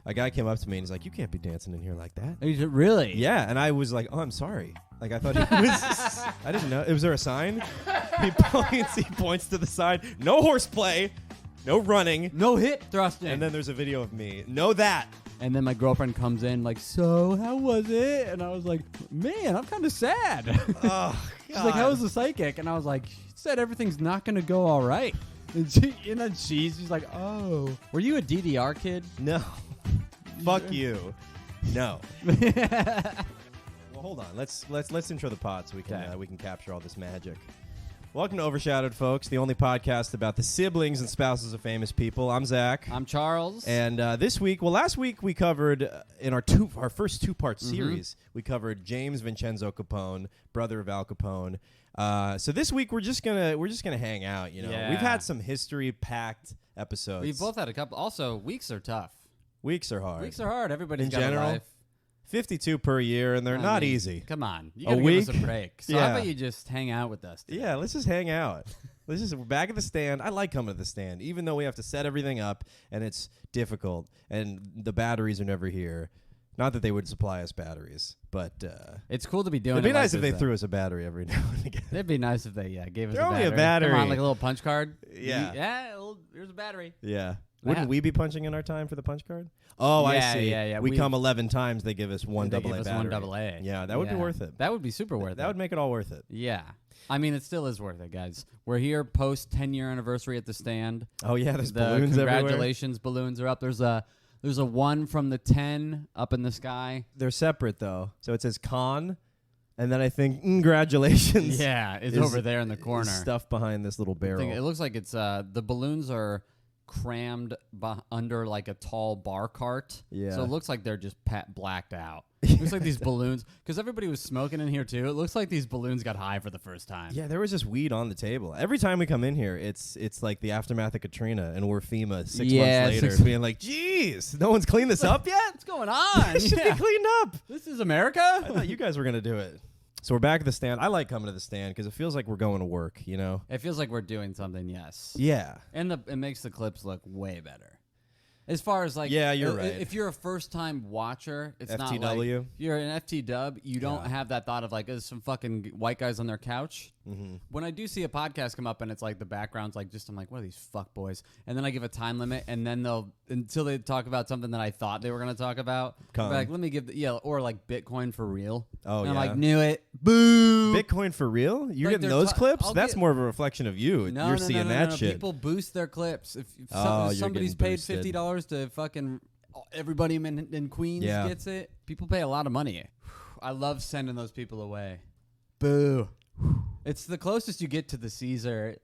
a guy came up to me and he's like, "You can't be dancing in here like that." Really? Yeah, and I was like, "Oh, I'm sorry." Like I thought he was. I didn't know. Was there a sign? He points to the side. No horseplay, no running, No hip thrusting. and then there's a video of me. Know that. And then my girlfriend comes in like, so how was it? And I was like, man, I'm kind of sad. Oh, She's like, how was the psychic? And I was like, she said everything's not going to go all right. And then she's like, oh, were you a DDR kid? No. Fuck you. No. Well, hold on. Let's intro the pod so we can capture all this magic. Welcome to Overshadowed, folks, the only podcast about the siblings and spouses of famous people. I'm Zach. I'm Charles. And last week we covered in our first two-part series, we covered James Vincenzo Capone, brother of Al Capone. So this week we're just gonna hang out. You know, We've had some history-packed episodes. We've both had a couple. Also, weeks are tough. Weeks are hard. Weeks are hard. Everybody's in got general, a life. 52 per year, and they're not easy. Come on. You A gotta week? give us a break. So how about you just hang out with us today? Yeah, let's just hang out. We're back at the stand. I like coming to the stand, even though we have to set everything up, and it's difficult, and the batteries are never here. Not that they would supply us batteries, but it's cool to be doing. It'd be nice like if they this, threw us a battery every now and again. It'd be nice if they gave us Throw a me battery. a battery. Come on, like a little punch card. Yeah. Here's a battery. Yeah. Wouldn't we be punching in our time for the punch card? Oh, I see. Yeah. We come 11 times, they give us one They AA give us battery. one AA. Yeah, that would be worth it. That would be super worth it. That would make it all worth it. Yeah. I mean, it still is worth it, guys. We're here post 10-year anniversary at the stand. Oh, yeah, there's The balloons everywhere. congratulations balloons are up. There's a 1 from the 10 up in the sky. They're separate, though. So it says con, and then I think congratulations. Yeah, it's over there in the corner. Stuff behind this little barrel. It looks like it's the balloons are crammed under like a tall bar cart. Yeah. So it looks like they're just blacked out. It looks like these balloons, because everybody was smoking in here too. It looks like these balloons got high for the first time. Yeah, there was just weed on the table. Every time we come in here, it's like the aftermath of Katrina, and we're FEMA 6 months later being like, geez, no one's cleaned this up yet? What's going on? It should be cleaned up. This is America? I thought you guys were going to do it. So we're back at the stand. I like coming to the stand because it feels like we're going to work, you know? It feels like we're doing something, yes. Yeah. And it makes the clips look way better. As far as like, yeah, you're right. If you're a first-time watcher, it's FTW. not like if you're an FT dub, you don't have that thought of like, there's some fucking white guys on their couch. Mm-hmm. When I do see a podcast come up and it's like the background's like I'm like, what are these fuck boys? And then I give a time limit, and then until they talk about something that I thought they were going to talk about, like, let me give or like Bitcoin for real. Oh, and yeah. I'm like, knew it. Boo. Bitcoin for real? You're Like getting those clips? That's get, more of a reflection of you. No, you're seeing that shit. People boost their clips. If you're somebody's getting paid boosted. $50 to fucking everybody in Queens gets it, people pay a lot of money. I love sending those people away. Boo. It's the closest you get to the Caesar.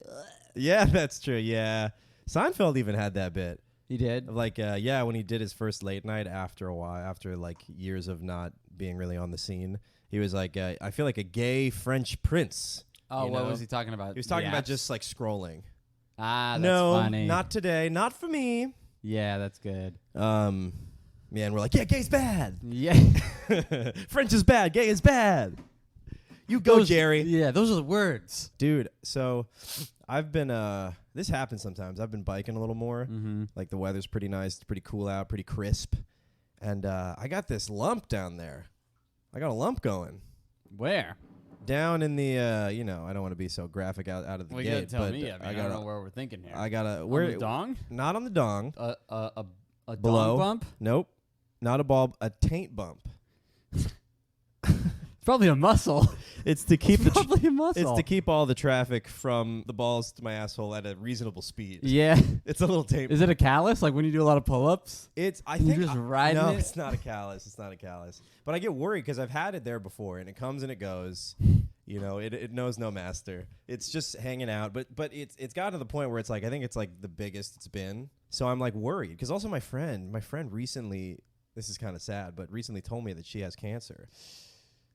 Yeah, that's true. Yeah. Seinfeld even had that bit. He did? Like, when he did his first late night after a while, after like years of not being really on the scene, he was like, I feel like a gay French prince. Oh, what was he talking about? He was talking about just like scrolling. Ah, that's no, funny. not today. Not for me. Yeah, that's good. And we're like, yeah, gay's bad. Yeah. French is bad. Gay is bad. You go, Jerry. Yeah, those are the words. Dude, so I've been, this happens sometimes. I've been biking a little more. Mm-hmm. Like the weather's pretty nice. It's pretty cool out, pretty crisp. And I got this lump down there. I got a lump going. Where? Down in the, I don't want to be so graphic out of the well, gate. You gotta tell but me. I don't know where we're thinking here. I got a... On the dong? Not on the dong. A Below. dong bump? Nope. Not a bulb. A taint bump. It's probably a muscle. It's to keep probably a muscle. It's to keep all the traffic from the balls to my asshole at a reasonable speed. Yeah. It's a little taint. Is it a callus? Like when you do a lot of pull-ups? I think just riding no, it? it's not a callus. It's not a callus. But I get worried because I've had it there before, and it comes and it goes. You know, it knows no master. It's just hanging out. But it's gotten to the point where it's like I think it's like the biggest it's been. So I'm like worried because also my friend recently. This is kind of sad, but recently told me that she has cancer.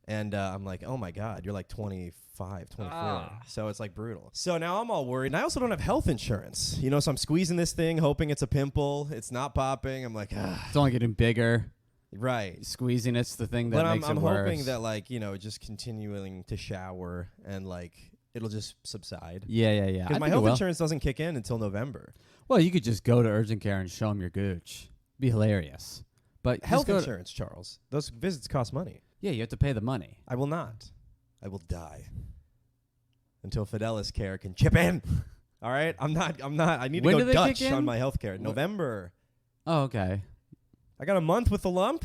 And I'm like, oh, my God, you're like 25, 24. So it's like brutal. So now I'm all worried. And I also don't have health insurance. You know, so I'm squeezing this thing, hoping it's a pimple. It's not popping. I'm like, It's only getting bigger. Right. Squeezing, it's the thing that makes it worse. But I'm hoping that, like, just continuing to shower and, like, it'll just subside. Yeah. Because my health insurance doesn't kick in until November. Well, you could just go to urgent care and show them your gooch. Be hilarious. But Health insurance, Charles. Those visits cost money. Yeah, you have to pay the money. I will not. I will die until Fidelis Care can chip in. All right? I'm not. I need When to do go they Dutch kick in? on my health care. November. Oh, okay. I got a month with the lump.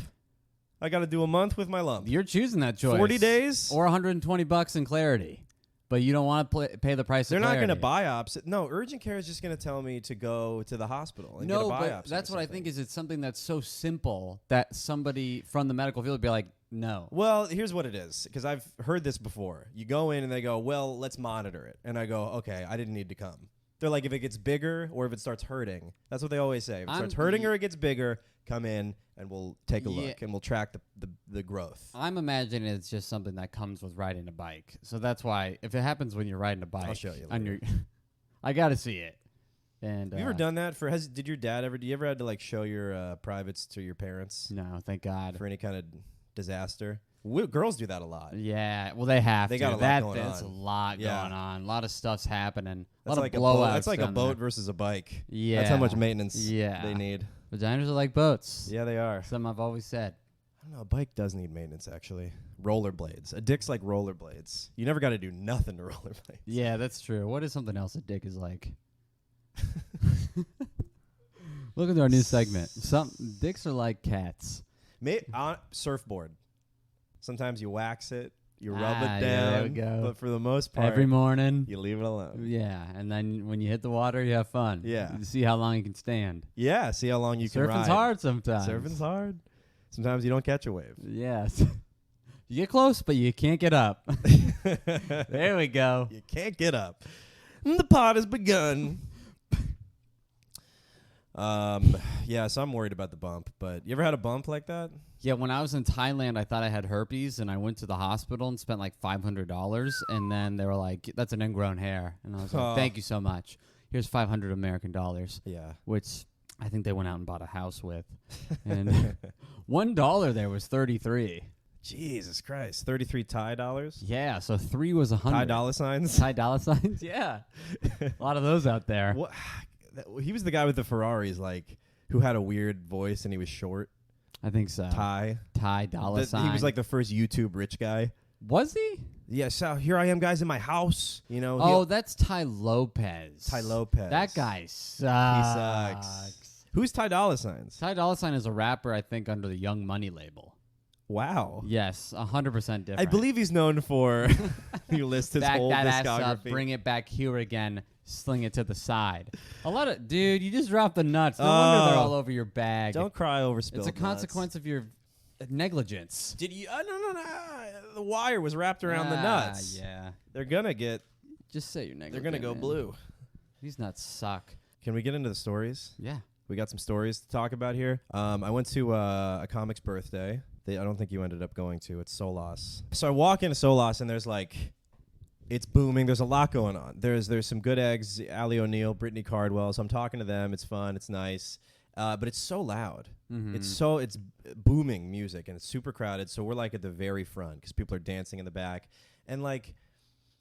I got to do a month with my lump. You're choosing that choice. 40 days? Or $120 in Clarity. But you don't want to pay the price They're of not Clarity. going to biopsy. No, urgent care is just going to tell me to go to the hospital and get a biopsy. But that's what I think is it's something that's so simple that somebody from the medical field would be like, no. Well, here's what it is, because I've heard this before. You go in and they go, well, let's monitor it. And I go, okay, I didn't need to come. They're like, if it gets bigger or if it starts hurting. That's what they always say. If it starts hurting or it gets bigger, come in and we'll take a look and we'll track the growth. I'm imagining it's just something that comes with riding a bike. So that's why if it happens when you're riding a bike, I'll show you on your I got to see it. And have you ever done that did your dad ever, do you ever had to like show your privates to your parents? No, thank God. For any kind of disaster? Girls do that a lot. Yeah, well, they have they to. got a lot going There's on. A lot going on. A lot of stuff's happening. That's a lot like of blowouts. That's like a boat there. versus a bike. Yeah. That's how much maintenance they need. Vaginas are like boats. Yeah, they are. Something I've always said. I don't know. A bike does need maintenance, actually. Rollerblades. A dick's like rollerblades. You never got to do nothing to rollerblades. Yeah, that's true. What is something else a dick is like? Look at our new segment. Some dicks are like cats. Surfboard. Sometimes you wax it, you rub it down. Yeah, there we go. But for the most part, Every morning. you leave it alone. Yeah, and then when you hit the water, you have fun. Yeah. You see how long you can stand. Yeah, see how long you can ride. Surfing's hard sometimes. Surfing's hard. Sometimes you don't catch a wave. Yes. You get close, but you can't get up. There we go. You can't get up. And the pod has begun. Yeah, so I'm worried about the bump. But you ever had a bump like that? Yeah, when I was in Thailand, I thought I had herpes, and I went to the hospital and spent like $500. And then they were like, that's an ingrown hair. And I was like, thank you so much. Here's $500 American dollars. Yeah. Which I think they went out and bought a house with. And $1 there was 33. Jesus Christ. 33 Thai dollars? Yeah, so 3 was 100. Thai dollar signs? Thai dollar signs? Yeah. A lot of those out there. What? He was the guy with the Ferraris, like, who had a weird voice and he was short. I think so. Thai dollar sign. He was like the first YouTube rich guy. Was he? Yeah, so here I am, guys, in my house. You know. Oh, that's Ty Lopez. Ty Lopez. That guy sucks. He sucks. Who's Ty Dolla Signs? Ty Dolla Sign is a rapper, I think, under the Young Money label. Wow. Yes, 100% different. I believe he's known for. You list his back whole that discography. ass up, bring it back here again, sling it to the side. A lot of dude, you just dropped the nuts. No wonder they're all over your bag. Don't cry over spilled It's a consequence of your negligence. Did you? No. The wire was wrapped around the nuts. Yeah. They're gonna get. Just say you're negligent. They're gonna go man. blue. These nuts suck. Can we get into the stories? Yeah. We got some stories to talk about here. I went to a comic's birthday. I don't think you ended up going to. It's Solas. So I walk into Solas and there's like, it's booming. There's a lot going on. There's some good eggs, Ali O'Neill, Brittany Cardwell. So I'm talking to them. It's fun. It's nice. But it's so loud. Mm-hmm. It's booming music and it's super crowded. So we're like at the very front because people are dancing in the back. And like,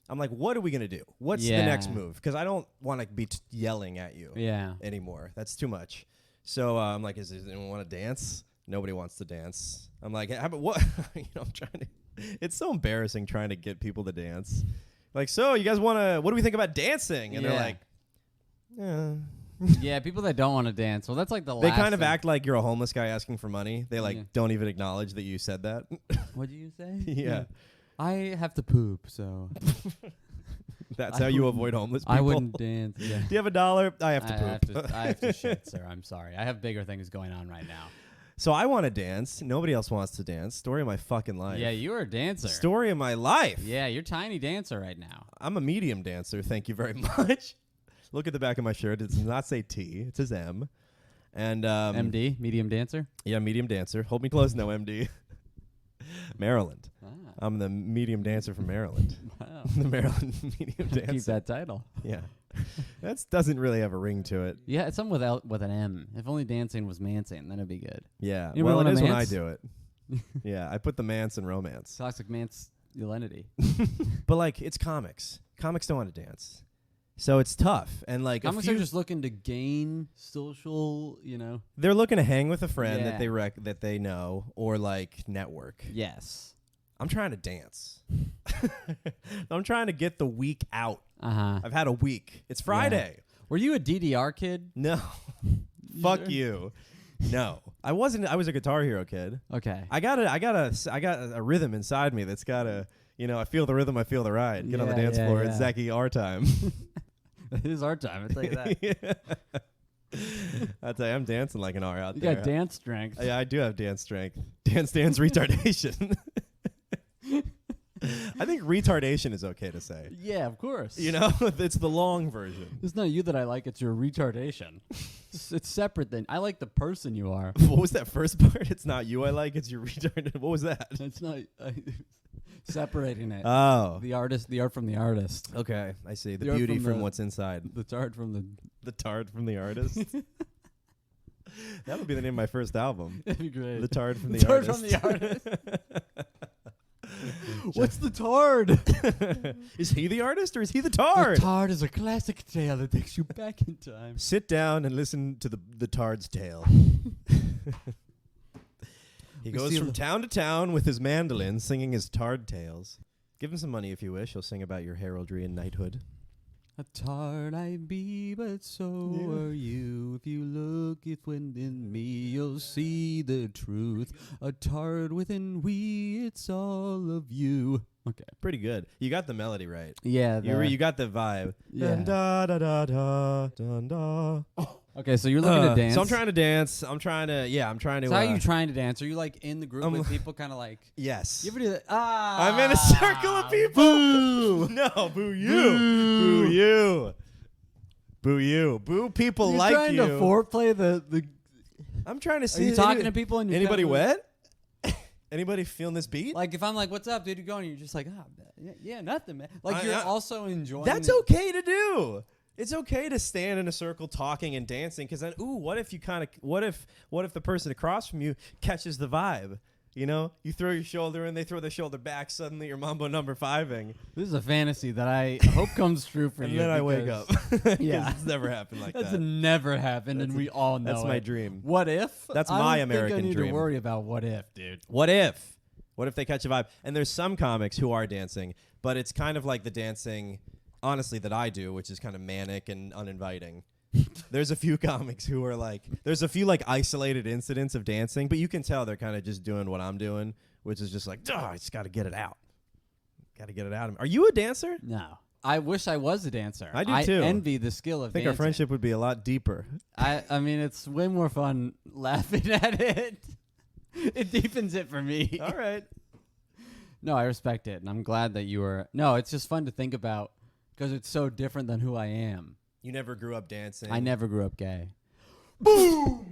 I'm like, what are we going to do? What's the next move? Because I don't want to be yelling at you anymore. That's too much. So I'm like, does anyone want to dance? Nobody wants to dance. I'm like, how about what? I'm trying to. It's so embarrassing trying to get people to dance. Like, so you guys want to? What do we think about dancing? And they're like, yeah, people that don't want to dance. Well, that's like the. They last kind of thing. act like you're a homeless guy asking for money. They like don't even acknowledge that you said that. What do you say? Yeah. I have to poop, so. That's how you avoid homeless people. I wouldn't dance. Yeah. Do you have $1? I have to poop. I have to shit, sir. I'm sorry. I have bigger things going on right now. So I want to dance. Nobody else wants to dance. Story of my fucking life. Yeah, you're a dancer. Story of my life. Yeah, you're a tiny dancer right now. I'm a medium dancer. Thank you very much. Look at the back of my shirt. It does not say T. It says M. And MD, medium dancer? Yeah, medium dancer. Hold me close, no MD. Maryland. Ah. I'm the medium dancer from Maryland. Wow. The Maryland medium dancer. Keep that title. Yeah. That doesn't really have a ring to it. Yeah, it's something with an M. If only dancing was mancing, then it'd be good. Yeah. You well, want it a is when I mance? do it. Yeah, I put the mance in romance. Toxic masculinity. But, like, it's comics. Comics don't want to dance. So it's tough. And like Comics are just looking to gain social, they're looking to hang with a friend Yeah. that they know or like network. Yes. I'm trying to dance. I'm trying to get the week out. Uh-huh. I've had a week. It's Friday. Were you a DDR kid? No. Fuck you. No. I wasn't. I was a Guitar Hero kid. Okay. I got a rhythm inside me that's got a, I feel the rhythm, I feel the ride. Get on the dance floor. It's Zachy our time. It is our time. I'll tell you that. I'll tell you, I'm dancing like an R out You there. got dance strength. Yeah, I do have dance strength. Dance retardation. I think retardation is okay to say. Yeah, of course. It's the long version. It's not you that I like. It's your retardation. It's separate than I like the person you are. What was that first part? It's not you I like. It's your retarded. What was that? It's not separating it. Oh, The art from the artist. okay. I see the The art beauty from from the- what's inside. The tard from the. The tard from the artist. That would be the name of my first album. That'd be great. The tard from the Tard artist. from the artist. What's the tard? Is he the artist or is he the tard? The tard is a classic tale that takes you back in time. Sit down and listen to the tard's tale. He goes from town to town with his mandolin, singing his tard tales. Give him some money if you wish. He'll sing about your heraldry and knighthood. A tard I be, but so are you. If you look within me, you'll see the truth. A tard within we, it's all of you. Okay. Pretty good. You got the melody right. Yeah. You got the vibe. Yeah. Dun, da, da, da, da, dun, da. Okay, so you're looking to dance. So I'm trying to dance. I'm trying to. So how are you trying to dance? Are you like in the group with people kind of like... Yes. You ever do that? Ah! I'm in a circle of people. Boo! No, boo you. Boo you. Boo you. Boo people You're like trying you. to foreplay the... I'm trying to see. Are you talking to people and you're anybody kinda- wet? Anybody feeling this beat? Like if I'm like, what's up, dude? You going? You're just like, yeah, nothing, man. Like you're also enjoying. That's okay to do. It's okay to stand in a circle talking and dancing because then, what if the person across from you catches the vibe? You throw your shoulder and they throw their shoulder back. Suddenly you're mambo number 5ing. This is a fantasy that I hope comes true for And you. then I wake up. Yeah. It's never happened like That's that. never happened, and we all know That's my dream. What if? That's I my don't American think I need dream. to worry about what if, dude. What if? What if they catch a vibe? And there's some comics who are dancing, but it's kind of like the dancing, honestly, that I do, which is kind of manic and uninviting. There's a few comics who are like, there's a few like isolated incidents of dancing, but you can tell they're kind of just doing what I'm doing, which is just like, I just got to get it out. Got to get it out. Are you a dancer? No. I wish I was a dancer. I do too. I envy the skill of I think dancing. our friendship would be a lot deeper. I mean, it's way more fun laughing at it. It deepens it for me. All right. No, I respect it, and I'm glad that you were. No, it's just fun to think about because it's so different than who I am. You never grew up dancing. I never grew up gay. Boom!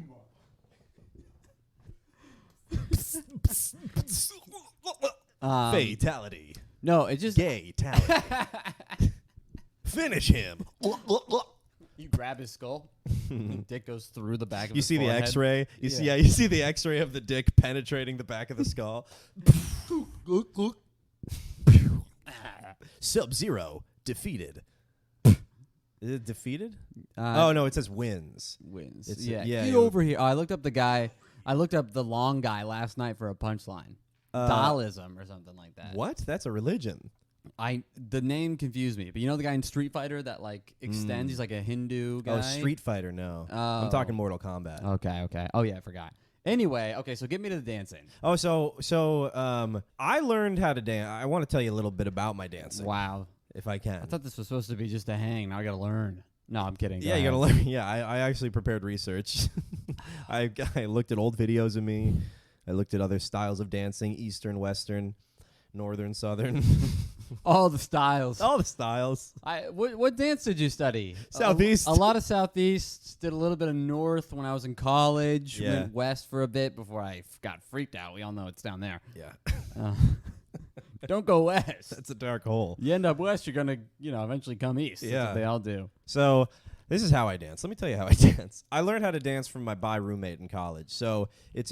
Fatality. No, it just Gay-tality. Finish him. you grab his skull, and dick goes through the back of You his see the forehead. X-ray. You see the X-ray of the dick penetrating the back of the skull. Sub-Zero defeated. Is it defeated? Oh no, it says wins. Wins. It's- Yeah. yeah, Get yeah. over here. Oh, I looked up the guy. I looked up the long guy last night for a punchline. Daalism or something like that. What? That's a religion. The name confused me, but you know the guy in Street Fighter that like extends. He's like a Hindu guy. Oh, Street Fighter. No, Oh. I'm talking Mortal Kombat. Okay. Oh yeah, I forgot. Anyway, okay, so get me to the dancing. Oh, so I learned how to dance. I want to tell you a little bit about my dancing. Wow. If I can. I thought this was supposed to be just a hang. Now I gotta learn. No, I'm kidding. Yeah, you gotta learn. Yeah, I actually prepared research. I looked at old videos of me. I looked at other styles of dancing: Eastern, Western, Northern, Southern. All the styles. All the styles. What dance did you study? Southeast. A lot of Southeast. Did a little bit of North when I was in college. Yeah. Went West for a bit before I got freaked out. We all know it's down there. Yeah. Don't go West. That's a dark hole. You end up West, you're gonna, eventually come East. That's Yeah. what they all do. So this is how I dance. Let me tell you how I dance. I learned how to dance from my bi roommate in college. So it's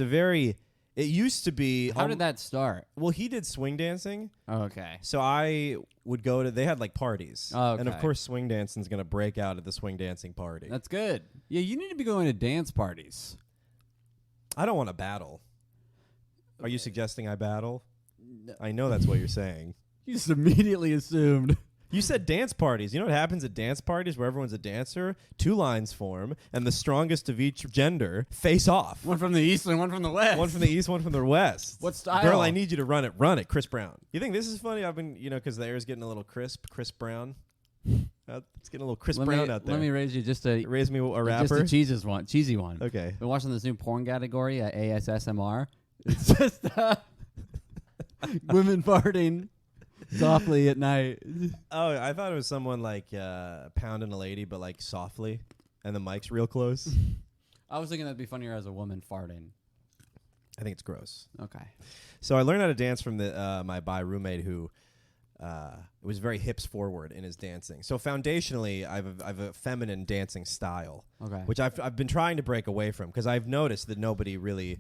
It used to be. How did that start? Well, he did swing dancing. Okay. So I would go to. They had like parties. Oh, okay. And of course, swing dancing's gonna break out at the swing dancing party. That's good. Yeah, you need to be going to dance parties. I don't want to battle. Are you suggesting I battle? No. I know that's what you're saying. You just immediately assumed. You said dance parties. You know what happens at dance parties where everyone's a dancer? 2 lines form, and the strongest of each gender face off. One from the east and one from the west. One from the east, one from the west. What style? Girl, I need you to run it. Run it, Chris Brown. You think this is funny? I've been, because the air's getting a little crisp. Chris Brown. It's getting a little Chris Brown out there. Let me raise you just a... Raise me a rapper? Just a cheesy one. Okay. Been watching this new porn category at ASMR. It's just women farting softly at night. Oh, I thought it was someone like pounding a lady, but like softly, and the mic's real close. I was thinking that'd be funnier as a woman farting. I think it's gross. Okay. So I learned how to dance from my bi roommate who was very hips forward in his dancing. So foundationally, I've a feminine dancing style, okay, which I've been trying to break away from because I've noticed that nobody really.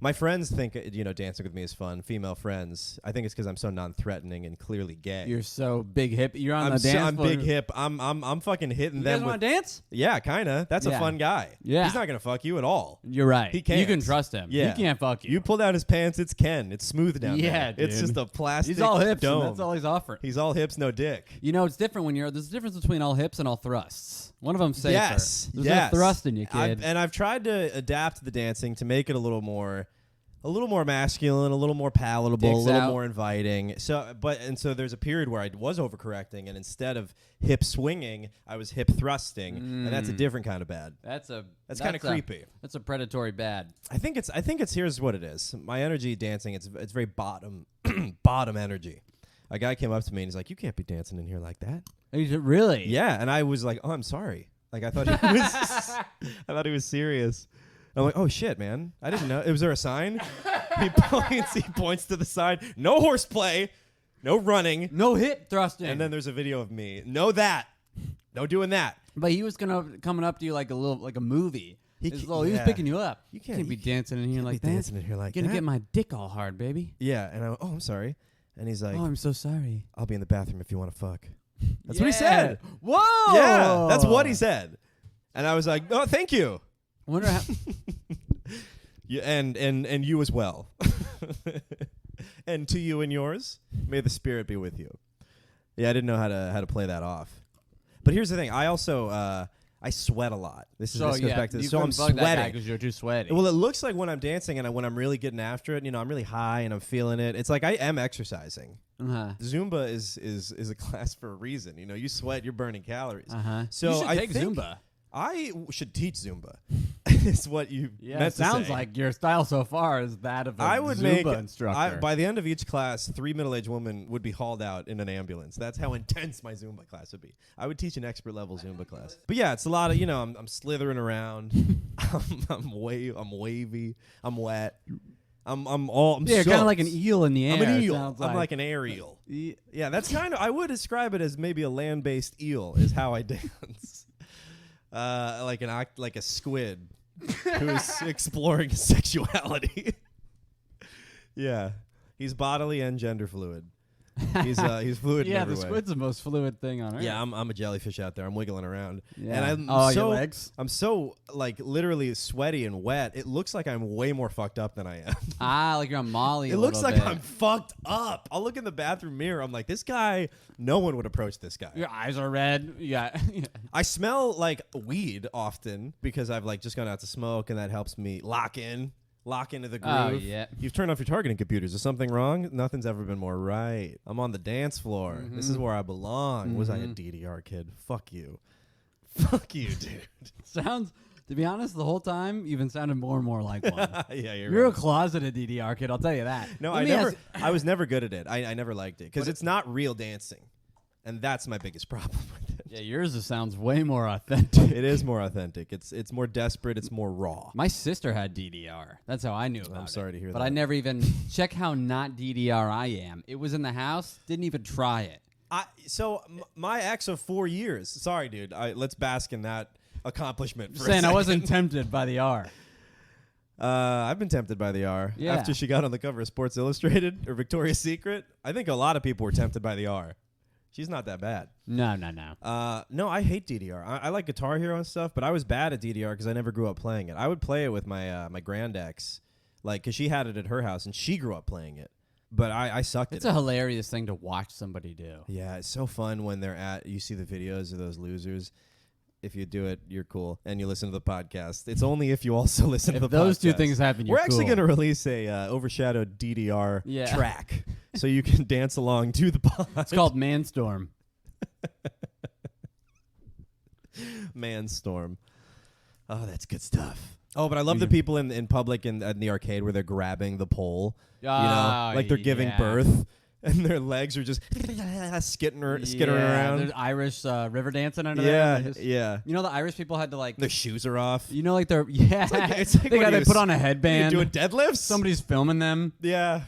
My friends think, dancing with me is fun. Female friends. I think it's because I'm so non-threatening and clearly gay. You're so big hip. You're on the dance floor. I'm big hip. I'm fucking hitting them. You guys want to dance? Yeah, kind of. That's a fun guy. Yeah. He's not going to fuck you at all. You're right. He can't. You can trust him. Yeah. He can't fuck you. You pulled out his pants, it's Ken. It's smooth down there. Yeah, dude. It's just a plastic He's all hips, dome. and that's all he's offering. He's all hips, no dick. It's different when there's a difference between all hips and all thrusts. One of them's safer. Yes. There's no thrust in you, kid. I've tried to adapt the dancing to make it a little more masculine, a little more palatable, Dicks a little out. more inviting. So there's a period where I was overcorrecting, and instead of hip swinging, I was hip thrusting, and that's a different kind of bad. That's kind of creepy. That's a predatory bad. I think it's here's what it is. My energy dancing, it's very bottom bottom energy. A guy came up to me and he's like, "You can't be dancing in here like that." Really? Yeah, and I was like, "Oh, I'm sorry." Like I thought he was serious. I'm like, oh shit, man! I didn't know. Was there a sign? He points to the side. No horseplay, no running, no hip thrusting. And then there's a video of me. No that. No doing that. But he was coming up to you like a movie. He was picking you up. You can't be dancing in here like that. Dancing in here like You're gonna get my dick all hard, baby. Yeah, and I'm sorry. And he's like, oh, I'm so sorry. I'll be in the bathroom if you want to fuck. That's what he said. Whoa. Yeah, that's what he said. And I was like, oh, thank you. I wonder how. Yeah, and you as well. And to you and yours, may the spirit be with you. Yeah, I didn't know how to play that off. But here's the thing. I also I sweat a lot. This goes back to this. So I'm sweating because you're too sweaty. Well, it looks like when I'm dancing and when I'm really getting after it, I'm really high and I'm feeling it. It's like I am exercising. Uh-huh. Zumba is a class for a reason. You sweat, you're burning calories. Uh-huh. So you should I take think Zumba. I should teach Zumba. Is what you meant it sounds to say. like your style so far is that of a Zumba instructor. By the end of each class, 3 middle-aged women would be hauled out in an ambulance. That's how intense my Zumba class would be. I would teach an expert-level Zumba class. But yeah, it's a lot of, I'm slithering around. I'm wavy. I'm wet. I'm kind of like an eel in the air. I'm an eel. I'm like an air eel. Yeah, that's kind of, I would describe it as maybe a land-based eel is how I dance. Like a squid who's exploring his sexuality. Yeah, he's bodily and gender fluid. He's fluid. Yeah, in every the way. squid's the most fluid thing on earth. Yeah, I'm a jellyfish out there. I'm wiggling around. Yeah. And your legs? I'm so literally sweaty and wet. It looks like I'm way more fucked up than I am. Like you're on Molly. It looks like I'm fucked up. I'll look in the bathroom mirror. I'm like, this guy. No one would approach this guy. Your eyes are red. Yeah. I smell like weed often because I've just gone out to smoke, and that helps me lock into the groove. Oh, yeah. You've turned off your targeting computers. Is something wrong? Nothing's ever been more right. I'm on the dance floor. Mm-hmm. This is where I belong. Mm-hmm. Was I a DDR kid? Fuck you. Fuck you, dude. Sounds, to be honest, the whole time, you've been sounding more and more like one. Yeah, you're right. A closeted DDR kid, I'll tell you that. No, I was never good at it. I never liked it because it's not real dancing. And that's my biggest problem with it. Yeah, yours sounds way more authentic. It is more authentic. It's more desperate. It's more raw. My sister had DDR. That's how I knew about it. I'm sorry to hear that. But I never even check how not DDR I am. It was in the house. Didn't even try it. My ex of 4 years. Sorry, dude. Let's bask in that accomplishment. For saying a I wasn't tempted by the R. I've been tempted by the R. Yeah. After she got on the cover of Sports Illustrated or Victoria's Secret, I think a lot of people were tempted by the R. She's not that bad. No. No, I hate DDR. I like Guitar Hero and stuff, but I was bad at DDR because I never grew up playing it. I would play it with my my grand ex, like, because she had it at her house and she grew up playing it. But I sucked It's at a it. hilarious thing to watch somebody do. Yeah, it's so fun when you see the videos of those losers. If you do it, you're cool. And you listen to the podcast. It's only if you also listen to the podcast. If those two things happen, you're We're actually cool. going to release a Overshadowed DDR track so you can dance along to the pod. It's called Manstorm. Manstorm. Oh, that's good stuff. Oh, but I love the people in public in the arcade where they're grabbing the pole. Like they're giving birth. And their legs are just skittering around. There's Irish river dancing under there. Yeah. You know the Irish people had to like... Their shoes are off. You know, like they're... It's like they put on a headband. Doing deadlifts? Somebody's filming them. Yeah.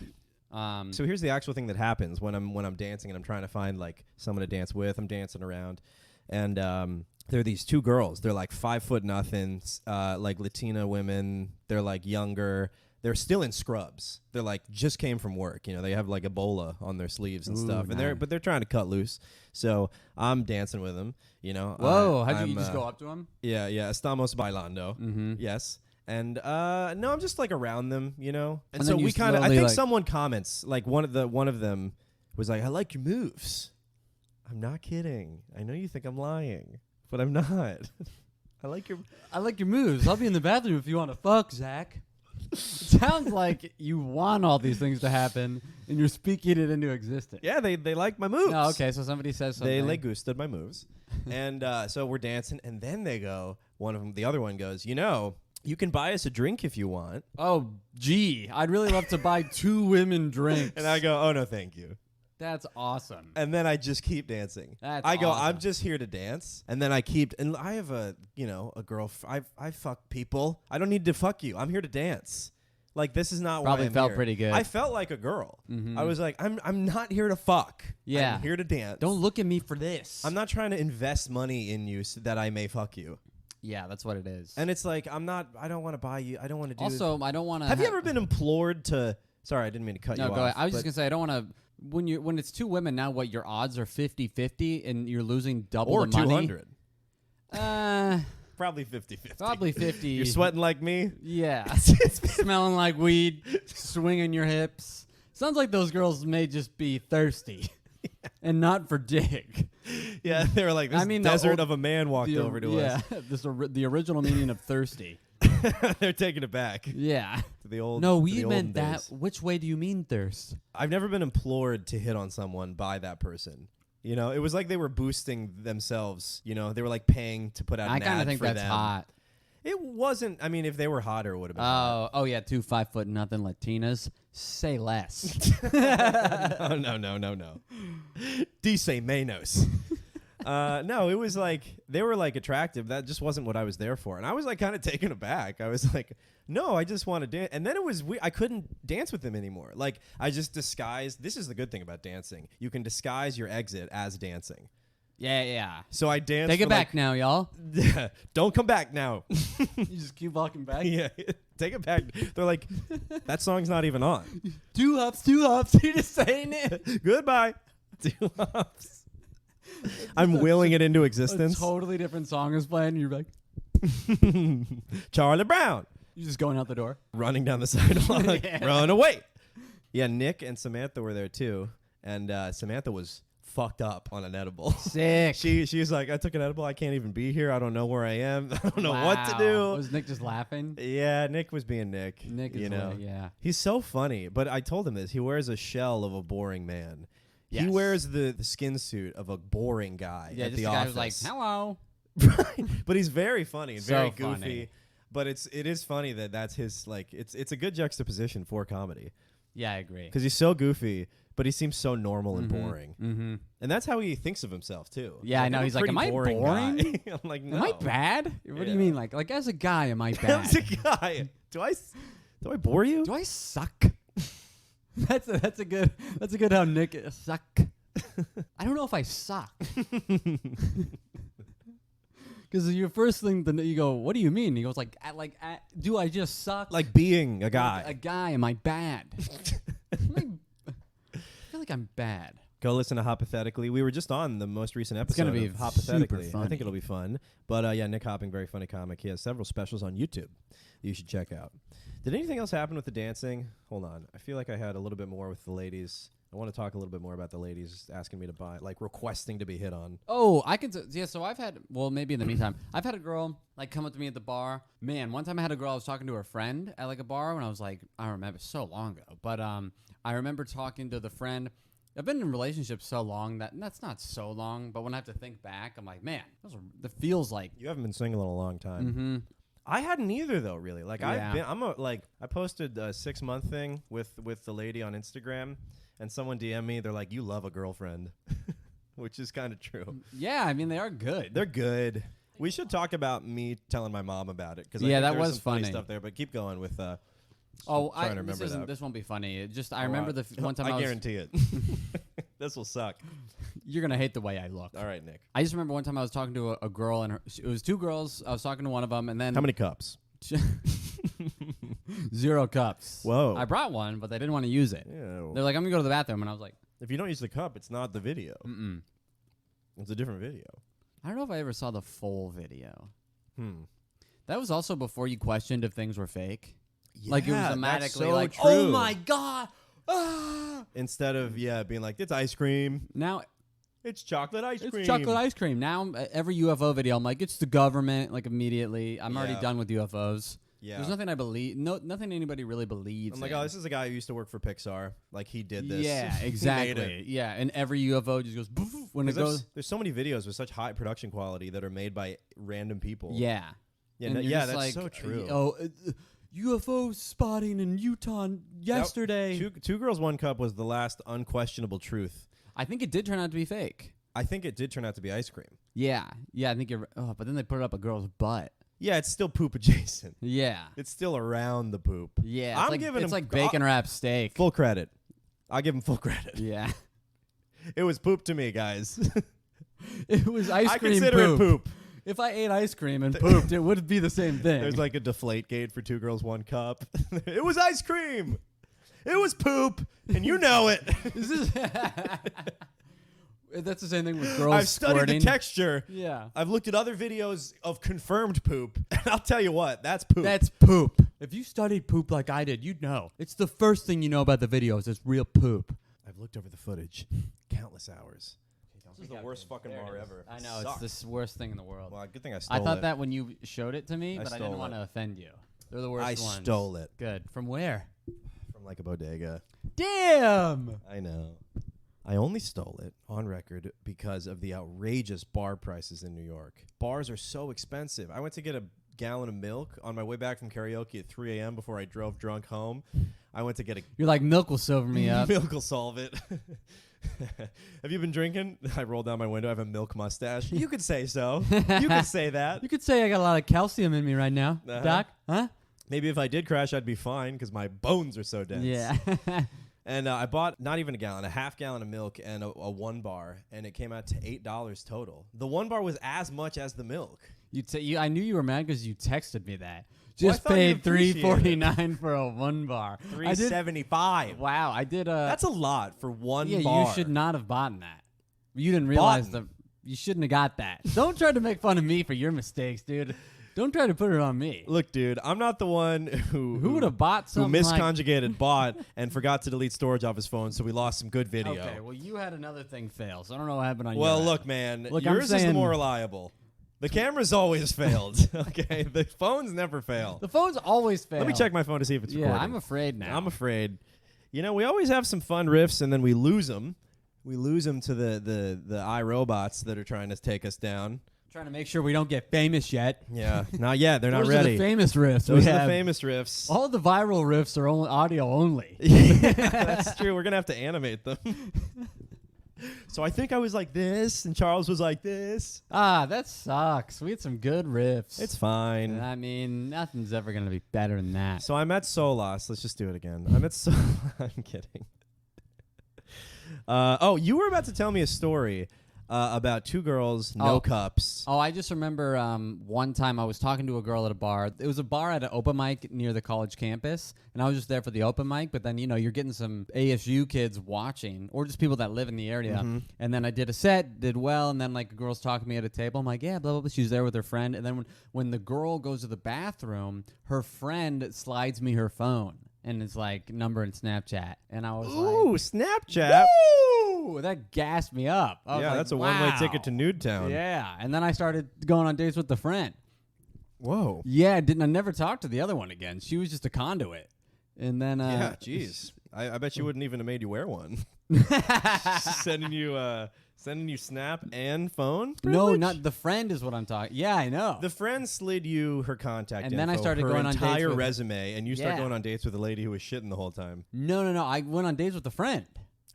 So here's the actual thing that happens when I'm dancing and I'm trying to find like someone to dance with. I'm dancing around, and there are these two girls. They're like 5 foot nothings, like Latina women. They're like younger. They're still in scrubs. They're like just came from work. You know, they have like Ebola on their sleeves and stuff, and they're trying to cut loose. So I'm dancing with them. You know. Whoa! How'd you just go up to them? Yeah. Estamos bailando. Mm-hmm. Yes. And no, I'm just like around them, you know. And then so you we kind of, I think like someone comments, like one of them was like, "I like your moves." I'm not kidding. I know you think I'm lying, but I'm not. I like your moves. I'll be in the bathroom if you want to fuck, Zach. It sounds like you want all these things to happen, and you're speaking it into existence. Yeah, they like my moves. No, okay, so somebody says something. They like gusted my moves, and so we're dancing, and then they go. The other one goes, you know, you can buy us a drink if you want. Oh, gee, I'd really love to buy 2 women drinks. And I go, oh no, thank you. That's awesome. And then I just keep dancing. I go, awesome. I'm just here to dance. And then I keep, and I have a girl. I fuck people. I don't need to fuck you. I'm here to dance. Like, this is not Probably why I'm felt here. pretty good. I felt like a girl. Mm-hmm. I was like, I'm not here to fuck. Yeah. I'm here to dance. Don't look at me for this. I'm not trying to invest money in you so that I may fuck you. Yeah, that's what it is. And it's like, I don't want to buy you. I don't want to do Also, I don't want to... Have you ever been implored to... Sorry, I didn't mean to cut you off. No, go ahead. I was just going to say, I don't want to... When it's 2 women now, what, your odds are 50-50 and you're losing double or the money? 200. Probably 50-50. Probably 50. You're sweating like me? Yeah. Smelling like weed, swinging your hips. Sounds like those girls may just be thirsty and not for dick. Yeah, they were like, this desert of a man walked over to us. Yeah, the original meaning of thirsty. They're taking it back. Yeah. To the old No, to we the meant olden that. days. Which way do you mean thirst? I've never been implored to hit on someone by that person. You know, it was like they were boosting themselves. You know, they were like paying to put out an ad for them. I kind of think that's hot. It wasn't. I mean, if they were hotter, it would have been. Oh yeah, 2 5 foot nothing Latinas. Say less. No. Dice menos. No, it was like they were like attractive. That just wasn't what I was there for, and I was like kind of taken aback. I was like, no, I just want to dance. And then it was I couldn't dance with them anymore. Like I just disguised. This is the good thing about dancing. You can disguise your exit as dancing. Yeah. So I danced. Take it back now, y'all. Don't come back now. You just keep walking back. Yeah, take it back. They're like, that song's not even on. 2 hops. You're just saying it. Goodbye. 2 hops. I'm willing it into existence. A totally different song is playing. And you're like, Charlie Brown. you're just going out the door. Running down the sidewalk. Yeah. Run away. Yeah, Nick and Samantha were there too. And Samantha was fucked up on an edible. Sick. She was like, I took an edible. I can't even be here. I don't know where I am. I don't know what to do. Was Nick just laughing? Yeah, Nick was being Nick. Nick is you know. yeah. He's so funny. But I told him this. He wears a shell of a boring man. Yes. He wears the skin suit of a boring guy Yeah, at just the the guy office. who's like, hello. Right. But he's very funny and So very goofy. funny. But it is funny that's his, like, it's a good juxtaposition for comedy. Yeah, I agree. Because he's so goofy, but he seems so normal and boring. Mm-hmm. And that's how he thinks of himself, too. Yeah, I know. I'm a He's like, pretty am I boring? guy." I'm like, no. Am I bad? What do Yeah. you mean? Like as a guy, am I bad? As a guy. Do I bore you? Do I suck? That's a good how Nick is. Suck. I don't know if I suck. Because your first thing, you go, what do you mean? He goes do I just suck? Like being a guy. Like a guy, am I bad? I feel like I'm bad. Go listen to Hypothetically. We were just on the most recent episode gonna be of Hypothetically. super funny. I think it'll be fun. But yeah, Nick Hopping, very funny comic. He has several specials on YouTube that you should check out. Did anything else happen with the dancing? Hold on. I feel like I had a little bit more with the ladies. I want to talk a little bit more about the ladies asking me to buy, like requesting to be hit on. Oh, I can. So I've had. Well, maybe in the meantime, I've had a girl like come up to me at the bar. Man, one time I had a girl. I was talking to her friend at like a bar when I was like, I don't remember, so long ago. But I remember talking to the friend. I've been in relationships so long that's not so long. But when I have to think back, I'm like, man, that feels like You haven't been single in a long time. Mm-hmm. I hadn't either though. Really, like Yeah. I posted a 6-month thing with the lady on Instagram. And someone DM me, they're like, you love a girlfriend, which is kind of true. Yeah, I mean, they are good. They're good. We should talk about me telling my mom about it. Yeah, that was some funny funny stuff there, but keep going with trying to remember that. This won't be funny. I remember one time I guarantee it. This will suck. You're going to hate the way I look. All right, Nick. I just remember one time I was talking to a girl, and it was 2 girls. I was talking to one of them, and then... How many cups? 0 cups. Whoa. I brought one, but they didn't want to use it. Yeah. They're like, I'm going to go to the bathroom. And I was like... If you don't use the cup, it's not the video. Mm-mm. It's a different video. I don't know if I ever saw the full video. That was also before you questioned if things were fake. Yeah, like, it was that's automatically so like, true. oh, my God. Ah! Instead of, being like, it's ice cream. Now... It's chocolate ice cream. It's chocolate ice cream. Now, every UFO video, I'm like, it's the government, like, immediately. I'm already done with UFOs. Yeah. There's nothing I believe. Nothing anybody really believes. I'm like, oh, this is a guy who used to work for Pixar. Like, he did this. Yeah, exactly. Yeah, and every UFO just goes boof when it goes. There's so many videos with such high production quality that are made by random people. Yeah. Yeah, that's so true. UFO spotting in Utah yesterday. Two Girls, One Cup was the last unquestionable truth. I think it did turn out to be fake. I think it did turn out to be ice cream. Yeah, I think you're. Oh, but then they put it up a girl's butt. Yeah, it's still poop adjacent. Yeah, it's still around the poop. Yeah, it's like bacon wrapped steak. Full credit. I'll give him full credit. Yeah, it was poop to me, guys. It was ice cream. I consider it poop. If I ate ice cream and pooped, it would be the same thing. There's like a deflate gate for Two Girls, One Cup. It was ice cream. It was poop, and you know it. That's the same thing with girls I've studied squirting. the texture. Yeah. I've looked at other videos of confirmed poop, and I'll tell you what, that's poop. That's poop. If you studied poop like I did, you'd know. It's the first thing you know about the videos. It's real poop. I've looked over the footage countless hours. This is the worst fucking bar ever. I know, it's the worst thing in the world. Well, good thing I stole it. I thought that when you showed it to me, but I didn't want to offend you. They're the worst ones. I stole it. Good. From where? From like a bodega. Damn! I know. I only stole it on record because of the outrageous bar prices in New York. Bars are so expensive. I went to get a gallon of milk on my way back from karaoke at 3 a.m. before I drove drunk home. I went to get a... You're like, milk will sober me up. Milk will solve it. Have you been drinking? I rolled down my window. I have a milk mustache. You could say so. You could say that. You could say I got a lot of calcium in me right now. Doc? Huh? Maybe if I did crash, I'd be fine because my bones are so dense. Yeah. And I bought not even a gallon, a half gallon of milk and a 1 bar, and it came out to $8 total. The 1 bar was as much as the milk. I knew you were mad because you texted me that. Just paid $3.49 for a 1 bar. $3.75. Wow, I did. That's a lot for 1 bar. Yeah, you should not have bought that. You didn't realize that you shouldn't have got that. Don't try to make fun of me for your mistakes, dude. Don't try to put it on me. Look, dude, I'm not the one who would have bought something who misconjugated bought and forgot to delete storage off his phone, so we lost some good video. Okay, well, you had another thing fail, so I don't know what happened on yours. Well, look, man, yours is the more reliable. The camera's always failed. Okay, the phones never fail. The phones always fail. Let me check my phone to see if it's recording. Yeah, I'm afraid now. I'm afraid. You know, we always have some fun riffs, and then we lose them. We lose them to the iRobots that are trying to take us down. Trying to make sure we don't get famous yet. Yeah, not yet. They're not ready. Those are the famous riffs. Those are the famous riffs. All the viral riffs are only audio only. Yeah, that's true. We're going to have to animate them. So I think I was like this, and Charles was like this. Ah, that sucks. We had some good riffs. It's fine. I mean, nothing's ever going to be better than that. So I'm at Solas. Let's just do it again. I'm at Solas. I'm kidding. You were about to tell me a story About two girls, no cups. Oh, I just remember one time I was talking to a girl at a bar. It was a bar at an open mic near the college campus, and I was just there for the open mic. But then, you're getting some ASU kids watching, or just people that live in the area. Mm-hmm. And then I did a set, did well, and then like a girl's talking to me at a table. I'm like, yeah, blah, blah, blah. She's there with her friend. And then when the girl goes to the bathroom, her friend slides me her phone. And it's like number in Snapchat. And I was Ooh, Snapchat. Woo! That gassed me up. I was like, that's a one-way ticket to Nude Town. Yeah. And then I started going on dates with the friend. Whoa. Yeah, I never talked to the other one again. She was just a conduit. And then yeah, jeez. I bet she wouldn't even have made you wear one. Sending you Snap and phone privilege? No, not the friend is what I'm talking. Yeah, I know. The friend slid you her contact and info, then I started going on dates entire with resume, and you start going on dates with a lady who was shitting the whole time. No. I went on dates with a friend.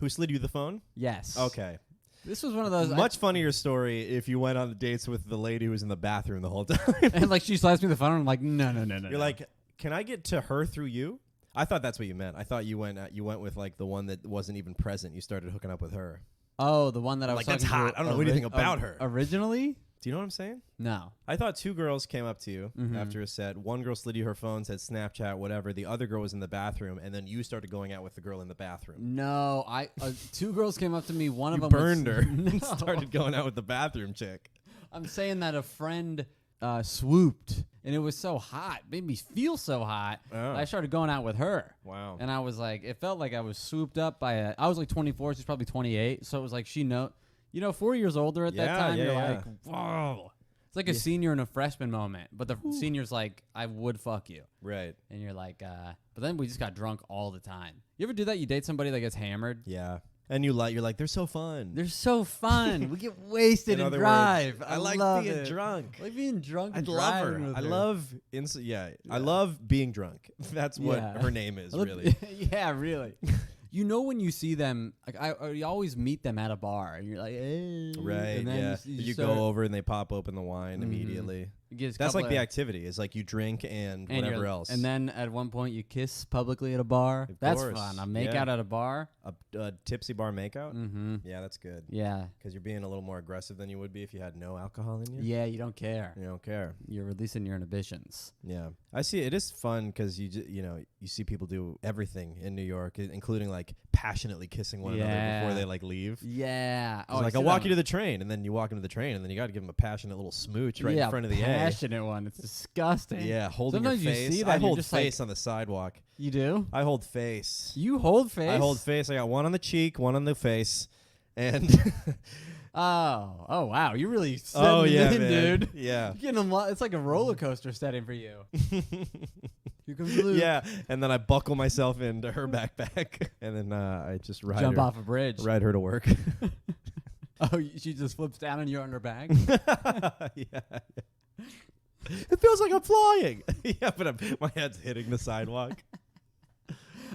Who slid you the phone? Yes. Okay. This was one of those much funnier story if you went on the dates with the lady who was in the bathroom the whole time. And like she slides me the phone, and I'm like, no. You're like, can I get to her through you? I thought that's what you meant. I thought you went with like the one that wasn't even present. You started hooking up with her. Oh, the one that I was like, talking that's hot. I don't know anything about her. Originally? Do you know what I'm saying? No. I thought two girls came up to you after a set. One girl slid you her phone, said Snapchat, whatever. The other girl was in the bathroom, and then you started going out with the girl in the bathroom. No, two girls came up to me. One of them burned her and started going out with the bathroom chick. I'm saying that a friend swooped, and it was so hot. It made me feel so hot. Oh. I started going out with her. Wow. And I was like, it felt like I was swooped up by I was like 24. She's probably 28. So it was like 4 years older at that time. You're like, whoa. It's like a senior and a freshman moment. But the senior's like, I would fuck you. Right. And you're like, but then we just got drunk all the time. You ever do that? You date somebody that gets hammered? Yeah. And you're like, they're so fun. They're so fun. We get wasted and drive. I like being drunk. I like being drunk and driving with her. I love being drunk. That's what her name is, really. Yeah, really. When you see them, like I always meet them at a bar, and you're like, hey. Right, and then you go over and they pop open the wine immediately. That's like the activity. Is like you drink and whatever else. And then at one point you kiss publicly at a bar. That's fun. A makeout at a bar. A tipsy bar makeout? Mm-hmm. Yeah, that's good. Yeah. Because you're being a little more aggressive than you would be if you had no alcohol in you. Yeah, you don't care. You don't care. You're releasing your inhibitions. Yeah. I see. It is fun because you see people do everything in New York, including like passionately kissing one another before they like leave. Yeah. Oh, like I'll walk you to the train, and then you walk into the train, and then you got to give them a passionate little smooch right in front of the passionate one. It's disgusting. Yeah, holding Sometimes your face. You see that, I hold face on the sidewalk. You do? I hold face. You hold face? I hold face. I got one on the cheek, one on the face, and oh wow, you really setting it in, man. dude. Yeah, you're getting it's like a roller coaster setting for you. Here comes Luke. Yeah, and then I buckle myself into her backpack, and then I just jump off a bridge, ride her to work. Oh, she just flips down and you're on her back. Yeah. It feels like I'm flying. Yeah, but my head's hitting the sidewalk.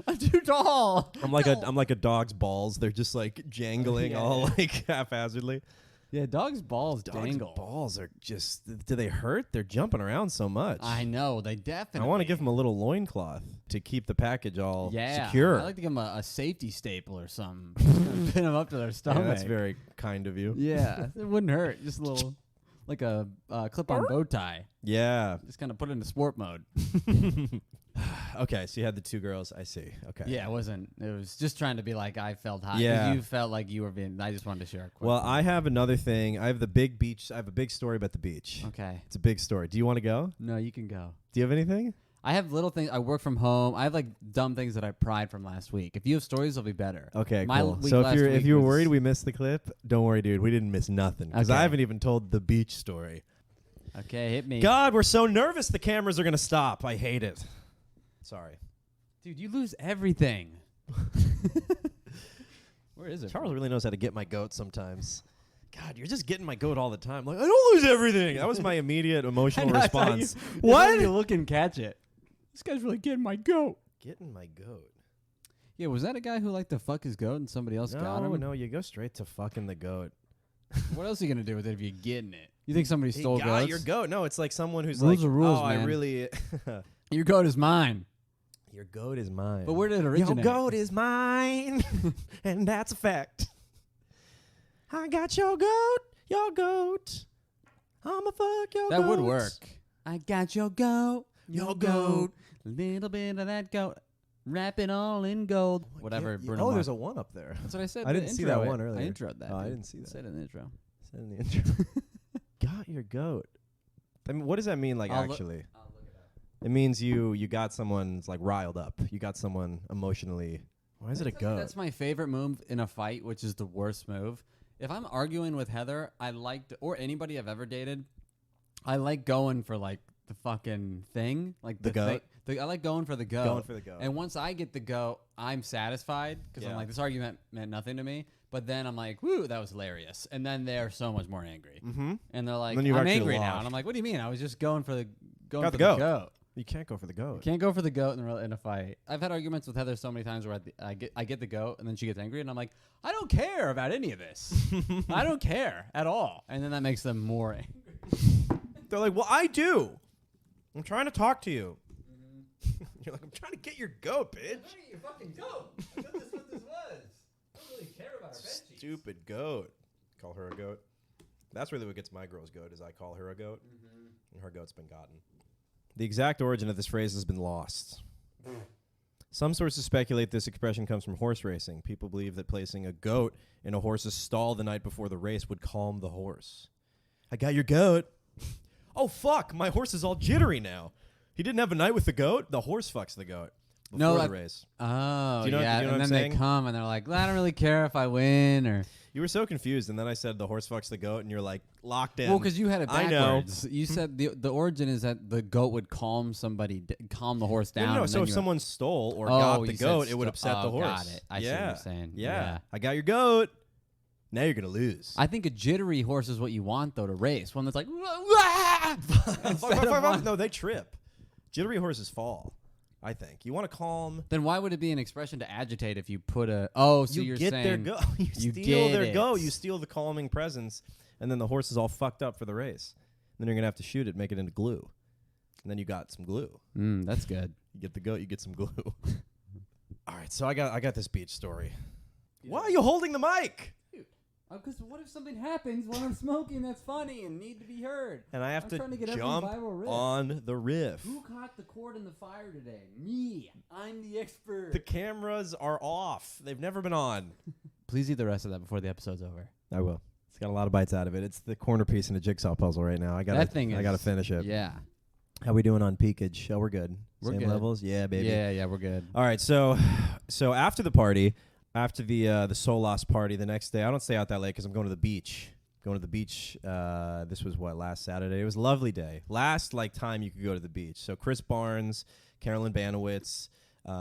I'm too tall. I'm like a dog's balls. They're just like jangling all like haphazardly. Yeah, dogs' balls dangle. Dogs' balls are just. Do they hurt? They're jumping around so much. I know they definitely. I want to give them a little loincloth to keep the package all secure. I like to give them a safety staple or something. Pin them up to their stomach. Yeah, that's very kind of you. Yeah, it wouldn't hurt. Just a little, like a clip-on bow tie. Yeah. Just kind of put it into sport mode. Okay, so you had the two girls. I see. Okay. Yeah, it wasn't. It was just trying to be like I felt hot. Yeah. You felt like you were being. I just wanted to share a quick. Well, I have another thing. I have the big beach. I have a big story about the beach. Okay. It's a big story. Do you want to go? No, you can go. Do you have anything? I have little things. I work from home. I have like dumb things that I pried from last week. If you have stories, they'll be better. Okay, cool. So if you were worried we missed the clip, don't worry, dude. We didn't miss nothing because I haven't even told the beach story. Okay, hit me. God, we're so nervous the cameras are going to stop. I hate it. Sorry. Dude, you lose everything. Where is it? Charles really knows how to get my goat sometimes. God, you're just getting my goat all the time. Like, I don't lose everything. That was my immediate emotional response. What? You look and catch it. This guy's really getting my goat. Getting my goat. Yeah, was that a guy who liked to fuck his goat and somebody else got him? No, you go straight to fucking the goat. What else are you going to do with it if you're getting it? You think somebody stole goats? Your goat. No, it's like someone who's rules are rules, man. I really... Your goat is mine. Your goat is mine. But where did it originate? Your goat is mine, and that's a fact. I got your goat, your goat. I'ma fuck your goat. That would work. I got your goat, your goat. A little bit of that goat. Wrap it all in gold. Whatever. Bruno Mars. There's a one up there. That's what I said. I didn't see that one earlier. I introed that. Oh, I didn't see that. Said in the intro. Said in the intro. Got your goat. I mean, what does that mean, like, actually? I'll look it up. It means you got someone's, like, riled up. You got someone emotionally. Why is it a goat? That's my favorite move in a fight, which is the worst move. If I'm arguing with Heather, or anybody I've ever dated, I like going for, like, the fucking thing. Like the goat? I like going for the goat. Going for the goat. And once I get the goat, I'm satisfied because I'm like, this argument meant nothing to me. But then I'm like, woo, that was hilarious. And then they're so much more angry. Mm-hmm. And they're like, then you've I'm actually angry lost. now. And I'm like, what do you mean? I was just going for the goat. You can't go for the goat. You can't go for the goat in a fight. I've had arguments with Heather so many times where I get the goat and then she gets angry and I'm like, I don't care about any of this. I don't care at all. And then that makes them more angry. They're like, well, I do. I'm trying to talk to you. Mm-hmm. You're like, I'm trying to get your goat, bitch. I'm trying to get your fucking goat. That's what this was. I don't really care about our veggies. Stupid goat. Call her a goat. That's really what gets my girl's goat is I call her a goat. Mm-hmm. And her goat's been gotten. The exact origin of this phrase has been lost. Some sources speculate this expression comes from horse racing. People believe that placing a goat in a horse's stall the night before the race would calm the horse. I got your goat. Oh, fuck. My horse is all jittery now. He didn't have a night with the goat. The horse fucks the goat before the race. Oh, Do you know, yeah. do you know and what then I'm they come and they're like, well, I don't really care if I win or... You were so confused, and then I said the horse fucks the goat, and you're like, locked in. Well, because you had it I know. backwards. You said the origin is that the goat would calm calm the horse down. No, so if someone stole or got the goat, it would upset the horse. Got it. I see what you're saying. Yeah. I got your goat. Now you're going to lose. I think a jittery horse is what you want, though, to race. One that's like... No, they trip. Jittery horses fall, I think. You want to calm... Then why would it be an expression to agitate if you put a... Oh, so you're get saying... their goat. You steal their goat. You steal the calming presence, and then the horse is all fucked up for the race. Then you're going to have to shoot it, make it into glue. And then you got some glue. That's good. You get the goat, you get some glue. All right, so I got this beach story. Yeah. Why are you holding the mic? Because what if something happens while I'm smoking that's funny and need to be heard? And I have to jump on the riff. Who caught the cord in the fire today? Me. I'm the expert. The cameras are off. They've never been on. Please eat the rest of that before the episode's over. I will. It's got a lot of bites out of it. It's the corner piece in a jigsaw puzzle right now. I gotta finish it. Yeah. How we doing on peakage? Oh, we're good. We're Same good. levels? Yeah, baby. Yeah, we're good. All right, so after the party... After the Solas party the next day, I don't stay out that late because I'm going to the beach. This was last Saturday. It was a lovely day. Last time you could go to the beach. So Chris Barnes, Carolyn Banowitz,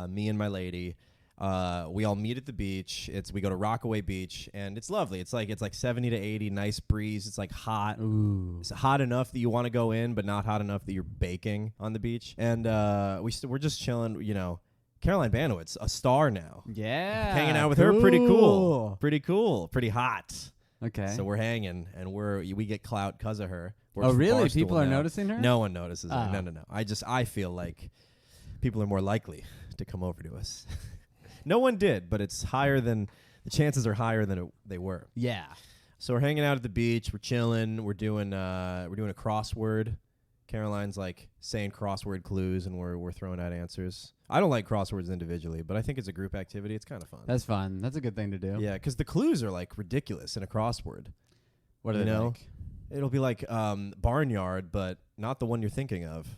me and my lady, we all meet at the beach. We go to Rockaway Beach, and it's lovely. It's like 70 to 80, nice breeze. It's like hot. Ooh. It's hot enough that you want to go in, but not hot enough that you're baking on the beach. And we're just chilling, you know. Caroline Banowitz, a star now. Yeah. Hanging out with her, pretty cool. Pretty cool. Pretty hot. Okay. So we're hanging, and we get clout because of her. Oh, really? People are noticing her? No one notices her. No. I feel like people are more likely to come over to us. No one did, but the chances are higher than they were. Yeah. So we're hanging out at the beach. We're chilling. We're doing a crossword. Caroline's saying crossword clues, and we're throwing out answers. I don't like crosswords individually, but I think it's a group activity. It's kind of fun. That's fun. That's a good thing to do. Yeah, because the clues are ridiculous in a crossword. What are they like? It'll be like barnyard, but not the one you're thinking of.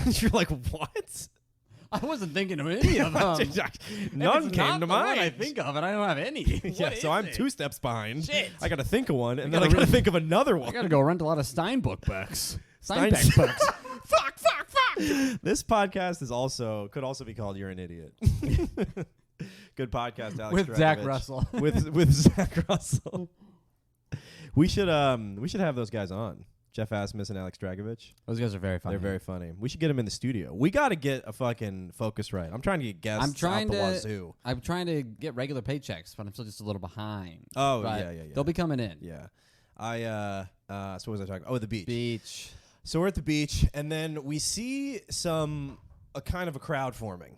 You're like, what? I wasn't thinking of any of them. None came to mind. I think of it. I don't have any. Yeah, so I'm 2 steps behind. Shit. I got to think of one, and then I got to think of another one. I got to go rent a lot of Steinbeck books. Steinbeck books. Fuck. This podcast could also be called You're an Idiot. Good podcast, Alex. With Zach Russell. with Zach Russell. We should have those guys on. Jeff Asmus and Alex Dragovich. Those guys are very funny. They're very funny. We should get them in the studio. We got to get a fucking focus right. I'm trying to get guests out the wazoo. I'm trying to get regular paychecks, but I'm still just a little behind. Oh, but yeah. They'll be coming in. Yeah. So what was I talking about? Oh, the beach. So we're at the beach, and then we see a kind of a crowd forming.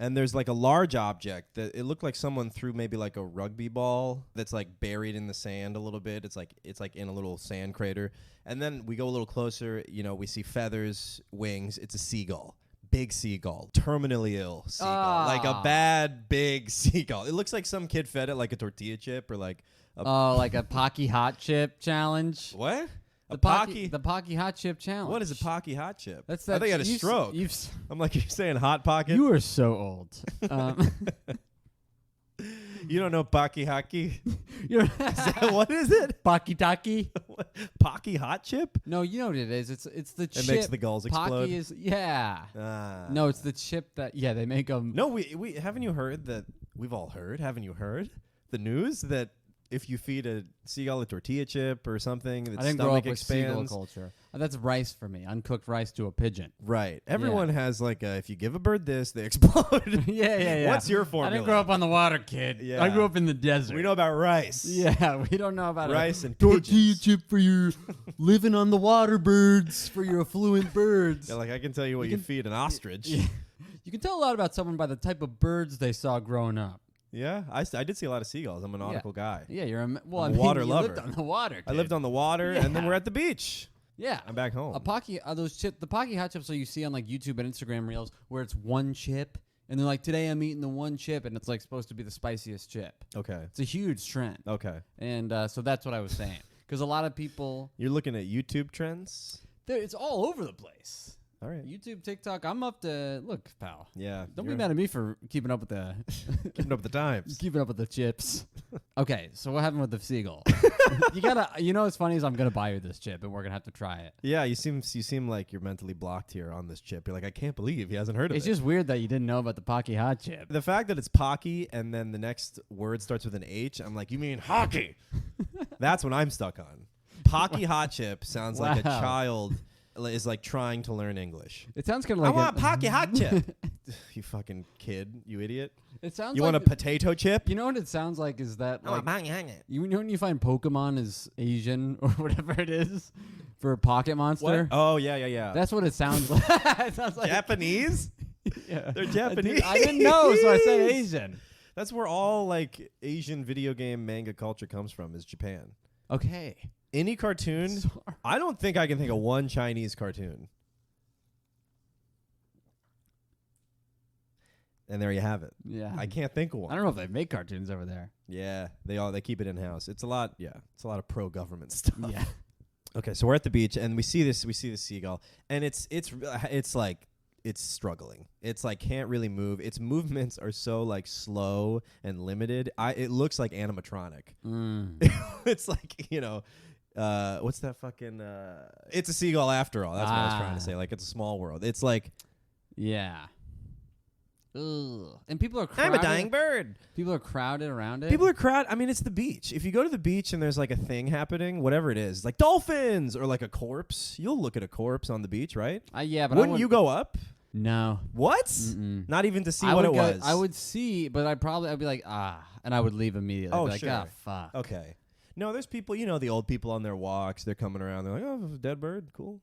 And there's like a large object that it looked like someone threw maybe like a rugby ball that's like buried in the sand a little bit. It's like in a little sand crater. And then we go a little closer, we see feathers, wings. It's a seagull. Big seagull. Terminally ill seagull. Like a bad big seagull. It looks like some kid fed it like a tortilla chip or like like a Pocky Hot Chip challenge. What? The Pocky Hot Chip challenge. What is a Pocky Hot Chip? That's I think I had a stroke. I'm like, you're saying Hot Pocket? You are so old. You don't know Pocky Hockey? What is it? Pocky Taki? Pocky Hot Chip? No, you know what it is. It's the chip. It makes the gulls explode? Pocky is, No, it's the chip that, they make them. No, we haven't you heard that, we've all heard, haven't you heard the news that if you feed a seagull a tortilla chip or something, its I didn't grow up with expands. seagull culture. That's rice for me. Uncooked rice to a pigeon. Right. Everyone has like if you give a bird this, they explode. Yeah. What's your formula? I didn't grow up on the water, kid. Yeah. I grew up in the desert. We know about rice. Yeah, we don't know about rice and tortilla chip for your living on the water birds, for your affluent birds. Yeah, like I can tell you what you feed an ostrich. Yeah. You can tell a lot about someone by the type of birds they saw growing up. Yeah, I did see a lot of seagulls. I'm a nautical guy. Yeah, you're a water lover. You lived on the water. Kid. I lived on the water, and then we're at the beach. Yeah, I'm back home. The Pocky Hot Chips, so you see on like YouTube and Instagram reels where it's one chip, and they're like, today I'm eating the one chip, and it's like supposed to be the spiciest chip. Okay, it's a huge trend. Okay, and so that's what I was saying, because a lot of people. You're looking at YouTube trends. It's all over the place. All right. YouTube, TikTok. I'm up to look, pal. Yeah. Don't be mad at me for keeping up with the times. Keeping up with the chips. Okay, so what happened with the seagull? You gotta. You know what's funny is I'm gonna buy you this chip, and we're gonna have to try it. Yeah, you seem like you're mentally blocked here on this chip. You're like, I can't believe he hasn't heard of it. It's just weird that you didn't know about the Pocky Hot Chip. The fact that it's Pocky and then the next word starts with an H, I'm like, you mean hockey? That's what I'm stuck on. Pocky Hot Chip sounds like a child is like trying to learn English. It sounds kind of like I want Pocky Hot Chip. You fucking kid, you idiot. It sounds. You like want a potato chip? You know what it sounds like is that I want Pocky Hot Chip. You know when you find Pokemon is Asian or whatever it is for a pocket monster? What? Oh yeah. That's what it sounds like. It sounds like Japanese? Yeah. They're Japanese. I didn't know, so I said Asian. That's where all like Asian video game manga culture comes from, is Japan. Okay. Any cartoon? Sorry. I don't think I can think of one Chinese cartoon. And there you have it. Yeah. I can't think of one. I don't know if they make cartoons over there. Yeah, they keep it in house. It's a lot of pro government stuff. Yeah. Okay, so we're at the beach and we see the seagull, and it's like it's struggling. It's like can't really move. Its movements are so like slow and limited. It looks like animatronic. It's like, what's that fucking it's a seagull after all. That's what I was trying to say. Like it's a small world. It's like ugh. And people are crowded. I'm a dying bird. People are crowded around it. People are crowded. I mean, it's the beach. If you go to the beach and there's like a thing happening, whatever it is, like dolphins or like a corpse, you'll look at a corpse on the beach, right? Yeah, but wouldn't you go up? No. What? Mm-mm. Not even to see what it was? I would see, but I'd be like, and I would leave immediately. Oh, I'd be like, sure. Fuck. Okay. No, there's people, the old people on their walks, they're coming around. They're like, oh, dead bird, cool,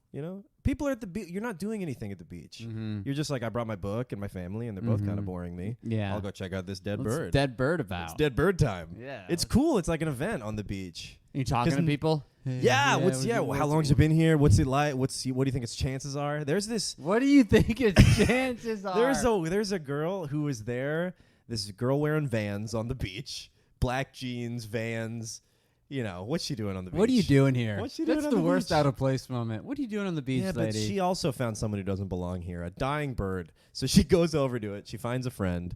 People are at the beach. You're not doing anything at the beach. Mm-hmm. You're just like, I brought my book and my family, and they're both kind of boring me. Yeah. I'll go check out this dead What's bird. Dead bird about? It's dead bird time. Yeah. It's cool. It's like an event on the beach. Are you talking to people? Yeah. How long's it been here? What's it like? What do you think its chances are? There's this. What do you think its chances are? There's a girl who was there. This girl wearing Vans on the beach, black jeans, Vans. What's she doing on the beach? What are you doing here? What's she doing on the beach? That's the worst out of place moment. What are you doing on the beach, lady? But she also found someone who doesn't belong here, a dying bird. So she goes over to it. She finds a friend,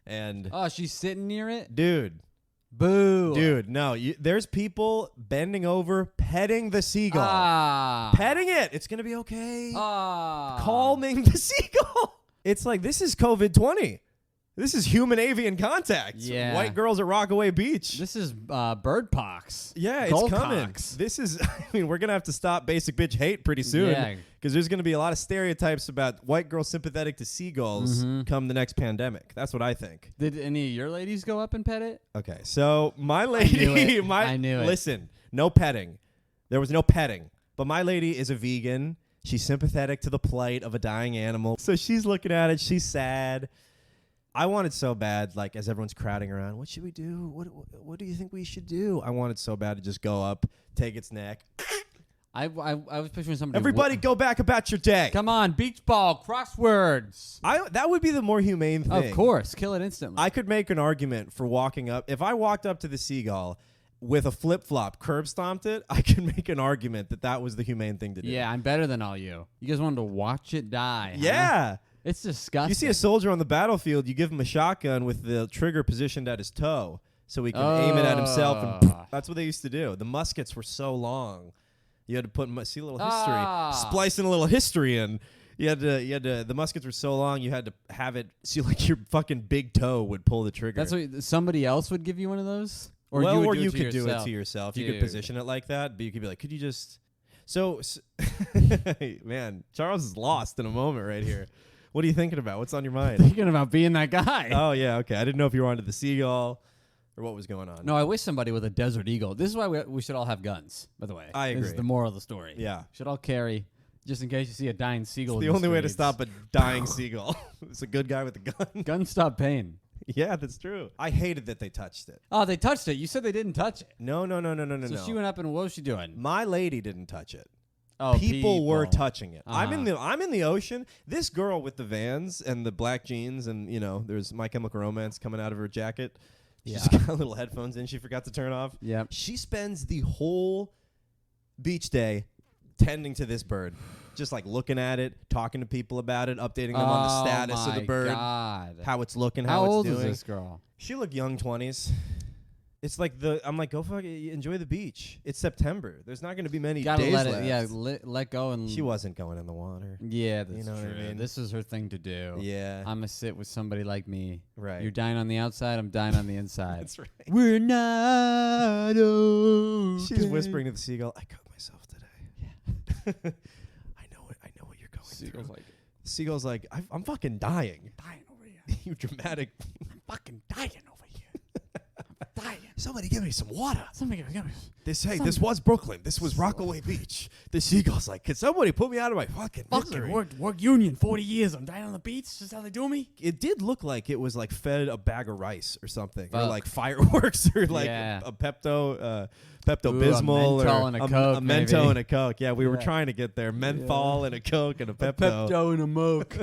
and she's sitting near it. Dude, boo, dude. No, there's people bending over, petting the seagull, petting it. It's gonna be okay. Calming the seagull. It's like this is COVID-20. This is human avian contact. Yeah. White girls at Rockaway Beach. This is bird pox. Yeah, Gull it's coming. Cox. This is, we're going to have to stop basic bitch hate pretty soon. Because there's going to be a lot of stereotypes about white girls sympathetic to seagulls come the next pandemic. That's what I think. Did any of your ladies go up and pet it? Okay, so my lady, I knew it. Listen, no petting. There was no petting. But my lady is a vegan. She's sympathetic to the plight of a dying animal. So she's looking at it. She's sad. I wanted so bad, like, as everyone's crowding around, what should we do? What do you think we should do? I wanted so bad to just go up, take its neck. I was picturing somebody. Everybody go back about your day. Come on, beach ball, crosswords. That would be the more humane thing. Of course, kill it instantly. I could make an argument for walking up. If I walked up to the seagull with a flip-flop, curb stomped it, I could make an argument that was the humane thing to do. Yeah, I'm better than all you. You guys wanted to watch it die. Yeah. Huh? It's disgusting. You see a soldier on the battlefield, you give him a shotgun with the trigger positioned at his toe so he can aim it at himself. And that's what they used to do. The muskets were so long. You had to put see a little history, splicing a little history in. You had to. The muskets were so long. You had to have it so like your fucking big toe would pull the trigger. That's what somebody else would give you one of those, or you could do it to yourself. Dude. You could position it like that, but you could be like, could you just? So man, Charles is lost in a moment right here. What are you thinking about? What's on your mind? Thinking about being that guy. Oh yeah, okay. I didn't know if you were onto the seagull. Or what was going on? No, I wish somebody with a Desert Eagle. This is why we should all have guns, by the way. I agree. This is the moral of the story. Yeah. Should all carry, just in case you see a dying seagull. It's the only way to stop a dying seagull. It's a good guy with a gun. Guns stop pain. Yeah, that's true. I hated that they touched it. Oh, they touched it. You said they didn't touch it. No. So she went up and what was she doing? My lady didn't touch it. Oh, people were touching it. Uh-huh. I'm in the ocean. This girl with the Vans and the black jeans and there's My Chemical Romance coming out of her jacket. She's got little headphones in she forgot to turn off. Yeah. She spends the whole beach day tending to this bird. Just like looking at it, talking to people about it, updating them on the status of the bird. God. How it's looking, how it's old doing. is this girl? She looked young 20s. It's like I'm like, go fuck it, enjoy the beach. It's September. There's not going to be many days let left. it, yeah, let go and. She wasn't going in the water. Yeah, that's know true. what I mean? This is her thing to do. Yeah. I'm gonna sit with somebody like me. Right. You're dying on the outside. I'm dying on the inside. That's right. We're not okay. She's whispering to the seagull, I cut myself today. Yeah. I know what you're going Seagull's through. like, Seagull's like, I'm fucking dying. dying over here. You dramatic. I'm fucking dying over here. I'm dying. Somebody give me some water. Somebody give me. This was Brooklyn. This was Rockaway Beach. The seagull's like, can somebody put me out of my fucking misery? Work union 40 years. I'm dying on the beach. This is how they do me. It did look like it was like fed a bag of rice or something, or Fuck. like fireworks, or like Yeah. a Pepto Bismol, menthol or and a Coke, a Mento maybe. and a Coke. Yeah, we were Yeah. trying to get there. Menthol and a Coke and a Pepto. Pepto and a moke.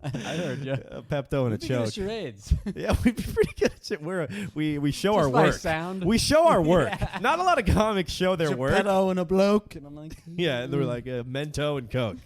I heard you. A Pepto and a choke. Charades. Yeah, we'd be pretty good at shit. We show our Just by work. sound. We show our work. Yeah. Not a lot of comics show their work. Pepto and a bloke. And I'm like, Yeah, they were like Mento and Coke.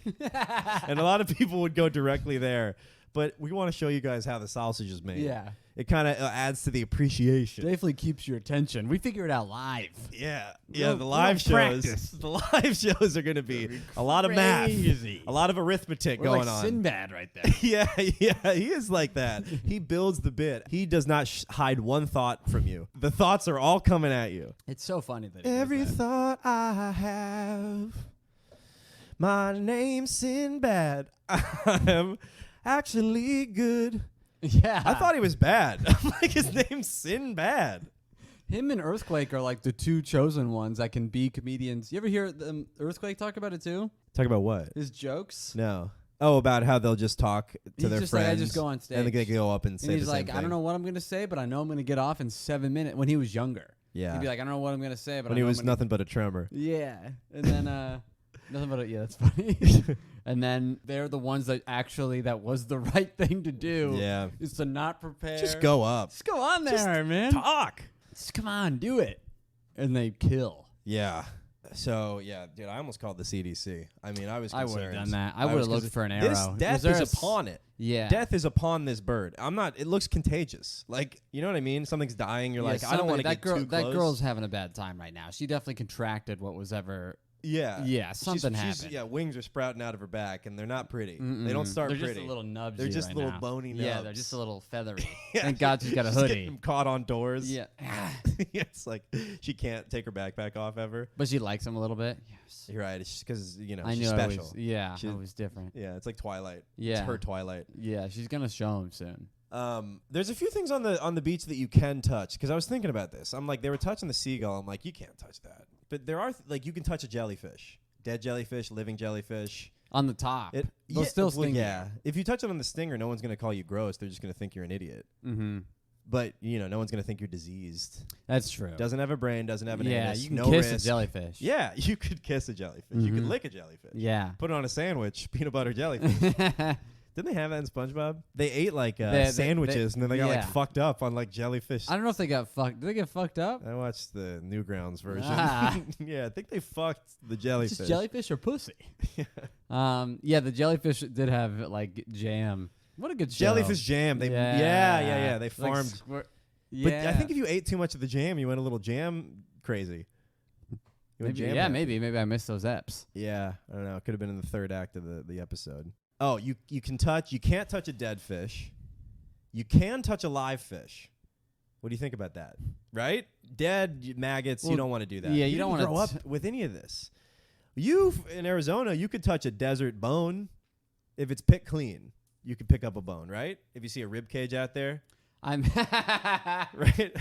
And a lot of people would go directly there. But we want to show you guys how the sausage is made. yeah. It kind of adds to the appreciation. Definitely keeps your attention. We figure it out live. Yeah. Real- The live real shows. practice. The live shows are going to be a lot of math. Crazy. A lot of arithmetic We're going like on. Sinbad right there. Yeah, he is like that. He builds the bit. He does not hide one thought from you. The thoughts are all coming at you. It's so funny that he Every does that. thought I have, my name's Sinbad. I'm actually good. Yeah. I thought he was bad. I'm like, his name's Sinbad. Him and Earthquake are like the two chosen ones that can be comedians. You ever hear Earthquake talk about it too? Talk about what? His jokes. No. Oh, about how they'll just talk to He's their just friends. like, I just go on stage. And they go up and say And he's the like, same I don't thing. know what I'm going to say, but I know I'm going to get off in 7 minutes. When he was younger. Yeah. He'd be like, I don't know what I'm going to say, but when I he know was I'm gonna nothing but a tremor. Yeah. And then, nothing but yeah, that's funny. And then they're the ones that actually, that was the right thing to do. Yeah. Is to not prepare. Just go up. Just go on there, Just man. Talk. Just come on, do it. And they kill. Yeah. So, yeah, dude, I almost called the CDC. I mean, I was concerned. I would have done that. I would have looked for an arrow. This death is upon it. Yeah. Death is upon this bird. It looks contagious. Like, you know what I mean? Something's dying. You're like, I don't want to get too close. That girl's having a bad time right now. She definitely contracted what was ever. Yeah. Yeah, something happened. Yeah, wings are sprouting out of her back, and they're not pretty. Mm-mm. They don't start they're pretty. They're just a little nubsy. They're just right little now. bony nubs. Yeah, they're just a little feathery. Yeah. Thank God she's got a She's hoodie. getting caught on doors. Yeah. Yeah, it's like she can't take her backpack off ever. But she likes him a little bit. Yes. You're right. It's because, I she's knew special. I was different. Yeah, it's like Twilight. Yeah. It's her Twilight. Yeah, she's going to show him soon. There's a few things on the beach that you can touch, because I was thinking about this. I'm like, they were touching the seagull. I'm like, you can't touch that. But there are, you can touch a jellyfish. Dead jellyfish, living jellyfish. On the top. They'll still sting you. Yeah. If you touch it on the stinger, no one's going to call you gross. They're just going to think you're an idiot. Mm-hmm. But, no one's going to think you're diseased. That's true. Doesn't have a brain, doesn't have an anus, you can no kiss risk. a jellyfish. Yeah, you could kiss a jellyfish. You could lick a jellyfish. Yeah. Put it on a sandwich, peanut butter jellyfish. Didn't they have that in SpongeBob? They ate sandwiches and then they got fucked up on jellyfish. I don't know if they got fucked. Did they get fucked up? I watched the Newgrounds version. Ah. Yeah, I think they fucked the jellyfish. Just jellyfish or pussy? Yeah, the jellyfish did have jam. What a good show. Jellyfish jam. They They farmed. But I think if you ate too much of the jam, you went a little jam crazy. Maybe I missed those eps. Yeah, I don't know. It could have been in the third act of the episode. Oh, you can't touch a dead fish. You can touch a live fish. What do you think about that? Right? Dead maggots, you don't want to do that. Yeah, you don't want to grow up with any of this. You in Arizona, you could touch a desert bone if it's picked clean. You could pick up a bone, right? If you see a rib cage out there. I'm right.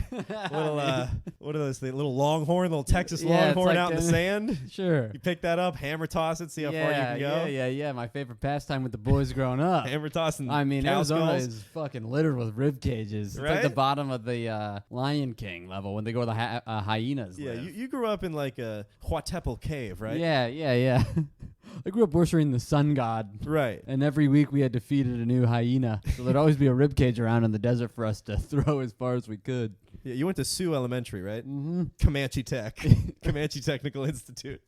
What are those things? Little longhorn, little Texas longhorn out in the sand. Sure. You pick that up, hammer toss it, see how far you can go. Yeah. My favorite pastime with the boys growing up. Hammer tossing. I mean, Arizona skulls. is fucking littered with rib cages. It's like the bottom of the Lion King level when they go to the hyenas. Yeah, live. you grew up in a Huatepel cave, right? Yeah. I grew up worshiping the sun god. Right. And every week we had defeated a new hyena. So there'd always be a rib cage around in the desert for us to throw as far as we could. Yeah, you went to Sioux Elementary, right? Mm-hmm. Comanche Tech. Comanche Technical Institute.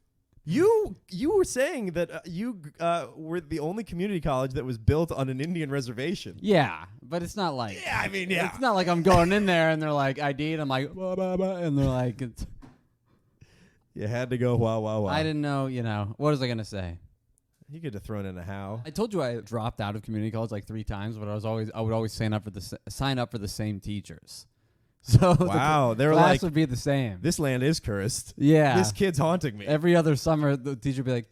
You were saying that you were the only community college that was built on an Indian reservation. Yeah, but it's not like... Yeah, I mean, yeah. It's not like I'm going in there and they're like, ID, and I'm like, blah, blah, blah, and they're like... You had to go wow. I didn't know, what was I going to say? You could have thrown in a how. I told you I dropped out of community college 3 times, but I would always sign up for the same teachers. So wow, they were class would be the same. This land is cursed. Yeah, this kid's haunting me. Every other summer, the teacher would be like,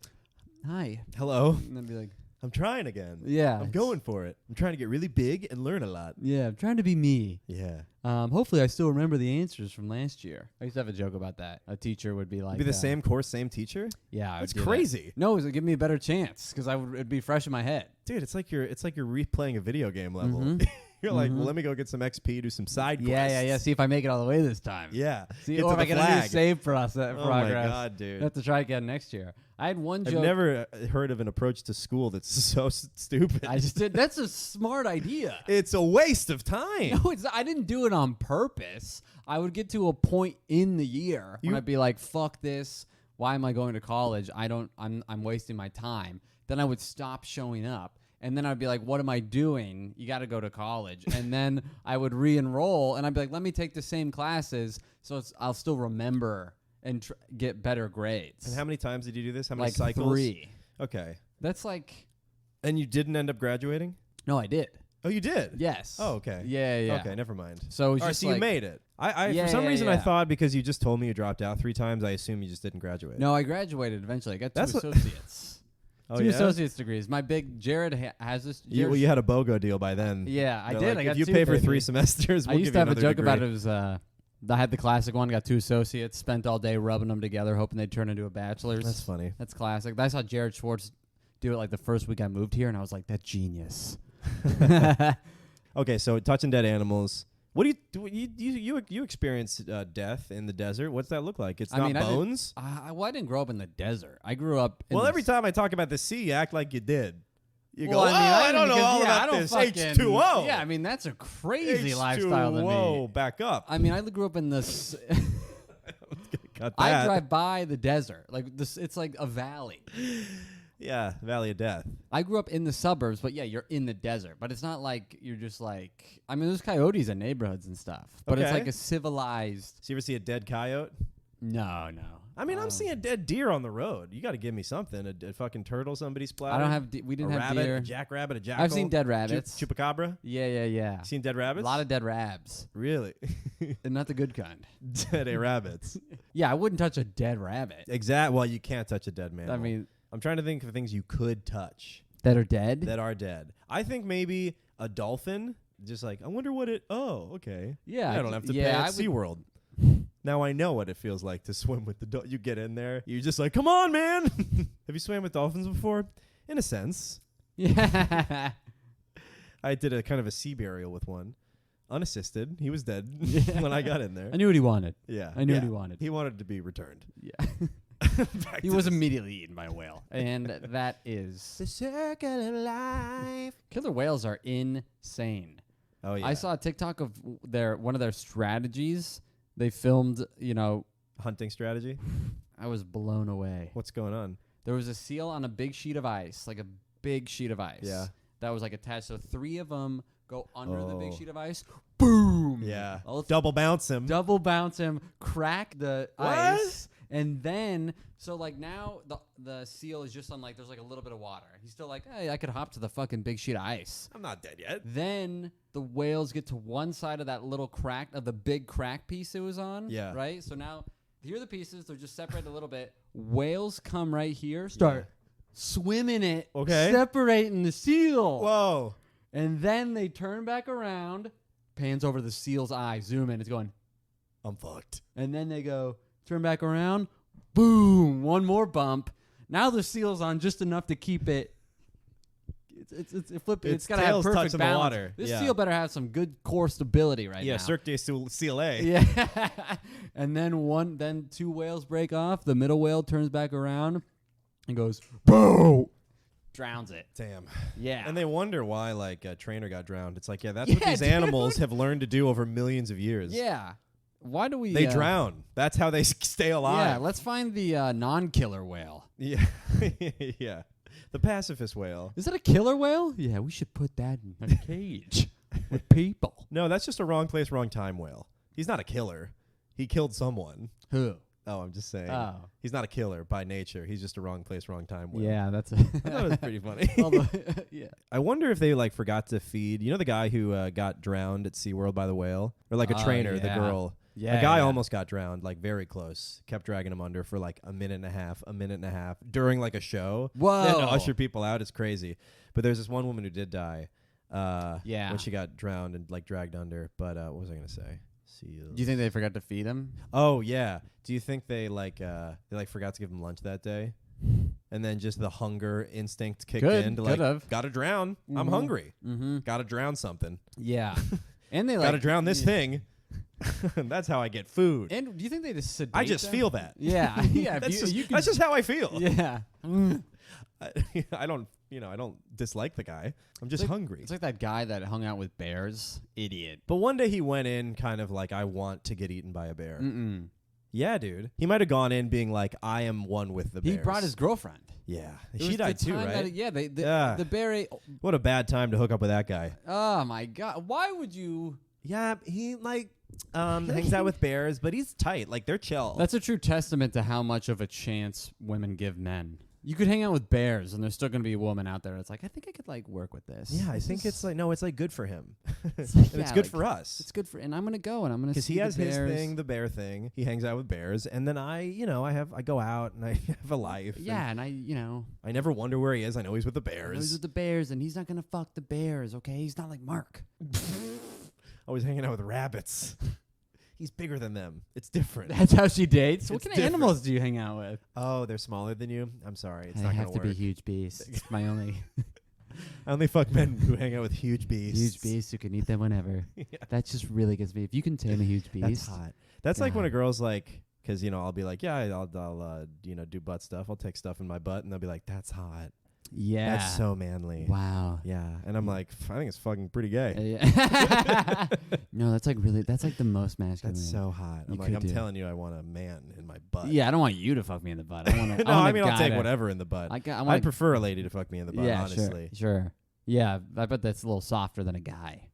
"Hi, hello," and I'd be like, "I'm trying again. Yeah, I'm going for it. I'm trying to get really big and learn a lot. Yeah, I'm trying to be me. Yeah. Hopefully, I still remember the answers from last year. I used to have a joke about that. A teacher would be like, "Be the same course, same teacher." Yeah, that's crazy. No, it would give me a better chance because it'd be fresh in my head. Dude, it's like you're replaying a video game level. Mm-hmm. You're like, well, let me go get some XP, do some side quests. Yeah. See if I make it all the way this time. Yeah. See, or if I get a new save progress. Oh my God, dude. I have to try again next year. I had one joke. I've never heard of an approach to school that's so stupid. I just did. That's a smart idea. It's a waste of time. No, I didn't do it on purpose. I would get to a point in the year when I'd be like, fuck this. Why am I going to college? I'm wasting my time. Then I would stop showing up. And then I'd be like, what am I doing? You got to go to college. And then I would re-enroll, and I'd be like, let me take the same classes so I'll still remember and get better grades. And how many times did you do this? How many cycles? 3. Okay. That's like... And you didn't end up graduating? No, I did. Oh, you did? Yes. Oh, okay. Yeah. Okay, never mind. So, it was just so you made it. For some reason, I thought because you just told me you dropped out 3 times, I assume you just didn't graduate. No, I graduated eventually. I got 2 associates. Oh, 2 associate's degrees. My big Jared has this. You had a BOGO deal by then. Yeah, I did. Like, I got if you 2, pay for baby. 3 semesters, we'll I used give to you have a joke degree. about it. Was I had the classic one, got 2 associates, spent all day rubbing them together, hoping they'd turn into a bachelor's. That's funny. That's classic. I saw Jared Schwartz do it the first week I moved here, and I was like, that's genius. Okay, so touching dead animals. What do you experience death in the desert? What's that look like? It's not bones? I didn't grow up in the desert. I grew up in every time I talk about the sea, you act like you did. You go, I don't know all about this. H2O. Yeah, I mean, that's a crazy lifestyle to me. H2O, back up. I mean, I grew up in this... I drive by the desert. It's like a valley. Yeah, Valley of Death. I grew up in the suburbs, but yeah, you're in the desert. But it's not like you're just like... I mean, there's coyotes in neighborhoods and stuff. But it's like a civilized... So you ever see a dead coyote? No. I mean, I'm seeing a dead deer on the road. You got to give me something. A fucking turtle somebody splattered? I don't have... we didn't have rabbit, deer. a jackrabbit, a jackal? I've seen dead rabbits. Chupacabra? Yeah. Seen dead rabbits? A lot of dead rabs. Really? And not the good kind. Dead rabbits. Yeah, I wouldn't touch a dead rabbit. Exactly. Well, you can't touch a dead man. I mean... I'm trying to think of things you could touch. That are dead? That are dead. I think maybe a dolphin. Just like, I wonder what it... Oh, okay. Yeah. I don't have to pay at SeaWorld. Now I know what it feels like to swim with the dolphin. You get in there. You're just like, come on, man. Have you swam with dolphins before? In a sense. Yeah. I did a kind of a sea burial with one. Unassisted. He was dead when I got in there. I knew what he wanted. Yeah. I knew what he wanted. He wanted to be returned. Yeah. He was immediately eaten by a whale. And that is... the circle of life. Killer whales are insane. Oh, yeah. I saw a TikTok of one of their strategies. They filmed, hunting strategy. I was blown away. What's going on? There was a seal on a big sheet of ice, like a big sheet of ice. Yeah. That was like attached. So 3 of them go under the big sheet of ice. Boom. Yeah. Double bounce him. Crack the ice. And then, so like now the seal is just on like, there's like a little bit of water. He's still like, hey, I could hop to the fucking big sheet of ice. I'm not dead yet. Then the whales get to one side of that little crack, of the big crack piece it was on. Yeah. Right? So now, here are the pieces. They're just separated a little bit. Whales come right here, start swimming it, separating the seal. Whoa. And then they turn back around, pans over the seal's eye, zoom in, it's going, I'm fucked. and then they go, turn back around, boom, one more bump. Now the seal's on just enough to keep it. It's flipping. It's got to have perfect balance. The water. This seal better have some good core stability right now. Yeah, Cirque du Soleil. Yeah. And then 2 whales break off. The middle whale turns back around and goes, boom. Drowns it. Damn. Yeah. And they wonder why, like, a trainer got drowned. It's like, that's what these animals have learned to do over millions of years. Yeah. Why do we... They drown. That's how they stay alive. Yeah, let's find the non-killer whale. Yeah. Yeah. The pacifist whale. Is that a killer whale? Yeah, we should put that in a cage with people. No, that's just a wrong place, wrong time whale. He's not a killer. He killed someone. Who? Oh, I'm just saying. Oh. He's not a killer by nature. He's just a wrong place, wrong time whale. Yeah, that's... I thought it was pretty funny. Yeah. I wonder if they like forgot to feed. You know the guy who got drowned at SeaWorld by the whale? Or like a trainer, the girl. Yeah, a guy almost got drowned, like very close. Kept dragging him under for like a minute and a half during like a show. Whoa. Then to usher people out. It's crazy. But there's this one woman who did die when she got drowned and like dragged under. But what was I going to say? Seals. Do you think they forgot to feed him? Oh, yeah. Do you think they forgot to give him lunch that day? And then just the hunger instinct kicked in to like, gotta drown. Mm-hmm. I'm hungry. Mm-hmm. Gotta drown something. Yeah. And they gotta drown this thing. That's how I get food. And do you think they just sedate I just them? feel that. Yeah. Yeah. That's just how I feel. Yeah. I don't dislike the guy. I'm just hungry. It's like that guy that hung out with bears. Idiot. But one day he went in kind of like, I want to get eaten by a bear. Mm-mm. Yeah, dude. He might have gone in being like, I am one with the bears. He brought his girlfriend. Yeah. She died too, right? The bear ate. What a bad time to hook up with that guy. Oh, my God. Why would you... Yeah, he like hangs out with bears, but he's tight. Like, they're chill. That's a true testament to how much of a chance women give men. You could hang out with bears, and there's still going to be a woman out there that's like, I think I could, like, work with this. Yeah, I think it's like, no, it's, like, good for him. It's it's good for us. It's good for, and I'm going to go, and I'm going to see because he has the bears. his thing, the bear thing. He hangs out with bears, and then I go out, and I have a life. Yeah, and I never wonder where he is. I know he's with the bears. He's with the bears, and he's not going to fuck the bears, okay? He's not like Mark. Always hanging out with rabbits. He's bigger than them. It's different. That's how she dates? What It's kind of animals do you hang out with? Oh, they're smaller than you? I'm sorry. It's I not going to have work. to be huge beasts. It's my only... I only fuck men who hang out with huge beasts. Huge beasts who can eat them whenever. Yeah. That just really gets me. If you can tame a huge beast... That's hot. That's like when a girl's like... Because, I'll be like, yeah, I'll do butt stuff. I'll take stuff in my butt. And they'll be like, that's hot. Yeah. That's so manly. Wow. Yeah. And I'm like, I think it's fucking pretty gay. No, that's like the most masculine. That's so hot. I'm telling you, I want a man in my butt. Yeah, I don't want you to fuck me in the butt. I want I'll take whatever in the butt. I'd prefer a lady to fuck me in the butt, honestly. Sure. Yeah, I bet that's a little softer than a guy.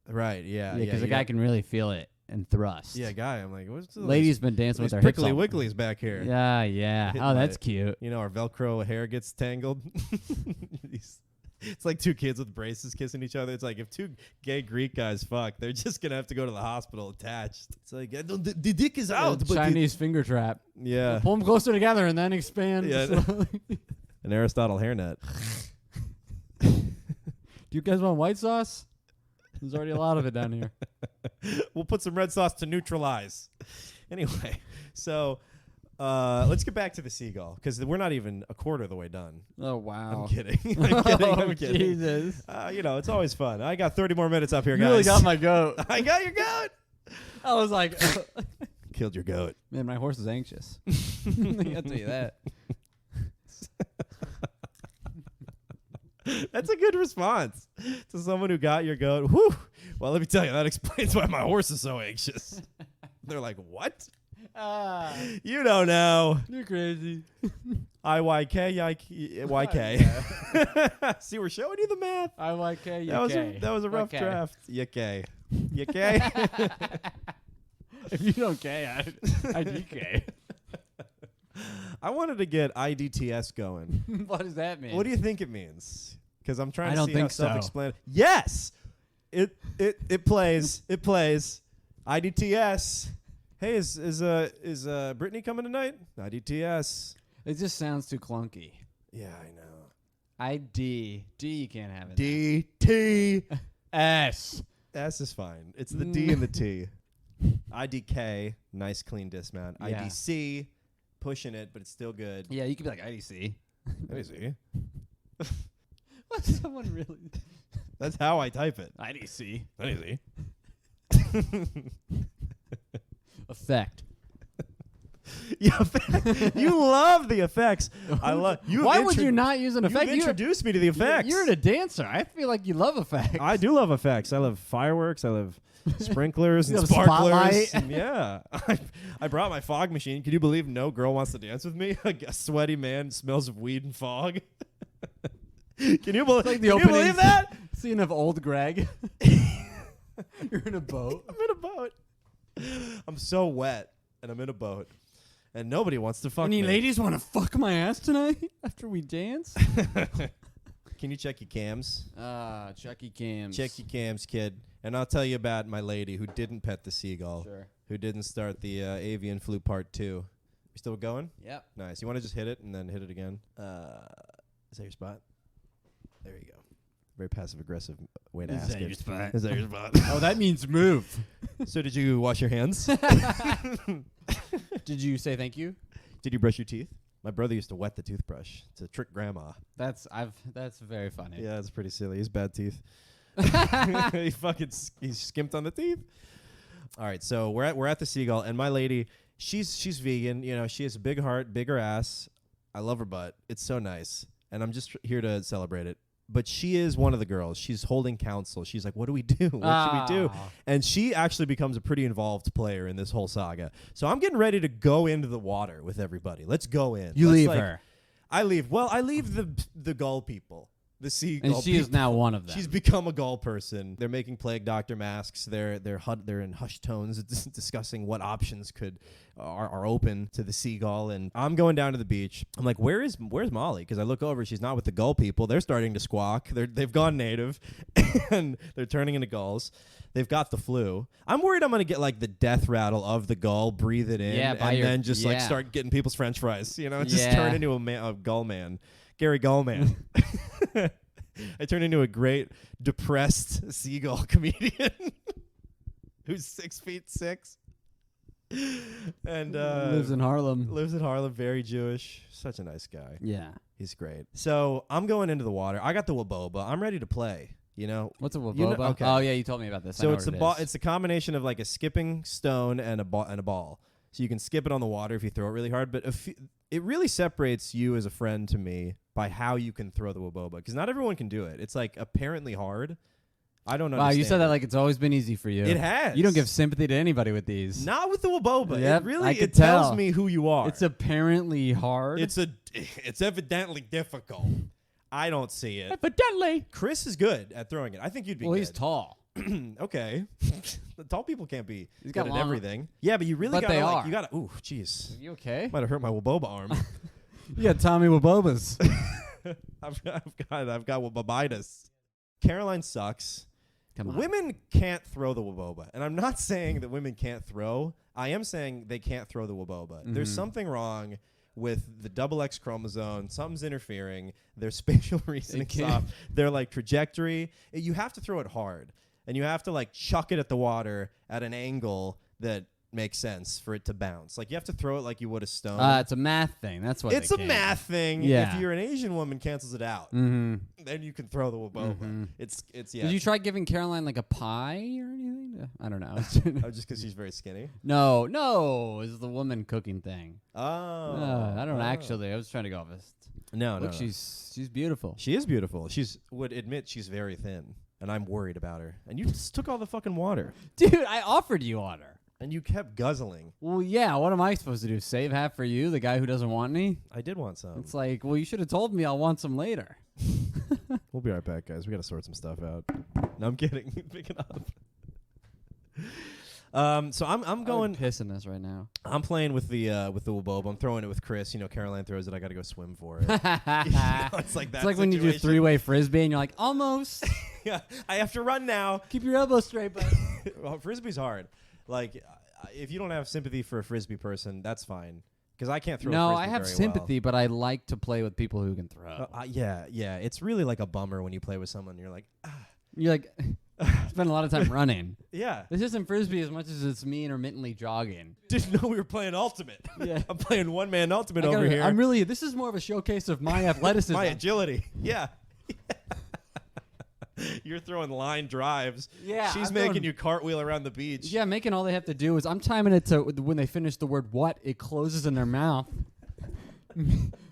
Right, yeah. Because a guy can really feel it and thrust. Yeah, guy, I'm like, what's the lady's been dancing with their hips prickly wigglies back here. Yeah. Oh, that's cute. Our Velcro hair gets tangled. It's like 2 kids with braces kissing each other. It's like if 2 gay Greek guys fuck, they're just going to have to go to the hospital attached. It's like, the dick is out. Chinese finger trap. Yeah. Pull them closer together and then expand. Yeah. An Aristotle hairnet. Do you guys want white sauce? There's already a lot of it down here. We'll put some red sauce to neutralize. Anyway, so Let's get back to the seagull because we're not even a quarter of the way done. Oh, wow. I'm kidding. I'm kidding. Jesus. It's always fun. I got 30 more minutes up here, You guys. really got my goat. I got your goat. I was like, Killed your goat. man, my horse is anxious. I'll tell you that. That's a good response to someone who got your goat. Whew. Well, let me tell you, that explains why my horse is so anxious. They're like, what? You don't know. You're crazy. YK. See, we're showing you the math. IYK. That was a rough draft. YK. YK. If you don't K, I DK. I wanted to get IDTS going. What does that mean? What do you think it means? Because I'm trying I to don't see think how so. self-explanatory. Yes, it plays. It plays. IDTS. Hey, is Brittany coming tonight? IDTS. It just sounds too clunky. Yeah, I know. ID. D, you can't have it. DT. S. S is fine. It's the D and the T. IDK. Nice clean dismount. Yeah. IDC. Pushing it, but it's still good. Yeah, you could be like IDC. IDC. What's someone really? That's how I type it. IDC. IDC. Effect. Yeah, you love the effects. I love you. Why would you not use an effect? You introduced me to the effects. You're a dancer. I feel like you love effects. I do love effects. I love fireworks. I love sprinklers and You love sparklers. spotlight. Yeah. I brought my fog machine. Can you believe no girl wants to dance with me? A sweaty man smells of weed and fog. Can you believe that? Scene of old Greg. You're in a boat. I'm in a boat. I'm so wet, and I'm in a boat, and nobody wants to fuck Any me. ladies want to fuck my ass tonight after we dance? Can you check your cams? Chucky cams. Check your cams, kid. And I'll tell you about my lady who didn't pet the seagull. Sure. Who didn't start the avian flu part 2. You still going? Yep. Nice. You want to just hit it and then hit it again? Is that your spot? There you go. Very passive-aggressive way to ask it. Your spot? Is that your spot? Oh, that means move. So did you wash your hands? Did you say thank you? Did you brush your teeth? My brother used to wet the toothbrush to trick grandma. That's very funny. Yeah, it's pretty silly. He's bad teeth. He skimped on the teeth. All right, so we're at the seagull, and my lady, she's vegan. You know, she has a big heart, bigger ass. I love her butt. It's so nice, and I'm just here to celebrate it. But she is one of the girls. She's holding counsel. She's like, what do we do? What should we do? And she actually becomes a pretty involved player in this whole saga. So I'm getting ready to go into the water with everybody. Let's go in. You leave her. I leave. Well, I leave the gull people. The seagull. And she is now one of them. She's become a gull person. They're making plague doctor masks. They're in hushed tones discussing what options are open to the seagull. And I'm going down to the beach. I'm like, where's Molly? Because I look over, she's not with the gull people. They're starting to squawk. They've gone native, and they're turning into gulls. They've got the flu. I'm worried I'm gonna get like the death rattle of the gull, breathe it in, and then just like start getting people's French fries. You know, just turn into a gull man. Gary Gullman. I turned into a great depressed seagull comedian who's 6'6" and lives in Harlem. Lives in Harlem, very Jewish. Such a nice guy. Yeah, he's great. So I'm going into the water. I got the waboba. I'm ready to play. You know what's a waboba? You know, okay. Oh yeah, you told me about this. So it's a combination of like a skipping stone and a ball. So you can skip it on the water if you throw it really hard, but it really separates you as a friend to me by how you can throw the waboba, because not everyone can do it. It's like apparently hard. I don't understand. Wow, you said that like it's always been easy for you. It has. You don't give sympathy to anybody with these. Not with the waboba. Yep, It tells me who you are. It's apparently hard. It's evidently difficult. I don't see it. Evidently. Chris is good at throwing it. I think you'd be good. Well, he's tall. Okay. The tall people can't be He's good got at everything. Yeah, but you really gotta are. you gotta ooh, jeez. Are you okay? Might have hurt my waboba arm. You got Tommy Wabobas. I've got wabobitis. Caroline sucks. Come on. Women can't throw the waboba. And I'm not saying that women can't throw. I am saying they can't throw the waboba. Mm-hmm. There's something wrong with the double X chromosome. Something's interfering. Their spatial reasoning's off. Their like trajectory. You have to throw it hard. And you have to like chuck it at the water at an angle that make sense for it to bounce. Like you have to throw it like you would a stone. It's a math thing. That's what it's a math thing. Yeah. If you're an Asian woman, cancels it out. Then you can throw the woboba. It's yeah. Did you try giving Caroline like a pie or anything? I don't know. Oh, just because she's very skinny? No, it's the woman cooking thing. Oh. I don't actually. I was trying to go off this. No. She's beautiful. She is beautiful. Would admit she's very thin, and I'm worried about her. And you just took all the fucking water. Dude, I offered you water. And you kept guzzling. Well, yeah, what am I supposed to do? Save half for you, the guy who doesn't want any? I did want some. It's like, well, you should have told me I'll want some later. We'll be right back, guys. We got to sort some stuff out. No, I'm kidding. Pick it up. So I'm going pissing this right now. I'm playing with the woboba. I'm throwing it with Chris. You know, Caroline throws it. I got to go swim for it. It's like that. It's like when you do three-way frisbee and you're like, almost. Yeah, I have to run now. Keep your elbows straight, bud. Well, frisbee's hard. Like, if you don't have sympathy for a frisbee person, that's fine. Because I can't throw. No, a frisbee I have very sympathy, well. but I like to play with people who can throw. Yeah. It's really like a bummer when you play with someone. And you're like, You're like, spend a lot of time running. Yeah. This isn't frisbee as much as it's me intermittently jogging. Didn't know we were playing ultimate. Yeah. I'm playing one-man ultimate over here. This is more of a showcase of my athleticism. My agility. Yeah. You're throwing line drives. Yeah. She's making you cartwheel around the beach. Yeah, making all they have to do is I'm timing it to when they finish the word what, it closes in their mouth.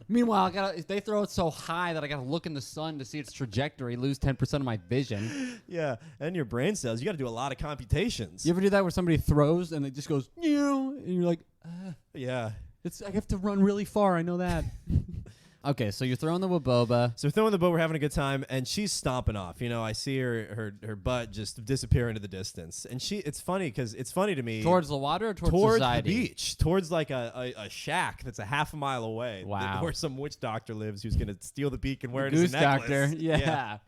Meanwhile, if they throw it so high that I got to look in the sun to see its trajectory, lose 10% of my vision. Yeah, and your brain cells, you got to do a lot of computations. You ever do that where somebody throws and it just goes, and you're like, yeah. I have to run really far. I know that. Okay, so you're throwing the woboba. So we're throwing the boat, we're having a good time, and she's stomping off. You know, I see her butt just disappear into the distance. And it's funny because it's funny to me. Towards the water or towards society? The beach. Towards like a shack that's a half a mile away. Wow. Where some witch doctor lives who's going to steal the beak and wear it as a necklace. Goose doctor, yeah.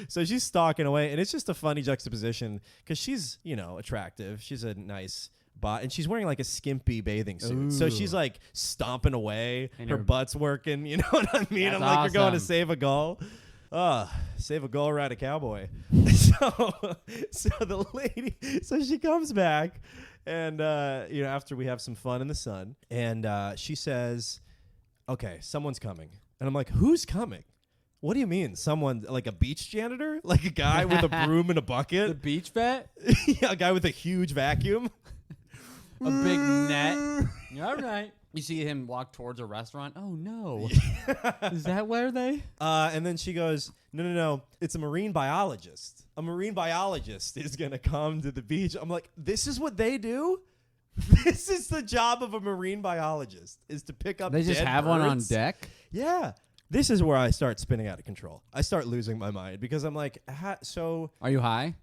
So she's stalking away, and it's just a funny juxtaposition because she's, attractive. She's a nice... and she's wearing like a skimpy bathing suit. Ooh. So she's like stomping away. And her butt's working. You know what I mean? That's I'm like, awesome. You're going to save a gull. Save a gull, ride a cowboy. So the lady, so she comes back and, after we have some fun in the sun, and she says, okay, someone's coming. And I'm like, who's coming? What do you mean? Someone, like a beach janitor? Like a guy with a broom and a bucket? The beach vet? Yeah, a guy with a huge vacuum. A big net. All right. You see him walk towards a restaurant. Oh, no. Is that where they? And then she goes, no. It's a marine biologist. A marine biologist is going to come to the beach. I'm like, this is what they do? This is the job of a marine biologist, is to pick up They just dead have birds. one on deck? Yeah. This is where I start spinning out of control. I start losing my mind because I'm like, so... Are you high?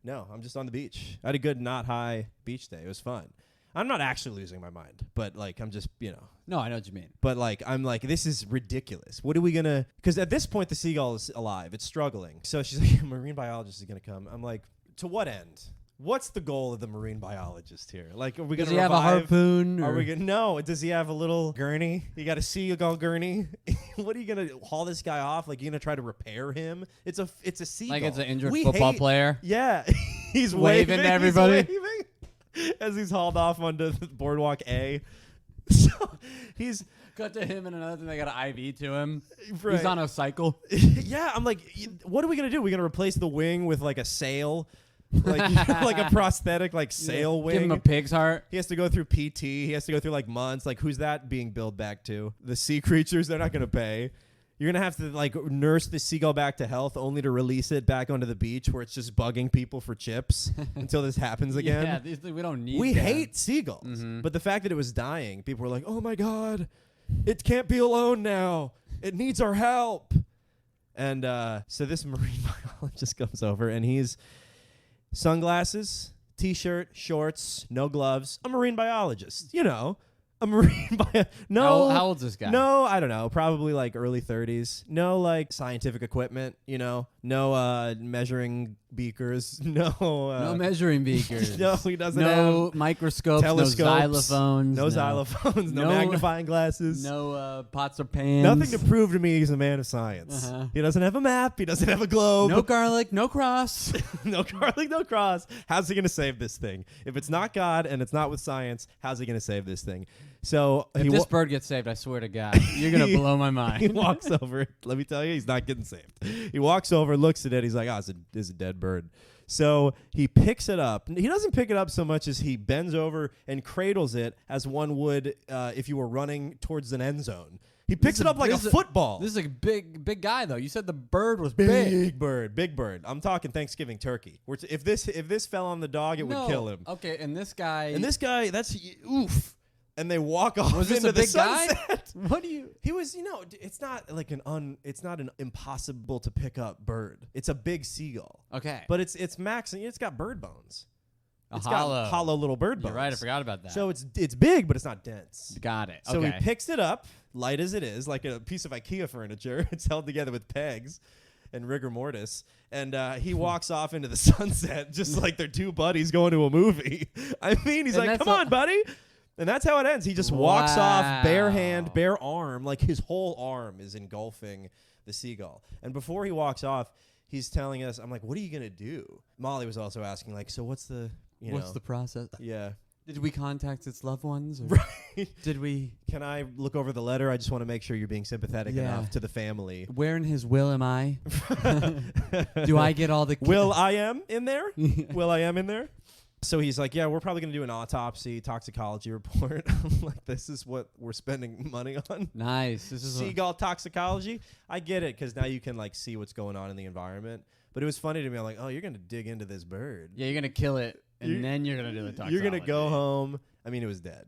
No, I'm just on the beach. I had a good not high beach day. It was fun. I'm not actually losing my mind, but like I'm just, No, I know what you mean. But like I'm like, this is ridiculous. What are we gonna? Because at this point the seagull is alive. It's struggling. So she's like, a marine biologist is gonna come. I'm like, to what end? What's the goal of the marine biologist here? Like, are we gonna? Does he have a harpoon? Are we gonna? No. Does he have a little gurney? You got a seagull gurney. What are you gonna haul this guy off? Like, you gonna try to repair him? It's a seagull. Like it's an injured football player. Yeah, he's waving to everybody. He's waving as he's hauled off onto the boardwalk A. So he's cut to him and another thing. They got an IV to him. Right. He's on a cycle. Yeah, I'm like, what are we gonna do? We're gonna replace the wing with like a sail. Like like a prosthetic like sail wing. Give him a pig's heart. He has to go through PT. He has to go through like months. Like, who's that being billed back to? The sea creatures. They're not going to pay. You're going to have to like nurse the seagull back to health only to release it back onto the beach where it's just bugging people for chips until this happens again. Yeah, we don't need We that. hate seagulls. But the fact that it was dying, people were like, oh my God, it can't be alone now. It needs our help. And so this marine biologist comes over and he's sunglasses, t-shirt, shorts, no gloves. A marine biologist, a marine No, how old's this guy? No, I don't know. Probably like early 30s. No, like scientific equipment. No No measuring beakers. No measuring beakers. No, he doesn't no have microscopes. telescopes. No xylophones. No xylophones. No magnifying glasses. No pots or pans. Nothing to prove to me he's a man of science. He doesn't have a map. He doesn't have a globe. No garlic. No cross. No garlic, no cross. How's he going to save this thing? If it's not God and it's not with science, how's he going to save this thing? So if this bird gets saved, I swear to God, you're going to blow my mind. He walks over. Let me tell you, he's not getting saved. He walks over, looks at it. He's like, it's a dead bird. So he picks it up. He doesn't pick it up so much as he bends over and cradles it as one would if you were running towards an end zone. He picks it up like a football. This is a big guy, though. You said the bird was big bird. I'm talking Thanksgiving turkey. If this fell on the dog, it would kill him. Okay, and this guy, that's oof. And they walk off was this into a big the sunset. Guy? What do you? He was, it's not like it's not an impossible to pick up bird. It's a big seagull. Okay, but it's max. It's got bird bones. It's got hollow little bird bones. You're right. I forgot about that. So it's big, but it's not dense. Got it. So he picks it up, light as it is, like a piece of IKEA furniture. It's held together with pegs and rigor mortis. And he walks off into the sunset just like they're two buddies going to a movie. I mean, he's like, come on, buddy. And that's how it ends. He just walks off, bare hand, bare arm, like his whole arm is engulfing the seagull. And before he walks off, he's telling us, I'm like, what are you going to do? Molly was also asking, like, so what's the, what's the process? Yeah. Did we contact its loved ones? Right. Did we? Can I look over the letter? I just want to make sure you're being sympathetic enough to the family. Where in his will am I? Do I get all the... Will I am in there? Will I am in there? So he's like, yeah, we're probably going to do an autopsy, toxicology report. I'm like, this is what we're spending money on? Nice. This is seagull toxicology. I get it because now you can like see what's going on in the environment. But it was funny to me. I'm like, oh, you're going to dig into this bird. Yeah, you're going to kill it, and then you're going to do the toxicology. You're going to go home. I mean, it was dead.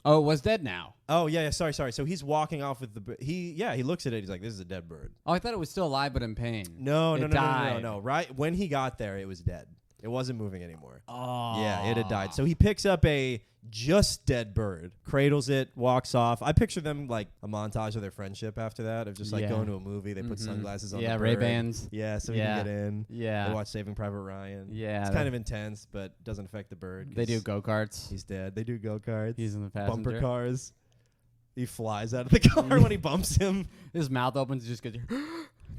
Oh, it was dead now. Oh, yeah, sorry. So he's walking off with the bird. He looks at it. He's like, this is a dead bird. Oh, I thought it was still alive but in pain. No. Right when he got there, it was dead. It wasn't moving anymore. Oh. Yeah, it had died. So he picks up a just dead bird, cradles it, walks off. I picture them like a montage of their friendship after that, of just like going to a movie. They put sunglasses on the bird. Ray-Bans. Yeah, so he can get in. Yeah. They watch Saving Private Ryan. Yeah. It's kind of intense, but doesn't affect the bird. They do go-karts. He's dead. They do go-karts. He's in the passenger. Bumper cars. He flies out of the car when he bumps him. His mouth opens, just gets...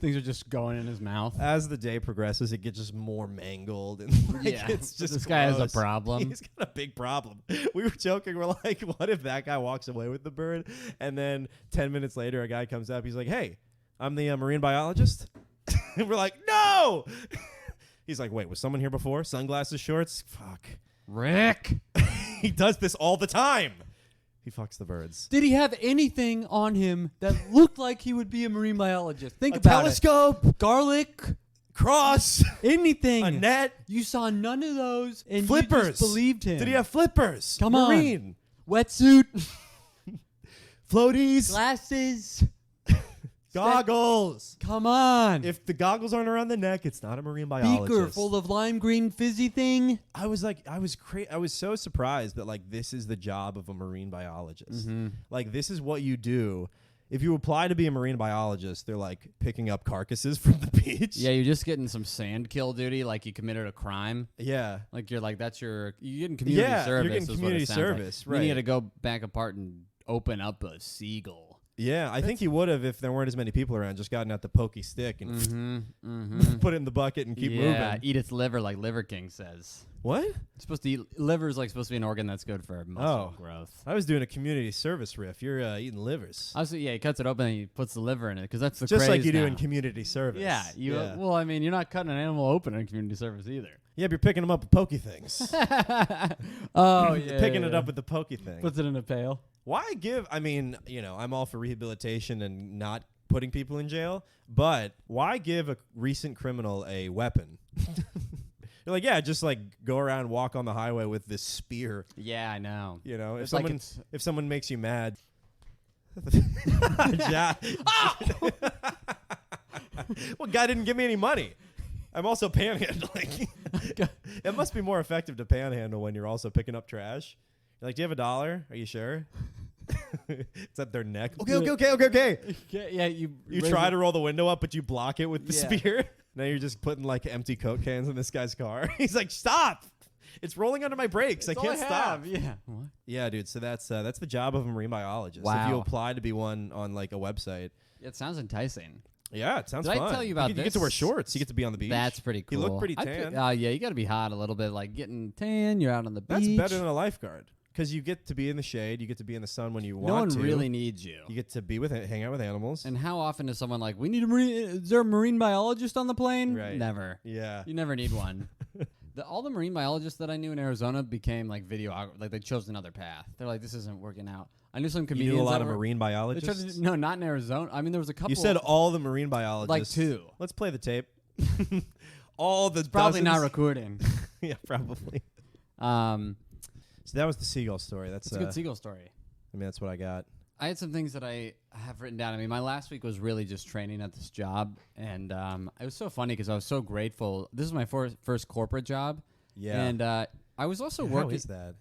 Things are just going in his mouth. As the day progresses, it gets just more mangled. And it's just this guy has a problem. He's got a big problem. We were joking. We're like, what if that guy walks away with the bird? And then 10 minutes later, a guy comes up. He's like, hey, I'm the marine biologist. And we're like, no. He's like, wait, was someone here before? Sunglasses, shorts? Fuck. Rick. He does this all the time. He fucks the birds. Did he have anything on him that looked like he would be a marine biologist? Think about telescope, it. Garlic, cross, anything. A net. You saw none of those, and flippers. You just believed him. Did he have flippers? Come marine. On. Wetsuit. Floaties. Glasses. Goggles. Come on. If the goggles aren't around the neck, it's not a marine biologist. Beaker full of lime green fizzy thing. I was so surprised that like this is the job of a marine biologist. Mm-hmm. Like this is what you do. If you apply to be a marine biologist, they're like picking up carcasses from the beach. Yeah, you're just getting some sand kill duty, like you committed a crime. Yeah. Like you're getting community service. You're getting community service, like. right. You need to go back apart and open up a seagull. Yeah, I think he would have if there weren't as many people around. Just gotten out the pokey stick and put it in the bucket and keep moving. Yeah, eat its liver like Liver King says. What? It's supposed to eat liver is like supposed to be an organ that's good for muscle growth. I was doing a community service riff. You're eating livers. Yeah, he cuts it open and he puts the liver in it because that's the just craze like you do now. in community service. Yeah, well, I mean, you're not cutting an animal open in community service either. Yeah, but you're picking them up with pokey things. Oh yeah, picking it up with the pokey thing. Puts it in a pail. Why give? I mean, I'm all for rehabilitation and not putting people in jail, but why give a recent criminal a weapon? You're like, yeah, just like go around and walk on the highway with this spear. Yeah, I know. If someone makes you mad. Well, guy didn't give me any money. I'm also panhandling. It must be more effective to panhandle when you're also picking up trash. You're like, do you have $1? Are you sure? It's at their neck. Okay. Yeah, You try to roll the window up, but you block it with the spear. Now you're just putting like empty Coke cans in this guy's car. He's like, stop. It's rolling under my brakes. I can't stop. Yeah. What? Yeah, dude. So that's the job of a marine biologist. Wow. If you apply to be one on like a website. It sounds enticing. Yeah, it sounds Did fun. I tell you about you this? get to wear shorts. You get to be on the beach. That's pretty cool. You look pretty tan. Yeah, you got to be hot a little bit, like getting tan. You're out on the beach. That's better than a lifeguard because you get to be in the shade. You get to be in the sun when you want to. No one really needs you. You get to be with hang out with animals. And how often is someone like, we need a marine? Is there a marine biologist on the plane? Right. Never. Yeah. You never need one. All the marine biologists that I knew in Arizona became like like they chose another path. They're like, this isn't working out. I knew some comedians. You knew a lot of were, marine biologists? no, not in Arizona. I mean, there was a couple. You said all the marine biologists. Like 2. Let's play the tape. All the probably dozens. not recording. Yeah, probably. So that was the seagull story. That's a good seagull story. I mean, that's what I got. I had some things that I have written down. I mean, my last week was really just training at this job, and it was so funny because I was so grateful. This is my first corporate job. Yeah. And I was also working. How is that?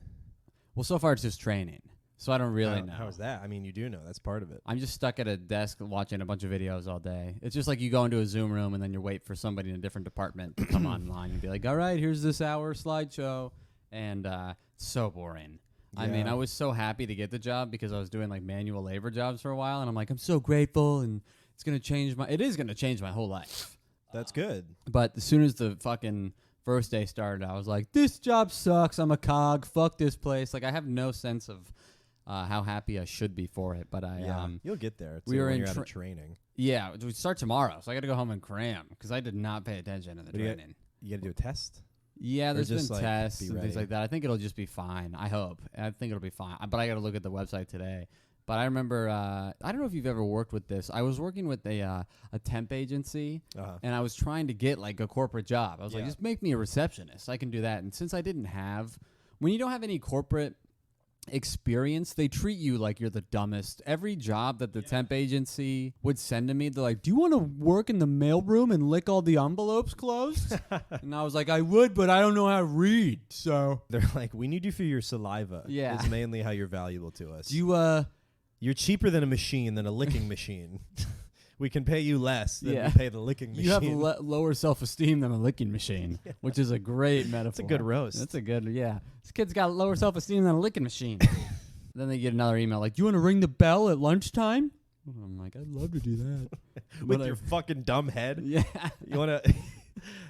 Well, so far it's just training, so I don't really know. How is that? I mean, you do know. That's part of it. I'm just stuck at a desk watching a bunch of videos all day. It's just like you go into a Zoom room and then you wait for somebody in a different department to come online and be like, all right, here's this hour slideshow. And it's so boring. Yeah. I mean, I was so happy to get the job because I was doing like manual labor jobs for a while. And I'm like, I'm so grateful. And it's going to change it is going to change my whole life. That's good. But as soon as the fucking first day started, I was like, this job sucks. I'm a cog. Fuck this place. Like, I have no sense of how happy I should be for it. But you'll get there. We were when in you're out of training. Yeah, we start tomorrow, so I got to go home and cram because I did not pay attention in the training. You got to do a test. Yeah, there's been like tests and things like that. I think it'll just be fine. I hope. I think it'll be fine. But I got to look at the website today. But I remember, I don't know if you've ever worked with this. I was working with a temp agency, and I was trying to get like a corporate job. I was like, just make me a receptionist. I can do that. And since I didn't have, when you don't have any corporate experience, they treat you like you're the dumbest. Every job that the temp agency would send to me, they're like, do you want to work in the mailroom and lick all the envelopes closed? And I was like, I would, but I don't know how to read. So they're like, we need you for your saliva. Yeah. It's mainly how you're valuable to us. You're cheaper than a machine, than a licking machine. We can pay you less than we pay the licking machine. You have lower self-esteem than a licking machine, which is a great metaphor. That's a good roast. That's a good, This kid's got lower self-esteem than a licking machine. Then they get another email like, do you want to ring the bell at lunchtime? I'm like, I'd love to do that. With your fucking dumb head? Yeah. You want to...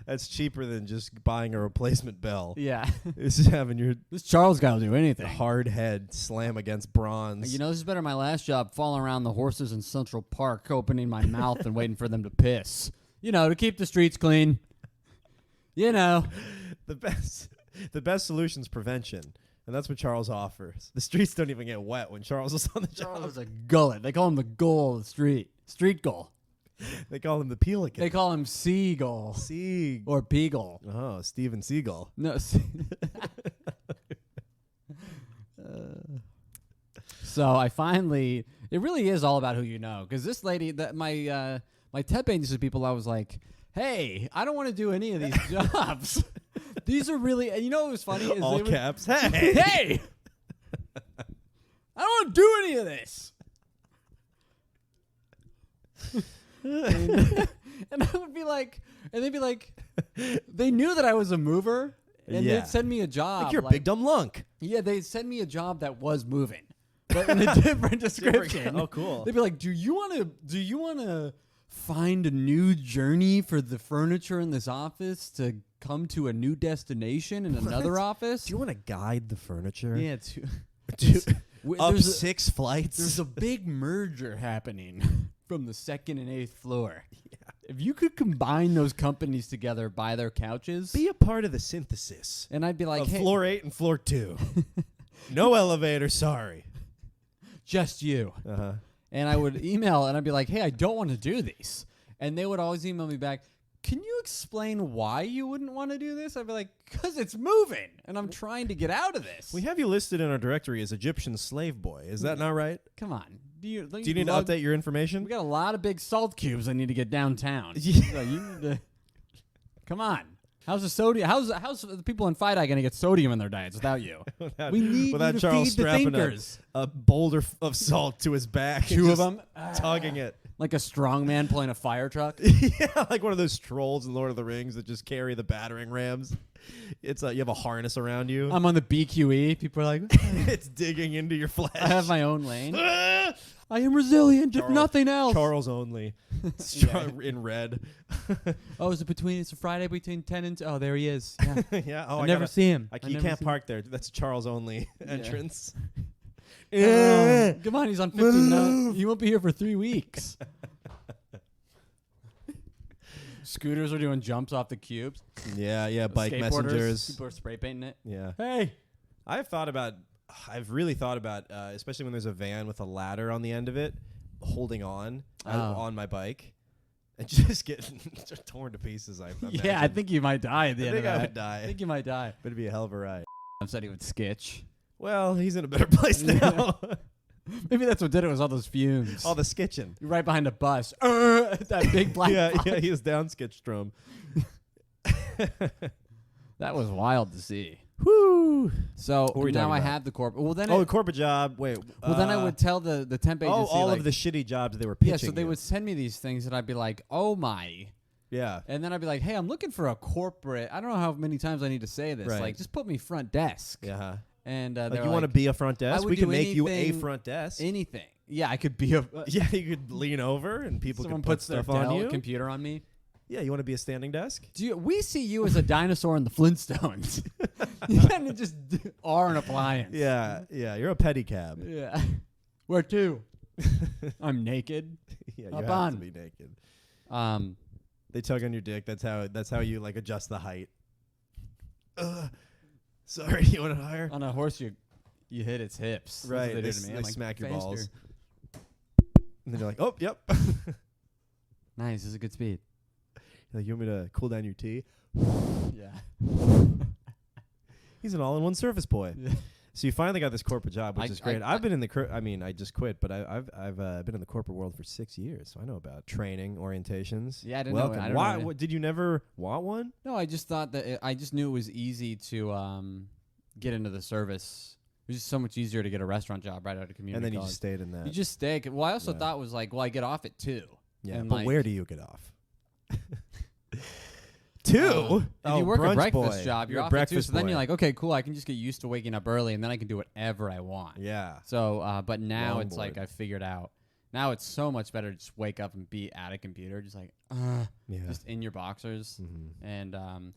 That's cheaper than just buying a replacement bell. Yeah. This is having this Charles guy will do anything. Hard head slam against bronze. You know, this is better than my last job, falling around the horses in Central Park, opening my mouth and waiting for them to piss. You know, to keep the streets clean. You know. The best solution is prevention. And that's what Charles offers. The streets don't even get wet when Charles is on the job. Charles is a gullet. They call him the goal of the street. Street goal. They call him the pelican. They call him seagull. Or peagle. Oh, Steven Seagull. No. So I finally, it really is all about who you know. Because this lady, my temp agency people, I was like, hey, I don't want to do any of these jobs. These are really, and you know what was funny? Is all caps. Hey. Hey. I don't want to do any of this. And I would be like, and they'd be like, they knew that I was a mover, and they'd send me a job. Like you're a big dumb lunk. Yeah, they'd send me a job that was moving, but in a different description. Oh, cool. They'd be like, do you want to find a new journey for the furniture in this office to come to a new destination in another office? Do you want to guide the furniture? Yeah, up 6 flights. There's a big merger happening from the 2nd and 8th floor. Yeah. If you could combine those companies together, buy their couches, be a part of the synthesis. And I'd be like, hey, floor 8 and floor 2. No elevator, sorry. Just you. And I would email and I'd be like, hey, I don't want to do these. And they would always email me back, can you explain why you wouldn't want to do this? I'd be like, because it's moving, and I'm trying to get out of this. We have you listed in our directory as Egyptian slave boy. Is that not right? Come on. Do you need to update your information? We got a lot of big salt cubes I need to get downtown. So you need to... Come on. How's the sodium? How's the people in FIDI going to get sodium in their diets without you? We need without you to Charles feed the strapping thinkers. a boulder of salt to his back. 2 of them. Tugging it. Like a strong man pulling a fire truck. Yeah, like one of those trolls in Lord of the Rings that just carry the battering rams. It's you have a harness around you. I'm on the BQE. People are like, it's digging into your flesh. I have my own lane. I am resilient, if nothing else. Charles only. In red. Oh, is it between? It's a Friday between 10 and 2. Oh, there he is. Yeah. Yeah. Oh, I never see him. You can't park there. That's a Charles only entrance. Come on, he's on 15. He won't be here for 3 weeks. Scooters are doing jumps off the cubes. Yeah. Bike messengers. People are spray painting it. Yeah. Hey. I've really thought about, especially when there's a van with a ladder on the end of it, holding on my bike, and just getting torn to pieces. Yeah, I think you might die at the end of that. I would die. I think you might die. But it'd be a hell of a ride. I said he would skitch. Well, he's in a better place now. Maybe that's what did it, was all those fumes. All the skitching. You're right behind a bus. That big black box. Yeah, he was down skitchdrum. That was wild to see. Whoo! So now I have the corporate. Well, then the corporate job. Wait. Well, then I would tell the temp agency. All of the shitty jobs they were pitching. Yeah, so they would send me these things, and I'd be like, "Oh my." Yeah. And then I'd be like, "Hey, I'm looking for a corporate. I don't know how many times I need to say this. Right. Like, just put me front desk." Yeah. And like you want to be a front desk? We can make you a front desk. Anything. Yeah, I could be a. Yeah, you could lean over and people Someone could put puts their stuff on you. computer on me. Yeah, you want to be a standing desk? We see you as a dinosaur in the Flintstones. You kind of just are an appliance. Yeah, you're a pedicab. Yeah. Where to? I'm naked. Yeah, you have to be naked. They tug on your dick. That's how you like adjust the height. Sorry, you want it higher? On a horse, you hit its hips. Right. They smack your balls. And then you're like, oh, yep. Nice. This is a good speed. Like, you want me to cool down your tea? Yeah. He's an all-in-one service boy. Yeah. So you finally got this corporate job, which is great. I've been in the I just quit, but I've been in the corporate world for 6 years, so I know about training, orientations. Yeah, I didn't Welcome. know. I don't Why? know. Did you never want one? No, I just thought that I just knew it was easy to get into the service. It was just so much easier to get a restaurant job right out of community And then college. you just stayed in that. You just stay. Well, I also thought was like, well, I get off at 2. Yeah, and but where do you get off? 2? If you work a breakfast job, you're off at 2. So then boy. you're like, okay, cool. I can just get used to waking up early, and then I can do whatever I want. Yeah. So, but now it's Longboard. like I figured out. Now it's so much better to just wake up and be at a computer, just like, just in your boxers. Mm-hmm. And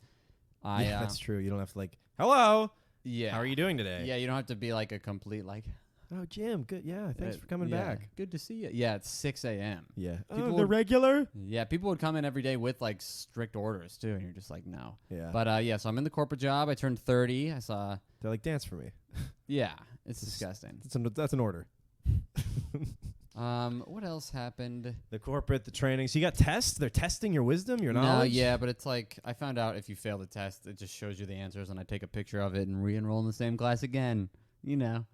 that's true. You don't have to like, hello. Yeah. How are you doing today? Yeah, you don't have to be like a complete like. Oh, Jim, good. Yeah, thanks for coming back. Good to see you. Yeah, it's 6 a.m. Yeah. People The regular? Yeah, people would come in every day with like strict orders too, and you're just like, no. Yeah. But so I'm in the corporate job. I turned 30. They're like, dance for me. Yeah, it's disgusting. That's an order. What else happened? The corporate, the training. So you got tests? They're testing your wisdom, your knowledge? No, yeah, but it's like I found out if you fail the test, it just shows you the answers, and I take a picture of it and re-enroll in the same class again. You know.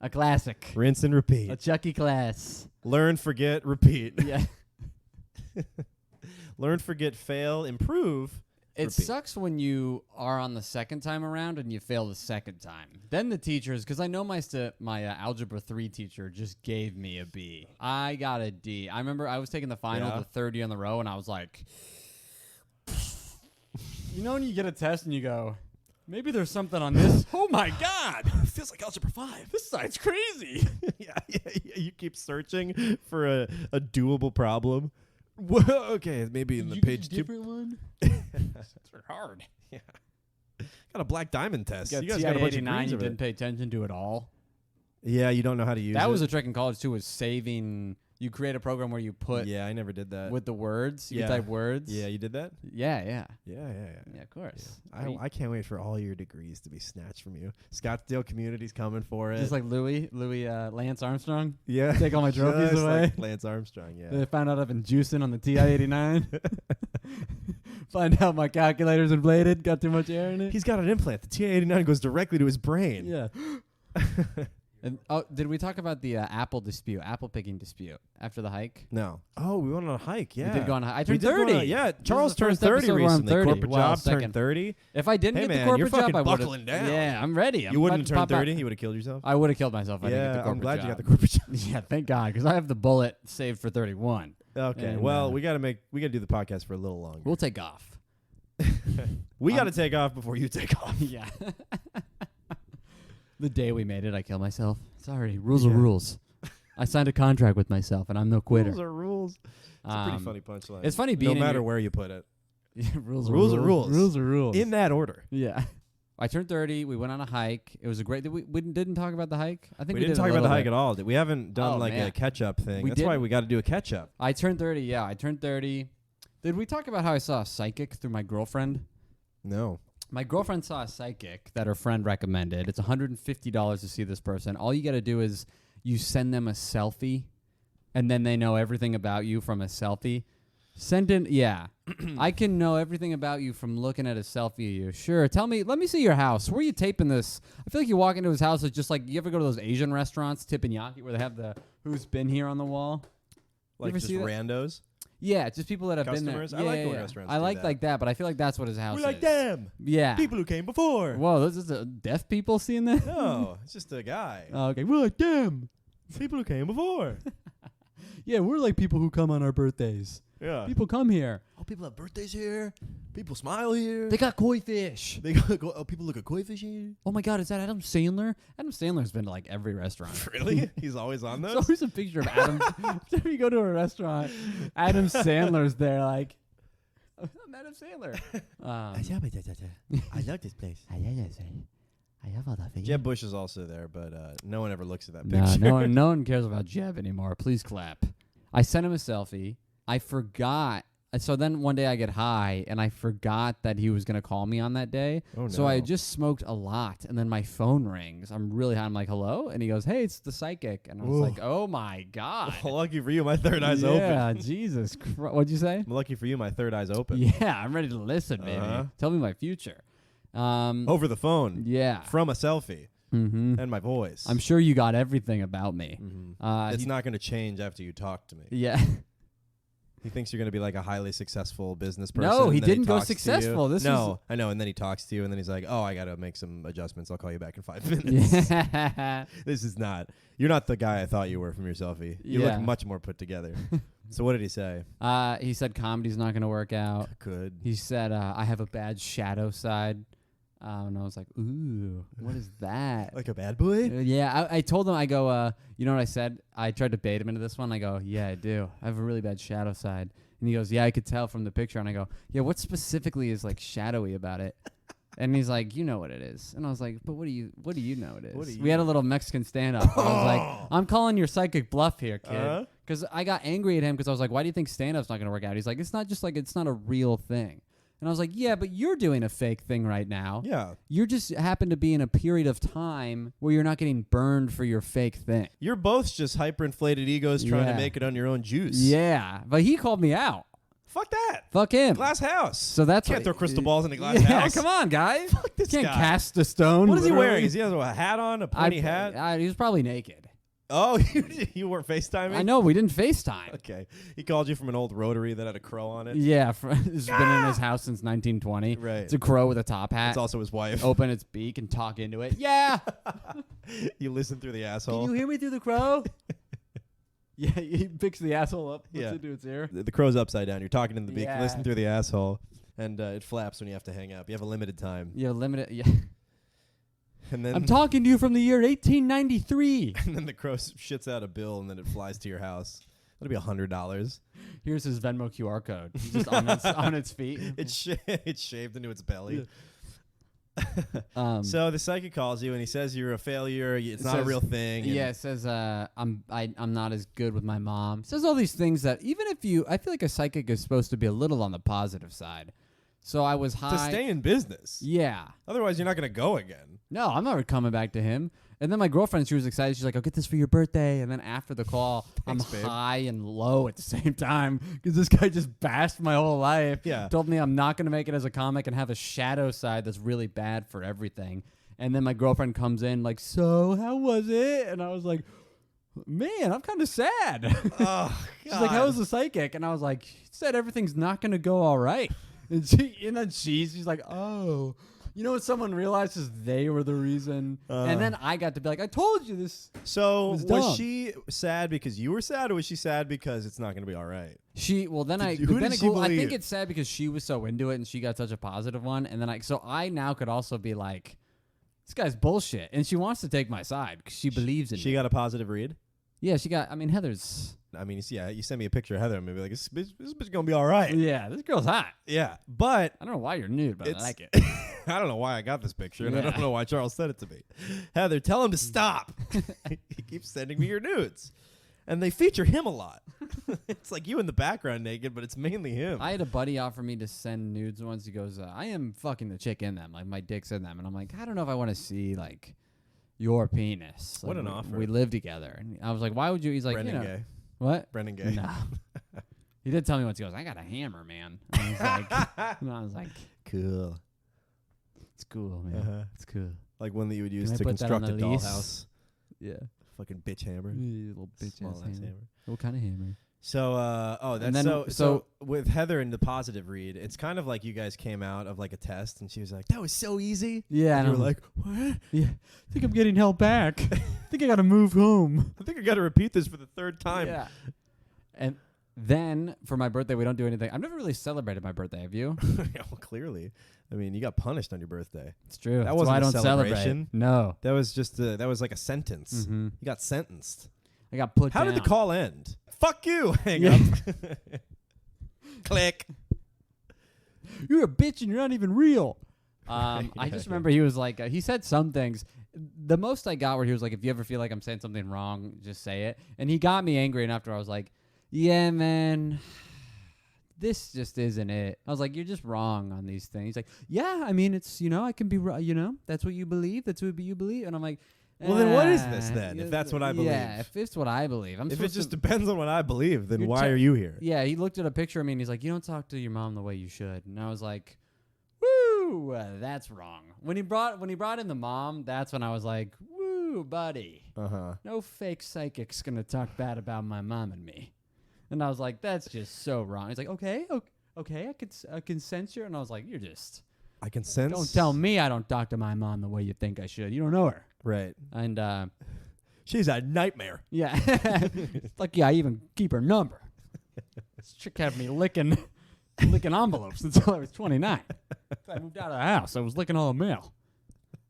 A classic. Rinse and repeat. A Chucky class. Learn, forget, repeat. Yeah. Learn, forget, fail, improve. It repeat. sucks when you are on the second time around and you fail the second time. Then the teachers, because I know my Algebra 3 teacher just gave me a B. I got a D. I remember I was taking the final, the third year in the row, and I was like, you know when you get a test and you go, maybe there's something on this. Oh, my God. It feels like Algebra 5. This side's crazy. Yeah. You keep searching for a doable problem. Whoa, okay, maybe in the page 2. Different one? It's hard. Yeah. Got a black diamond test. You guys got a bunch of greens you over didn't pay attention to it all. Yeah, you don't know how to use it. That was a trick in college, too, was saving. You create a program where you put. Yeah, I never did that. With the words. You type words. Yeah, you did that? Yeah, of course. Yeah. I can't wait for all your degrees to be snatched from you. Scottsdale Community's coming for it. Just like Lance Armstrong. Yeah. Take all my trophies away. Like Lance Armstrong, yeah. They found out I've been juicing on the TI-89. Find out my calculator's inflated, got too much air in it. He's got an implant. The TI-89 goes directly to his brain. Yeah. And did we talk about the apple picking dispute after the hike? No. Oh, we went on a hike. Yeah, we did go on a hike. I turned 30. Yeah, Charles turned 30 recently. 30. Corporate job turned 30. If I didn't get the corporate you're job, I would buckling down. Yeah, I'm ready. You wouldn't have turned 30. You would have killed yourself. I would have killed myself. If I didn't get the corporate I'm glad job. you got the corporate job. Yeah, thank God, because I have the bullet saved for 31. Okay. And, Well, we got to do the podcast for a little longer. We'll take off. We got to take off before you take off. Yeah. The day we made it, I killed myself. Sorry. Rules are rules. I signed a contract with myself, and I'm no quitter. Rules are rules. It's a pretty funny punchline. It's funny being no matter where you put it. rules are rules. Rules are rules. In that order. Yeah. I turned 30. We went on a hike. It was a great. We didn't talk about the hike. I think we didn't talk about the hike at all. We haven't done a catch-up thing. That's why we got to do a catch-up. I turned 30. Yeah, I turned 30. Did we talk about how I saw a psychic through my girlfriend? No. My girlfriend saw a psychic that her friend recommended. It's $150 to see this person. All you got to do is you send them a selfie, and then they know everything about you from a selfie. Yeah. I can know everything about you from looking at a selfie of you. Sure. Let me see your house. Where are you taping this? I feel like you walk into his house, it's just like, you ever go to those Asian restaurants, teppanyaki, where they have the who's been here on the wall? Like just randos? Yeah, just people that have Customers? been there. I like when restaurants I do like that. but I feel like that's what his house is. We're like, damn. Yeah. People who came before. Whoa, those are deaf people seeing that? No, it's just a guy. Oh, okay. We're like, damn. People who came before. Yeah, we're like people who come on our birthdays. Yeah. People come here. Oh, people have birthdays here. People smile here. They got koi fish. People look at koi fish here. Oh my God, is that Adam Sandler? Adam Sandler's been to like every restaurant. Really? He's always on those? There's always a picture of Adam. If you go to a restaurant, Adam Sandler's there like, I'm Adam Sandler. I like this place. Jeb Bush is also there, but no one ever looks at that picture. No one cares about Jeb anymore. Please clap. I sent him a selfie. I forgot. So then one day I get high, and I forgot that he was going to call me on that day. Oh, no. So I just smoked a lot, and then my phone rings. I'm really high. I'm like, hello? And he goes, hey, it's the psychic. And I was like, oh, my God. Well, lucky for you, my third eye's open. Yeah, Jesus Christ. What'd you say? Lucky for you, my third eye's open. Yeah, I'm ready to listen, baby. Tell me my future. Over the phone. Yeah. From a selfie. Mm-hmm. And my voice. I'm sure you got everything about me. Mm-hmm. It's not going to change after you talk to me. Yeah. He thinks you're going to be like a highly successful business person. No, he didn't go successful. I know. And then he talks to you, and then he's like, oh, I got to make some adjustments. I'll call you back in 5 minutes. Yeah. You're not the guy I thought you were from your selfie. You look much more put together. So what did he say? He said comedy's not going to work out. Good. He said, I have a bad shadow side. And I was like, ooh, what is that? Like a bad boy? Yeah, I told him, I go, you know what I said? I tried to bait him into this one. I go, yeah, I do. I have a really bad shadow side. And he goes, yeah, I could tell from the picture. And I go, yeah, what specifically is like shadowy about it? And he's like, you know what it is. And I was like, but what do you know it is? We had a little Mexican stand-up. I was like, I'm calling your psychic bluff here, kid. Because I got angry at him because I was like, why do you think stand-up's not going to work out? He's like, it's not a real thing. And I was like, yeah, but you're doing a fake thing right now. Yeah. You just happen to be in a period of time where you're not getting burned for your fake thing. You're both just hyperinflated egos trying to make it on your own juice. Yeah. But he called me out. Fuck that. Fuck him. Glass house. So that's Can't throw crystal balls in a glass house. Yeah, come on, guys. Fuck this Can't guy. cast a stone. What is he wearing? Is he have a hat on? A pointy hat? He was probably naked. Oh, you weren't FaceTiming? I know, we didn't FaceTime. Okay. He called you from an old rotary that had a crow on it? Yeah, it's been in his house since 1920. Right. It's a crow with a top hat. It's also his wife. Open its beak and talk into it. Yeah. You listen through the asshole. Can you hear me through the crow? Yeah, he picks the asshole up, puts it into its ear. The crow's upside down. You're talking in the beak. Yeah. You listen through the asshole, and it flaps when you have to hang up. You have a limited time. Yeah, yeah. And then I'm talking to you from the year 1893. And then the crow shits out a bill, and then it flies to your house. That'll be $100. Here's his Venmo QR code. Just on its feet. It's shaved into its belly. Yeah. So the psychic calls you, and he says you're a failure. It's not a real thing. Yeah, it says I'm not as good with my mom. It says all these things that even if I feel like a psychic is supposed to be a little on the positive side. So I was high. To stay in business. Yeah. Otherwise, you're not going to go again. No, I'm not coming back to him. And then my girlfriend, she was excited. She's like, I'll get this for your birthday. And then after the call, Thanks, I'm babe. high and low at the same time because this guy just bashed my whole life. Yeah. Told me I'm not going to make it as a comic and have a shadow side that's really bad for everything. And then my girlfriend comes in like, so how was it? And I was like, man, I'm kind of sad. Oh, God. She's like, how was the psychic? And I was like, she said everything's not going to go all right. And then she's like, oh, You know what? Someone realizes they were the reason, and then I got to be like, "I told you this." So was she sad because you were sad, or was she sad because it's not going to be all right? I think it's sad because she was so into it and she got such a positive one, and then I now could also be like, this guy's bullshit, and she wants to take my side because she believes in me. She got a positive read? Yeah, she got. I mean, Heather's. I mean, you send me a picture of Heather, I'm gonna be like, this bitch gonna be all right. Yeah, this girl's hot. Yeah, but I don't know why you're nude, but I like it. I don't know why I got this picture, and I don't know why Charles sent it to me. Heather, tell him to stop. He keeps sending me your nudes, and they feature him a lot. It's like you in the background naked, but it's mainly him. I had a buddy offer me to send nudes once. He goes, I am fucking the chick in them, like my dick's in them, and I'm like, I don't know if I want to see like your penis. What like, an offer. We live together, and I was like, why would you? He's like, Brendan Gay. What? Brendan Gay. No. He did tell me once. He goes, I got a hammer, man. And I was like, cool. It's cool, man. It's cool. Like one that you would use Can I to put that on construct a the lease? dollhouse. Yeah. Fucking bitch hammer. Little bitch Small ass ass hammer. hammer. What kind of hammer? So, And that's then- so with Heather and the positive read, it's kind of like you guys came out of like a test, and she was like, "That was so easy." Yeah. And And you were I'm like, "What? yeah. I think I'm getting held back. I think I got to move home. I think I got to repeat this for the third time." Yeah. And then for my birthday, we don't do anything. I've never really celebrated my birthday. Have you? Yeah, well, clearly, I mean, you got punished on your birthday. It's true. That That's wasn't why I a don't celebrate. celebration. No. That was just that was like a sentence. Mm-hmm. You got sentenced. I got put How down. did the call end? Fuck you. Hang Yeah. up. Click. You're a bitch and you're not even real. Yeah. I just remember he was like, he said some things. The most I got where he was like, if you ever feel like I'm saying something wrong, just say it. And he got me angry enough where I was like, yeah, man, this just isn't it. I was like, you're just wrong on these things. He's like, yeah, I mean, it's, I can be right, that's what you believe. That's what you believe. And I'm like, Well, then what is this then, if that's what I believe? Yeah, if it's what I believe. If it just depends on what I believe, then You're why are you here? Yeah, he looked at a picture of me and he's like, you don't talk to your mom the way you should. And I was like, woo, that's wrong. When he brought in the mom, that's when I was like, woo, buddy. Uh-huh. No fake psychic's going to talk bad about my mom and me. And I was like, that's just so wrong. He's like, okay, I can sense you. And I was like, I can sense. don't tell me I don't talk to my mom the way you think I should. You don't know her. Right. And, She's a nightmare. yeah. Lucky I even keep her number. This chick had me licking envelopes until I was 29. I moved out of the house. I was licking all the mail.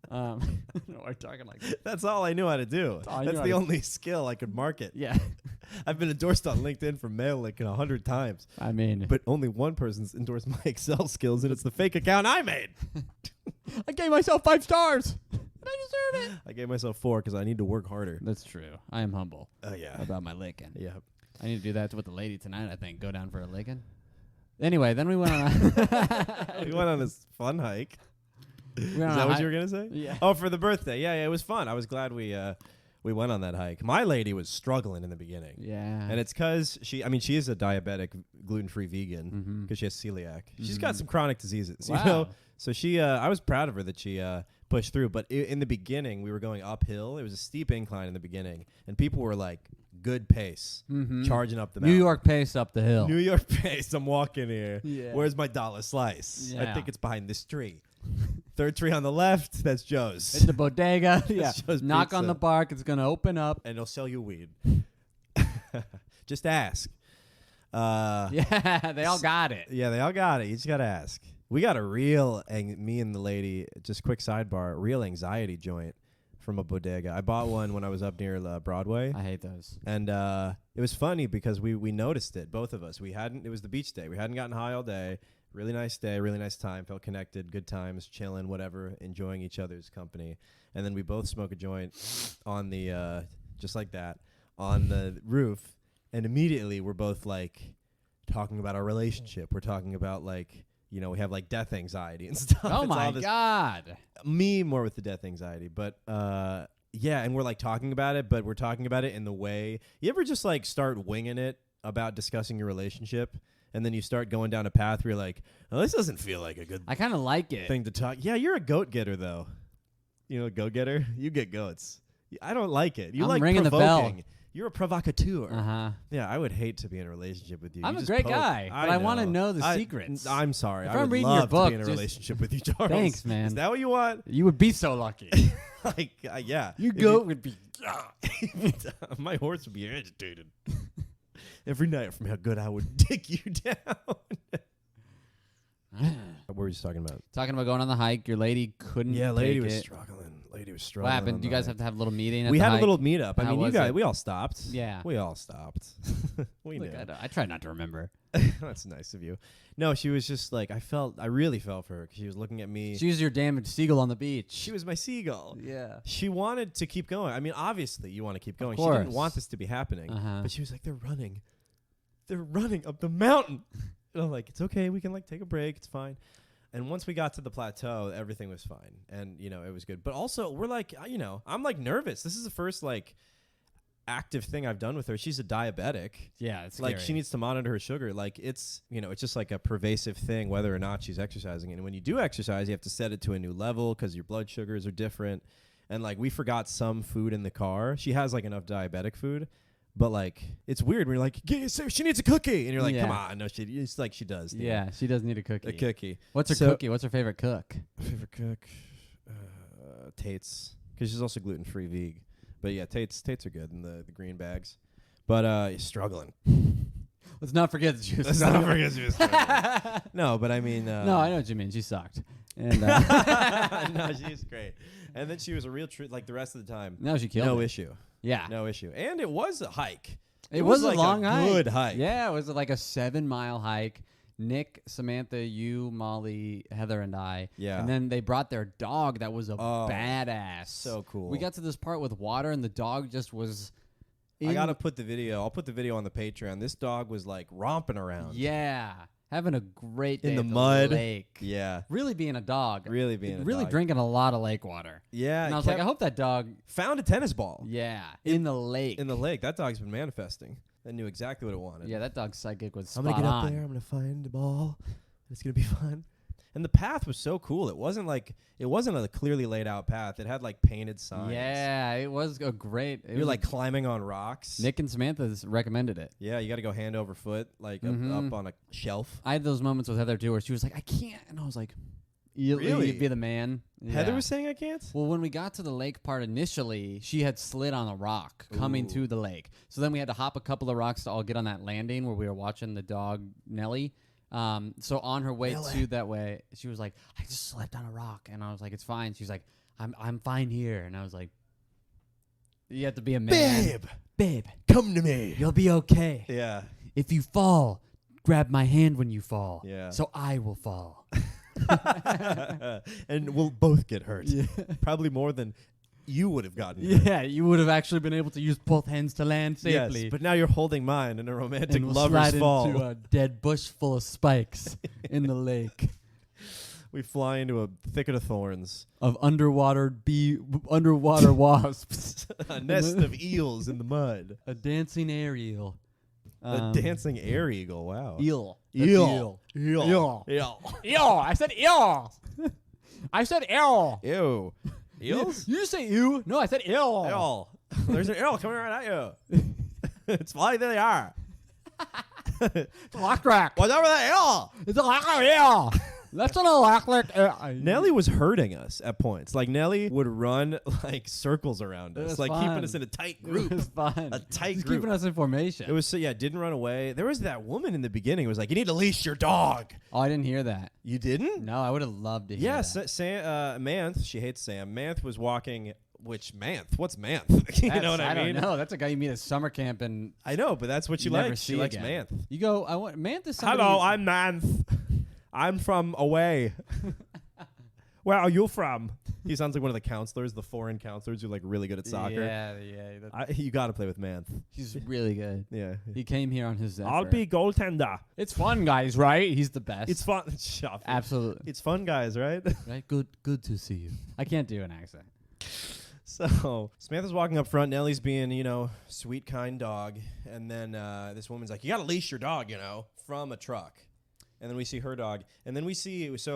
I don't know why I'm talking like that. That's all I knew how to do. That's the only skill I could market. Yeah. I've been endorsed on LinkedIn for mail licking 100 times. I mean. But only one person's endorsed my Excel skills, and it's the fake account I made. I gave myself 5 stars. I deserve it. I gave myself 4 because I need to work harder. That's true. I am humble. Oh, yeah. About my licking. Yeah. I need to do that with the lady tonight, I think. Go down for a licking. Anyway, then we went on We went on this fun hike. Is on that a what hike. you were going to say? Yeah. Oh, for the birthday. Yeah, it was fun. I was glad we went on that hike. My lady was struggling in the beginning. Yeah. And it's because she is a diabetic, gluten-free vegan because she has celiac. She's got some chronic diseases, Wow. you know? So I was proud of her that she pushed through. But in the beginning, we were going uphill. It was a steep incline in the beginning. And people were like, good pace, charging up the New mountain. York pace up the hill. New York pace. I'm walking here. Yeah. Where's my dollar slice? I Yeah. think it's behind this tree. Third tree on the left, that's Joe's. It's the bodega. Yeah. Joe's Knock on Pizza. the bark. It's going to open up. And he'll sell you weed. Just ask. Yeah, they all got it. Yeah, they all got it. You just got to ask. We got a me and the lady, just quick sidebar, real anxiety joint from a bodega. I bought one when I was up near Broadway. I hate those. And it was funny because we noticed it, both of us. It was the beach day. We hadn't gotten high all day. Really nice day, really nice time. Felt connected, good times, chilling, whatever, enjoying each other's company. And then we both smoke a joint on the, just like that, on the roof. And immediately we're both like talking about our relationship. We're talking about like, we have like death anxiety and stuff. Oh, It's my all this- God. Me more with the death anxiety. But yeah, and we're like talking about it, but we're talking about it in the way. You ever just like start winging it about discussing your relationship? And then you start going down a path where you're like, oh, this doesn't feel like a good I kind of like it. thing to talk. Yeah, you're a goat getter, though. You know, a goat getter? You get goats. I don't like it. You I'm like ringing the provoking. bell. You're a provocateur. Yeah, I would hate to be in a relationship with you. I'm You a just great poke. guy, but I want to know the secrets. I'm sorry. If I I'm would reading love your book, to be in a just- relationship with you, Charles. Thanks, man. Is that what you want? You would be so lucky. Like, yeah. Your goat would be. My horse would be agitated. Every night from how good I would dick you down. What were you talking about? Talking about going on the hike. Your lady couldn't. Yeah, lady take was it. struggling. Lady was What struggling. happened? Do you guys have to have a little meeting? At We the had a hike? little meetup. I How mean, you was guys, it? we all stopped. Yeah. We all stopped. We Look, knew. I try not to remember. That's nice of you. No, she was just like, I really felt for her because she was looking at me. She was your damaged seagull on the beach. She was my seagull. Yeah. She wanted to keep going. I mean, obviously, you want to keep going. She course. didn't want this to be happening. Uh-huh. But she was like, they're running. They're running up the mountain. And I'm like, it's okay. We can, like, take a break. It's fine. And once we got to the plateau, everything was fine. And, you know, it was good. But also, we're like, you know, I'm, like, nervous. This is the first, like, active thing I've done with her. She's a diabetic. Yeah, it's Like, scary. she needs to monitor her sugar. Like, it's, you know, it's just like a pervasive thing whether or not she's exercising. And when you do exercise, you have to set it to a new level because your blood sugars are different. And, like, we forgot some food in the car. She has, like, enough diabetic food. But, like, it's weird when you're like, she needs a cookie. And you're like, Yeah. come on. No, it's like she does. dude. Yeah, she does need a cookie. A cookie. What's her cookie? What's her favorite cook? Favorite cook? Tate's. Because she's also gluten-free veg. But, yeah, Tate's are good in the green bags. But struggling. Let's not forget that she was. Let's not forget she was struggling. No, but I mean. No, I know what you mean. She sucked. And No, she's great. And then she was a real treat, like the rest of the time. no, she killed No it. issue. Yeah. No issue. And it was a hike. It was like a long hike. Good hike. Yeah, it was like a 7-mile hike. Nick, Samantha, you, Molly, Heather, and I. Yeah. And then they brought their dog that was a badass. So cool. We got to this part with water, and the dog just was. I got to put the video. I'll put the video on the Patreon. This dog was like romping around. Yeah. Having a great day In the at mud. lake. Yeah. Really being a dog. Really being a Really dog. drinking a lot of lake water. Yeah. And I was like, I hope that dog. found a tennis ball. Yeah. In the lake. In the lake. That dog's been manifesting. That knew exactly what it wanted. Yeah, that dog's psychic was I'm spot going to get on. up there. I'm going to find the ball. It's going to be fun. And the path was so cool. It wasn't a clearly laid out path. It had like painted signs. Yeah, it was a great. You're like climbing on rocks. Nick and Samantha recommended it. Yeah, you got to go hand over foot, like up on a shelf. I had those moments with Heather too, where she was like, "I can't," and I was like, Really? You'd be the man." Heather Yeah. was saying I can't? Well, when we got to the lake part initially, she had slid on a rock coming to the lake. So then we had to hop a couple of rocks to all get on that landing where we were watching the dog Nellie. So on her way to that way, she was like, "I just slipped on a rock," and I was like, "It's fine." She's like, "I'm fine here," and I was like, "You have to be a man, babe. Come to me. You'll be okay. Yeah. If you fall, grab my hand when you fall. Yeah. So I will fall." And we'll both get hurt. Yeah. Probably more than you would have gotten hurt. Yeah, you would have actually been able to use both hands to land safely. Yes, but now you're holding mine in a romantic and we'll lover's slide fall. into a dead bush full of spikes in the lake We fly into a thicket of thorns. of underwater wasps, A nest of eels in the mud. a dancing air eel, A dancing air eagle. Wow. eel, Eel. Eel. Eel. Eel. Eel. I said eel. I said eel. Ew. Eels? You say ew. No, I said eel. Eel. There's an eel coming right at you. It's flying. There they are. It's a lock rack. What's over that eel? It's a lock eel. That's not a lock rack. Nelly was hurting us at points. Like, Nelly would run, like, circles around It us. was Like, fun. keeping us in a tight group. It was fun. A tight Just group. keeping us in formation. It was so, yeah, didn't run away. There was that woman in the beginning who was like, you need to leash your dog. Oh, I didn't hear that. You didn't? No, I would have loved to hear Yeah, that. Manth, she hates Sam. Manth was walking, which Manth? What's Manth? You know what I mean? don't know. That's a guy you meet at summer camp and I know, but that's what she you never likes. see She likes again. Manth. You go, I want Manth is somebody. Hello, I'm Manth. I'm from away. Where are you from? He sounds like one of the counselors, the foreign counselors who are like really good at soccer. Yeah. You got to play with Manth. He's really good. Yeah. He came here on his Zephyr. I'll be goaltender. It's fun, guys, right? He's the best. It's fun. Shut up. Absolutely. It's fun, guys, right? Right? Good to see you. I can't do an accent. So Samantha's walking up front. Nellie's being, sweet, kind dog. And then this woman's like, you got to leash your dog, from a truck. And then we see her dog. And then we see, I so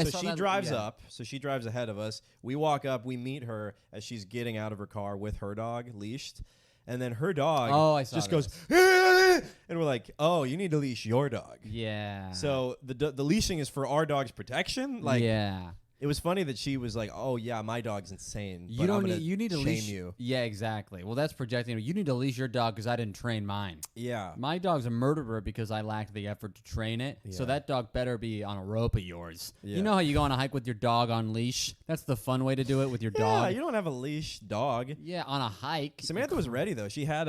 saw she that, drives yeah. up. So she drives ahead of us. We walk up. We meet her as she's getting out of her car with her dog leashed. and then her dog just goes, and we're like, oh, you need to leash your dog. Yeah. So the leashing is for our dog's protection. Like, yeah. It was funny that she was like, "Oh yeah, my dog's insane. You don't need. You need to shame leash you." Yeah, exactly. Well, that's projecting. You need to leash your dog because I didn't train mine. Yeah, my dog's a murderer because I lacked the effort to train it. Yeah. So that dog better be on a rope of yours. Yeah. You know how you go on a hike with your dog on leash? That's the fun way to do it with your dog. Yeah, you don't have a leash dog. Yeah, on a hike. Samantha was ready though. She had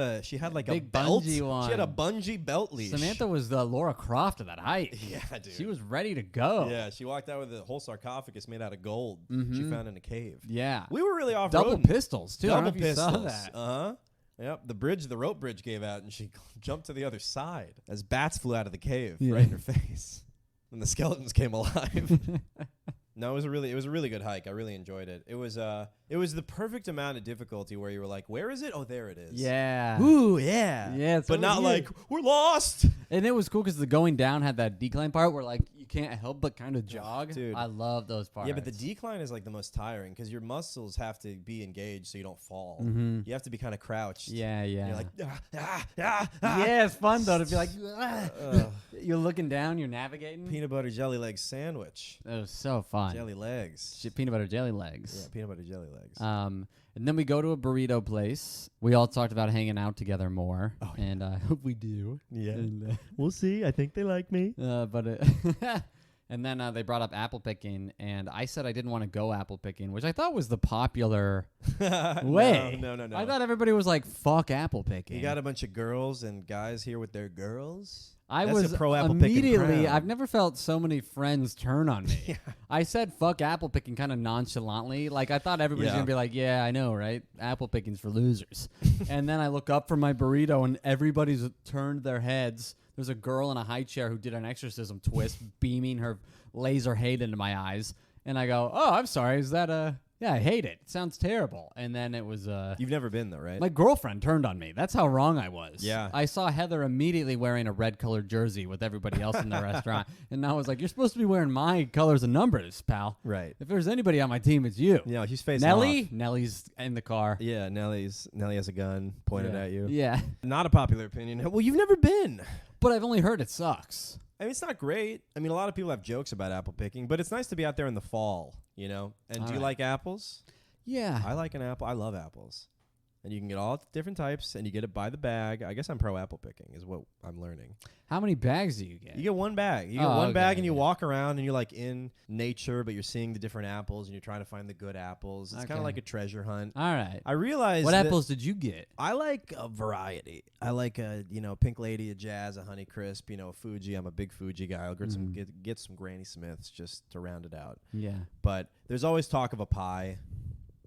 like big a belt. Bungee one. She had a bungee belt leash. Samantha was the Laura Croft of that hike. Yeah, dude. She was ready to go. Yeah, she walked out with a whole sarcophagus made out of gold. She found in a cave. Yeah. We were really off-roading. Double pistols, too. Double pistols. Saw that. Uh-huh. Yep. The rope bridge gave out, and she jumped to the other side as bats flew out of the cave right in her face. And the skeletons came alive. No, it was a really good hike. I really enjoyed it. It was the perfect amount of difficulty where you were like, where is it? Oh, there it is. Yeah. Ooh, yeah. Yeah. But not like, we're lost. And it was cool because the going down had that decline part where like you can't help but kind of jog. Dude. I love those parts. Yeah, but the decline is like the most tiring because your muscles have to be engaged so you don't fall. You have to be kind of crouched. Yeah, yeah. And you're like, Yeah, it's fun though to be like, you're looking down, you're navigating. Peanut butter jelly legs sandwich. It was so fun. Jelly legs. Peanut butter jelly legs. Yeah, peanut butter jelly legs. And then we go to a burrito place. We all talked about hanging out together more, and I hope we do. Yeah, and, we'll see. I think they like me. And then they brought up apple picking, and I said I didn't want to go apple picking, which I thought was the popular way. No. I thought everybody was like, "Fuck apple picking." You got a bunch of girls and guys here with their girls. I That's was a pro apple immediately. picking I've never felt so many friends turn on me. Yeah. I said "fuck apple picking" kind of nonchalantly, like I thought everybody's gonna be like, "Yeah, I know, right? Apple picking's for losers." And then I look up from my burrito, and everybody's turned their heads. There's a girl in a high chair who did an exorcism twist, beaming her laser hate into my eyes, and I go, "Oh, I'm sorry. Is that Yeah, I hate it. It sounds terrible." And then it was You've never been though, right? My girlfriend turned on me. That's how wrong I was. Yeah. I saw Heather immediately wearing a red colored jersey with everybody else in the restaurant. And I was like, "You're supposed to be wearing my colors and numbers, pal. Right. If there's anybody on my team, it's you." Yeah, he's facing Nelly? off. Nelly's in the car. Yeah, Nelly has a gun pointed at you. Yeah. Not a popular opinion. Well, you've never been. But I've only heard it sucks. I mean, it's not great. I mean, a lot of people have jokes about apple picking, but it's nice to be out there in the fall, you know? And do you like apples? Yeah. I like an apple. I love apples. And you can get all different types, and you get it by the bag. I guess I'm pro apple picking is what I'm learning. How many bags do you get? You get one bag. You get one bag, and you walk around, and you're like in nature, but you're seeing the different apples, and you're trying to find the good apples. It's kind of like a treasure hunt. All right. I realized what apples did you get? I like a variety. I like a Pink Lady, a Jazz, a Honey Crisp, a Fuji. I'm a big Fuji guy. I'll get some Granny Smiths just to round it out. Yeah. But there's always talk of a pie.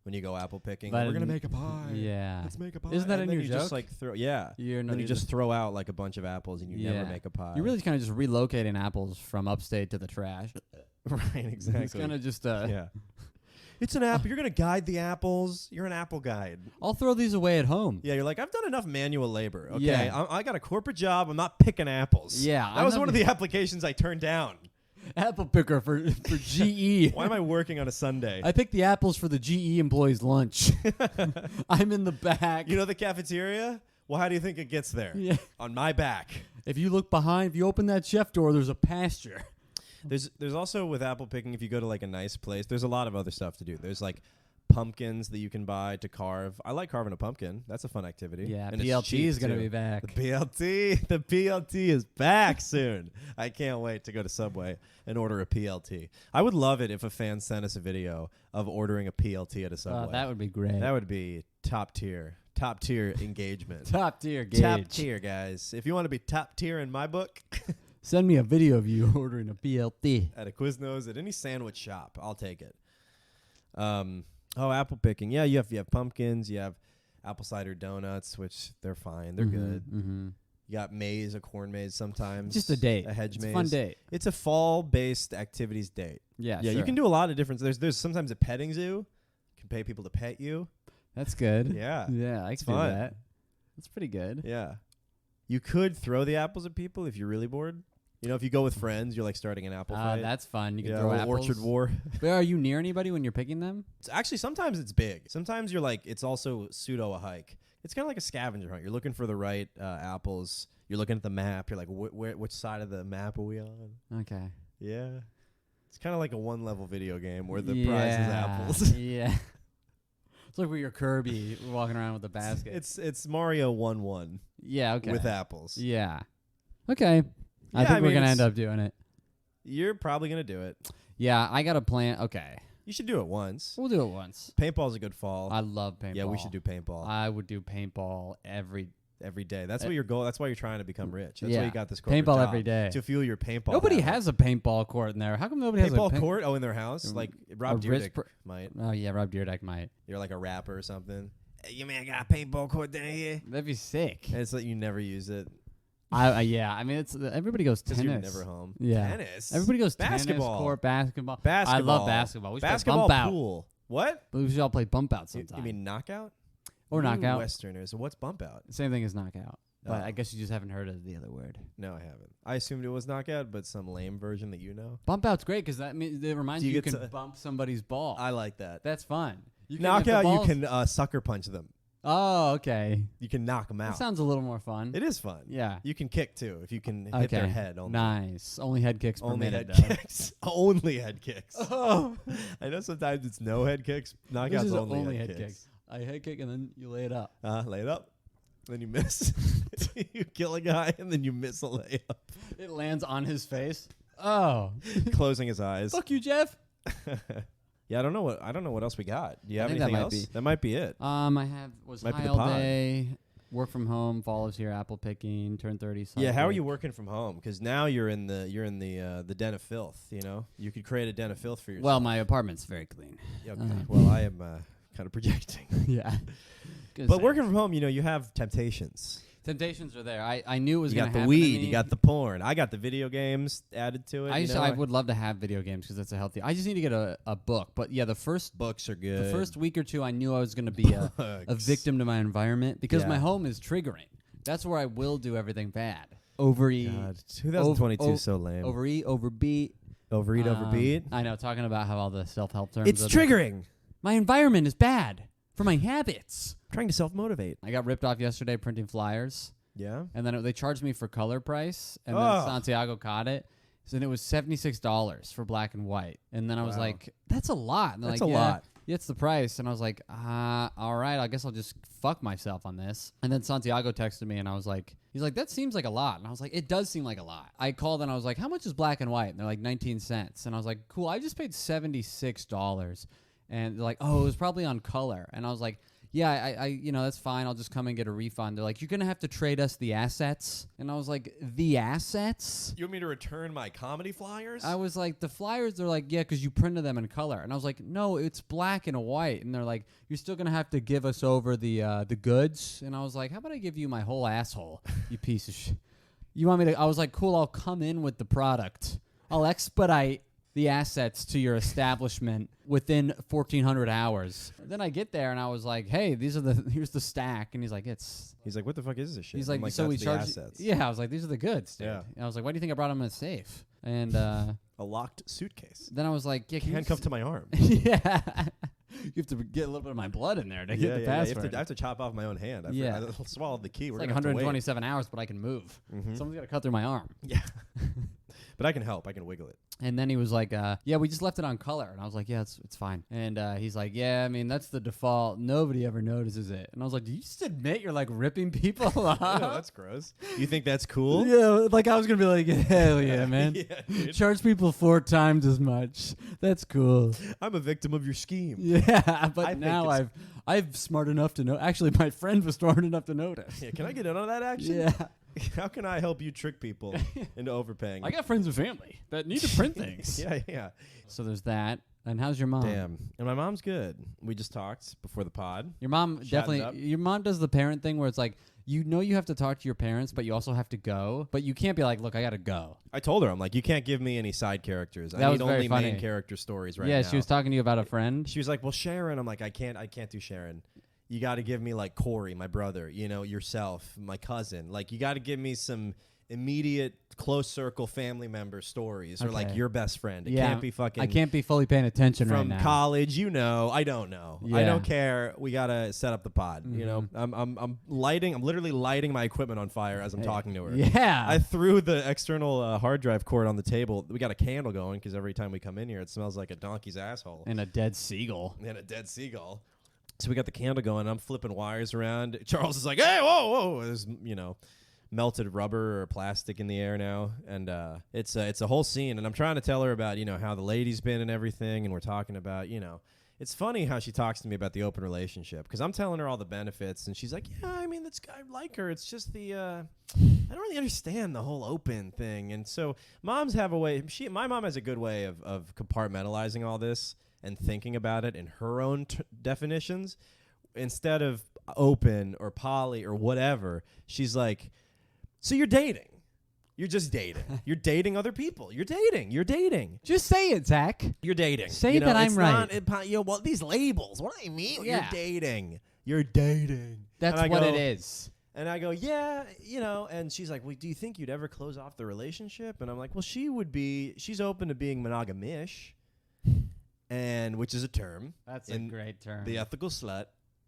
When you go apple picking, we're gonna make a pie. Yeah, let's make a pie. Isn't that and in your you joke? Just like throw, yeah. Then you just throw out like a bunch of apples, and you never make a pie. You're really kind of just relocating apples from upstate to the trash. Right, exactly. It's kind of just yeah. It's an apple. You're gonna guide the apples. You're an apple guide. I'll throw these away at home. Yeah, you're like, I've done enough manual labor. Okay, Yeah. I got a corporate job. I'm not picking apples. Yeah, that was one of the applications I turned down. Apple picker for GE. Why am I working on a Sunday? I pick the apples for the GE employees' lunch. I'm in the back. You know the cafeteria? Well, how do you think it gets there? Yeah. On my back. If you look behind, if you open that chef door, there's a pasture. There's also with apple picking, if you go to like a nice place, there's a lot of other stuff to do. There's like pumpkins that you can buy to carve. I like carving a pumpkin. That's a fun activity. Yeah, and PLT is going to be back. The PLT is back soon. I can't wait to go to Subway and order a PLT. I would love it if a fan sent us a video of ordering a PLT at a Subway. That would be great. That would be top tier engagement. Top tier gauge. Top tier, guys. If you want to be top tier in my book, send me a video of you ordering a PLT. At a Quiznos, at any sandwich shop. I'll take it. Apple picking. Yeah, you have pumpkins. You have apple cider donuts, which they're fine. They're good. Mm-hmm. You got maize, a corn maze sometimes. Just a date. A hedge maze. Fun date. It's a fall-based activities date. Yeah, sure. You can do a lot of different. There's sometimes a petting zoo. You can pay people to pet you. That's good. Yeah. Yeah, I can do that. That's pretty good. Yeah. You could throw the apples at people if you're really bored. If you go with friends, you're like starting an apple fight. That's fun. You can throw apples. Orchard war. But are you near anybody when you're picking them? Actually, sometimes it's big. Sometimes you're like, it's also pseudo a hike. It's kind of like a scavenger hunt. You're looking for the right apples. You're looking at the map. You're like, which side of the map are we on? Okay. Yeah. It's kind of like a one-level video game where the prize is apples. Yeah. It's like where you're Kirby walking around with a basket. It's Mario 1-1. Yeah, okay. With apples. Yeah. Okay. I think we're going to end up doing it. You're probably going to do it. Yeah, I got a plan. Okay. You should do it once. We'll do it once. Paintball's a good fall. I love paintball. Yeah, we should do paintball. I would do paintball every day. That's what your goal. That's why you're trying to become rich. That's why you got this corporate paintball job, every day to fuel your paintball. Nobody habit. has a paintball court in there. How come nobody has a paintball court? Oh, in their house, like Rob Dyrdek might. Oh yeah, Rob Dyrdek might. You're like a rapper or something. Hey, you man got a paintball court down here? That'd be sick. And it's like you never use it. Yeah. I mean, it's everybody goes tennis. You're never home. Yeah. Tennis. Everybody goes basketball. Tennis court, basketball. I love basketball. We should basketball play bump out. pool. What? We should all play bump out sometime. You mean knockout? Or knockout. Westerners. What's bump out? Same thing as knockout. But I guess you just haven't heard of the other word. No, I haven't. I assumed it was knockout, but some lame version that you know. Bump out's great because that means it reminds you can to bump somebody's ball. I like that. That's fun. Knockout, you can sucker punch them. Oh, okay. You can knock them out. That sounds a little more fun. It is fun. Yeah. You can kick too if you can hit their head. Only. Nice. Only head kicks per minute. Kicks. Only head kicks. Oh. I know sometimes it's no head kicks. Knockouts only head kicks. I head kick and then you lay it up. Lay it up. Then you miss. You kill a guy and then you miss a layup. It lands on his face. Oh. Closing his eyes. Fuck you, Jeff. Yeah, I don't know what else we got. Do you have anything else? That might be it. Was high all day, work from home, fall is here, apple picking, turn 30. Yeah, how are you working from home? Because now you're in the den of filth. You know, you could create a den of filth for yourself. Well, my apartment's very clean. Okay. Well, I am kind of projecting. Yeah. But working from home, you have temptations. Temptations are there. I knew it was going to You happen. got the weed. You got the porn. I got the video games added to it. I would love to have video games because that's a healthy. I just need to get a book. But yeah, the first books are good. The first week or two, I knew I was going to be a victim to my environment because my home is triggering. That's where I will do everything bad. Overeat. God, 2022 is so lame. Overeat, overbeat. Overbeat. I know, talking about how all the self-help terms. It's triggering. My environment is bad for my habits. I'm trying to self-motivate. I got ripped off yesterday printing flyers. Yeah. And then they charged me for color price, and then Santiago caught it. So then it was $76 for black and white. And then I was like, that's a lot. And that's like, a lot. Yeah, it's the price. And I was like, all right, I guess I'll just fuck myself on this. And then Santiago texted me, and I was like, he's like, that seems like a lot. And I was like, it does seem like a lot. I called, and I was like, how much is black and white? And they're like, 19 cents. And I was like, cool, I just paid $76. And they're like, oh, it was probably on color. And I was like, yeah, I that's fine. I'll just come and get a refund. They're like, you're going to have to trade us the assets. And I was like, the assets? You want me to return my comedy flyers? I was like, the flyers, they're like, yeah, because you printed them in color. And I was like, no, it's black and white. And they're like, you're still going to have to give us over the goods. And I was like, how about I give you my whole asshole, you piece of shit? You want me to? I was like, cool, I'll come in with the product. I'll expedite the assets to your establishment within 1,400 hours. Then I get there and I was like, hey, here's the stack. And he's like, what the fuck is this shit? He's like, so we charge assets. Yeah, I was like, these are the goods, dude. Yeah. And I was like, why do you think I brought them in a safe? And a locked suitcase. Then I was like, yeah, handcuffed to my arm. Yeah. You have to get a little bit of my blood in there to get the password. I have to chop off my own hand. I swallowed the key. It's like 127 hours, but I can move. Mm-hmm. Someone's got to cut through my arm. Yeah. But I can help. I can wiggle it. And then he was like, yeah, we just left it on color. And I was like, yeah, it's fine. And he's like, yeah, I mean, that's the default. Nobody ever notices it. And I was like, do you just admit you're like ripping people off? Yeah, that's gross. You think that's cool? Yeah, like I was going to be like, hell yeah, man. Yeah, charge people 4 times as much. That's cool. I'm a victim of your scheme. Yeah, but now I've smart enough to know. Actually, my friend was smart enough to notice. Yeah, can I get in on that action? Yeah. How can I help you trick people into overpaying? I got friends and family that need to print things. Yeah. So there's that. And how's your mom? Damn. And my mom's good. We just talked before the pod. Your mom your mom does the parent thing where it's like, you have to talk to your parents, but you also have to go. But you can't be like, look, I got to go. I told her, I'm like, you can't give me any side characters. That I was need very only funny. main character stories right now. Yeah, she was talking to you about a friend. She was like, well, Sharon. I'm like, I can't do Sharon. You got to give me like Corey, my brother, yourself, my cousin. Like, you got to give me some immediate close circle family member stories or like Okay. your best friend. It Yeah, can't be fucking I can't be fully paying attention right from now. college. I don't know. I Yeah. don't care. We gotta set up the pod. You know, I'm literally lighting my equipment on fire as I'm talking to her. Yeah. I threw the external hard drive cord on the table. We got a candle going because every time we come in here, it smells like a donkey's asshole and a dead seagull. and a dead seagull. So we got the candle going. I'm flipping wires around. Charles is like, "Hey, whoa!" There's melted rubber or plastic in the air now, and it's a whole scene. And I'm trying to tell her about how the lady's been and everything, and we're talking about It's funny how she talks to me about the open relationship because I'm telling her all the benefits, and she's like, "Yeah, I mean, I like her. It's just I don't really understand the whole open thing." And so moms have a way. My mom has a good way of compartmentalizing all this and thinking about it in her own definitions. Instead of open or poly or whatever, she's like, "So you're dating. You're just dating. You're dating other people. You're dating. Just say it, Zach. You're dating. Say that I'm right. Well, these labels. What do I mean? Yeah. You're dating. You're dating. That's what it is. And I go, yeah, and she's like, well, do you think you'd ever close off the relationship? And I'm like, well, she's open to being monogamish, and which is a term. That's a great term. The ethical slut.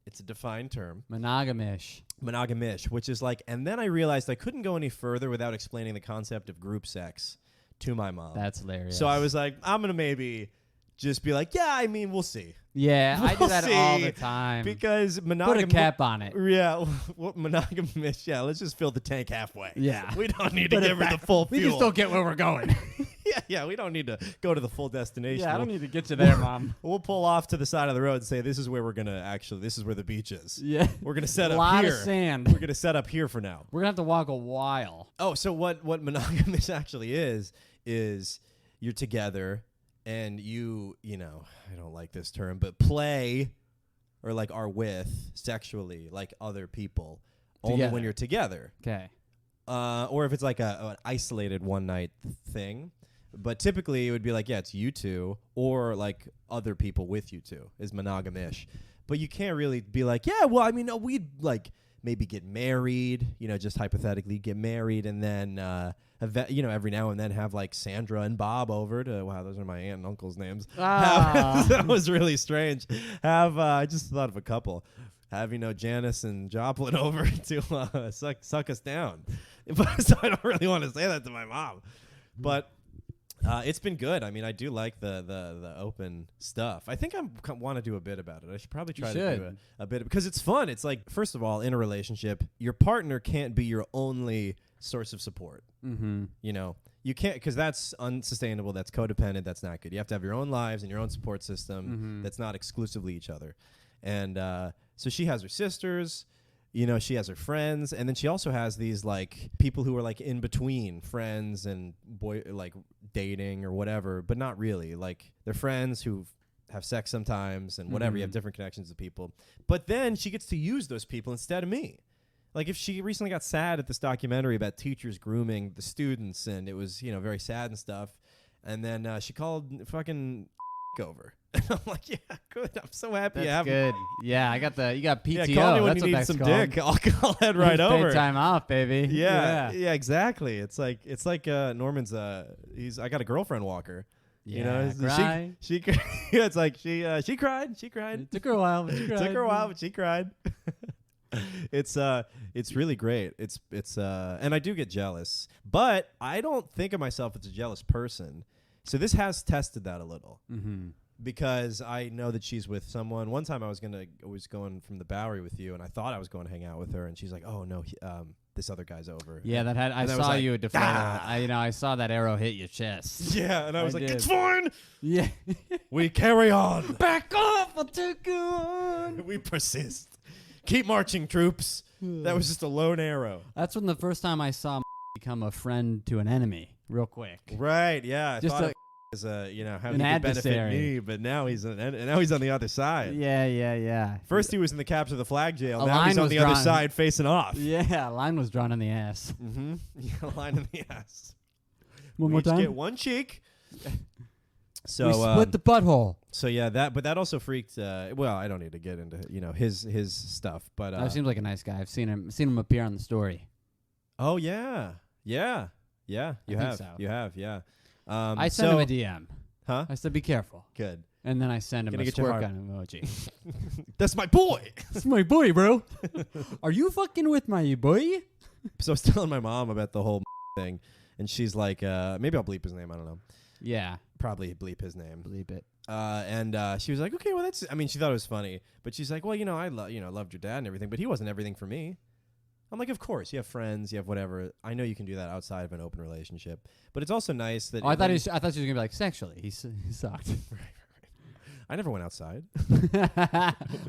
It's a defined term. Monogamish, which is like, and then I realized I couldn't go any further without explaining the concept of group sex to my mom. That's hilarious. So I was like, I'm going to maybe just be like, yeah, I mean, we'll see. Yeah, I do We'll that see, all the time. Because Put a cap on it. Yeah, monogamish. Yeah, let's just fill the tank halfway. Yeah. We don't need to give her the full We fuel. can still get where we're going. Yeah, we don't need to go to the full destination. Yeah, I don't need to get you there, Mom. We'll pull off to the side of the road and say, this is where we're going to this is where the beach is. Yeah. We're going to set a up lot here. of sand. We're going to set up here for now. We're going to have to walk a while. Oh, so what monogamous actually is you're together and I don't like this term, but play or like are with sexually like other people only when you're together. Okay. Or if it's like an isolated one night thing. But typically it would be like, yeah, it's you two or like other people with you two is monogamish. But you can't really be like, yeah, well, I mean, we'd like maybe get married, just hypothetically get married and then, every now and then have like Sandra and Bob over to, wow, those are my aunt and uncle's names. That was really strange. I just thought of a couple. Have, Janice and Joplin over to suck us down. So I don't really want to say that to my mom. But it's been good. I mean, I do like the open stuff. I think I want to do a bit about it. I should probably try to do a bit because it's fun. It's like, first of all, in a relationship, your partner can't be your only source of support. Mm-hmm. You can't, because that's unsustainable. That's codependent. That's not good. You have to have your own lives and your own support system that's not exclusively each other. And so she has her sisters. She has her friends, and then she also has these like people who are like in between friends and like dating or whatever, but not really. Like they're friends who have sex sometimes and whatever. You have different connections to people, but then she gets to use those people instead of me. Like if she recently got sad at this documentary about teachers grooming the students, and it was very sad and stuff, and then she called fucking over. And I'm like, yeah, good. I'm so happy. That's good. Yeah, you got PTO. Yeah, call me when That's you need some dick. I'll head right over. Paid time off, baby. Yeah, exactly. It's like Norman's. I got a girlfriend walker. Yeah, cry. She it's like she cried. It took her a while, but she cried. Took her a while, but she cried. It's really great. It's and I do get jealous, but I don't think of myself as a jealous person. So this has tested that a little. Mm-hmm. Because I know that she's with someone. One time I was going from the Bowery with you, and I thought I was going to hang out with her, and she's like, "Oh no, this other guy's over." Yeah, I saw like, you deflate. I saw that arrow hit your chest. Yeah, and I was like, did. "It's fine." Yeah, we carry on. Back off! I'll take you on. We persist. Keep marching, troops. That was just a lone arrow. That's when the first time I saw become a friend to an enemy. Real quick. Right. Yeah. Just how he could benefit me, but now he's on the other side. Yeah. First he was in the capture the flag jail. Now he's on the other side facing off. Yeah, a line was drawn in the ass. Mm-hmm. Yeah, a line in the ass. One more time. Get one cheek. So we split the butthole. So yeah, that also freaked. Well, I don't need to get into his stuff, but he seems like a nice guy. I've seen him appear on the story. Oh yeah. Yeah. Yeah. You I have. think so. You have. Yeah. I sent him a DM. Huh? I said, be careful. Good. And then I sent him Gonna a get your squirt heart. gun emoji. That's my boy. That's my boy, bro. Are you fucking with my boy? So I was telling my mom about the whole thing, and she's like, maybe I'll bleep his name. I don't know. Yeah. Probably bleep his name. Bleep it. And she was like, okay, well, that's, I mean, she thought it was funny, but she's like, well, I loved your dad and everything, but he wasn't everything for me. I'm like, of course, you have friends, you have whatever. I know you can do that outside of an open relationship, but it's also nice that. Oh, I thought she was gonna be like sexually. He sucked. Right. I never went outside.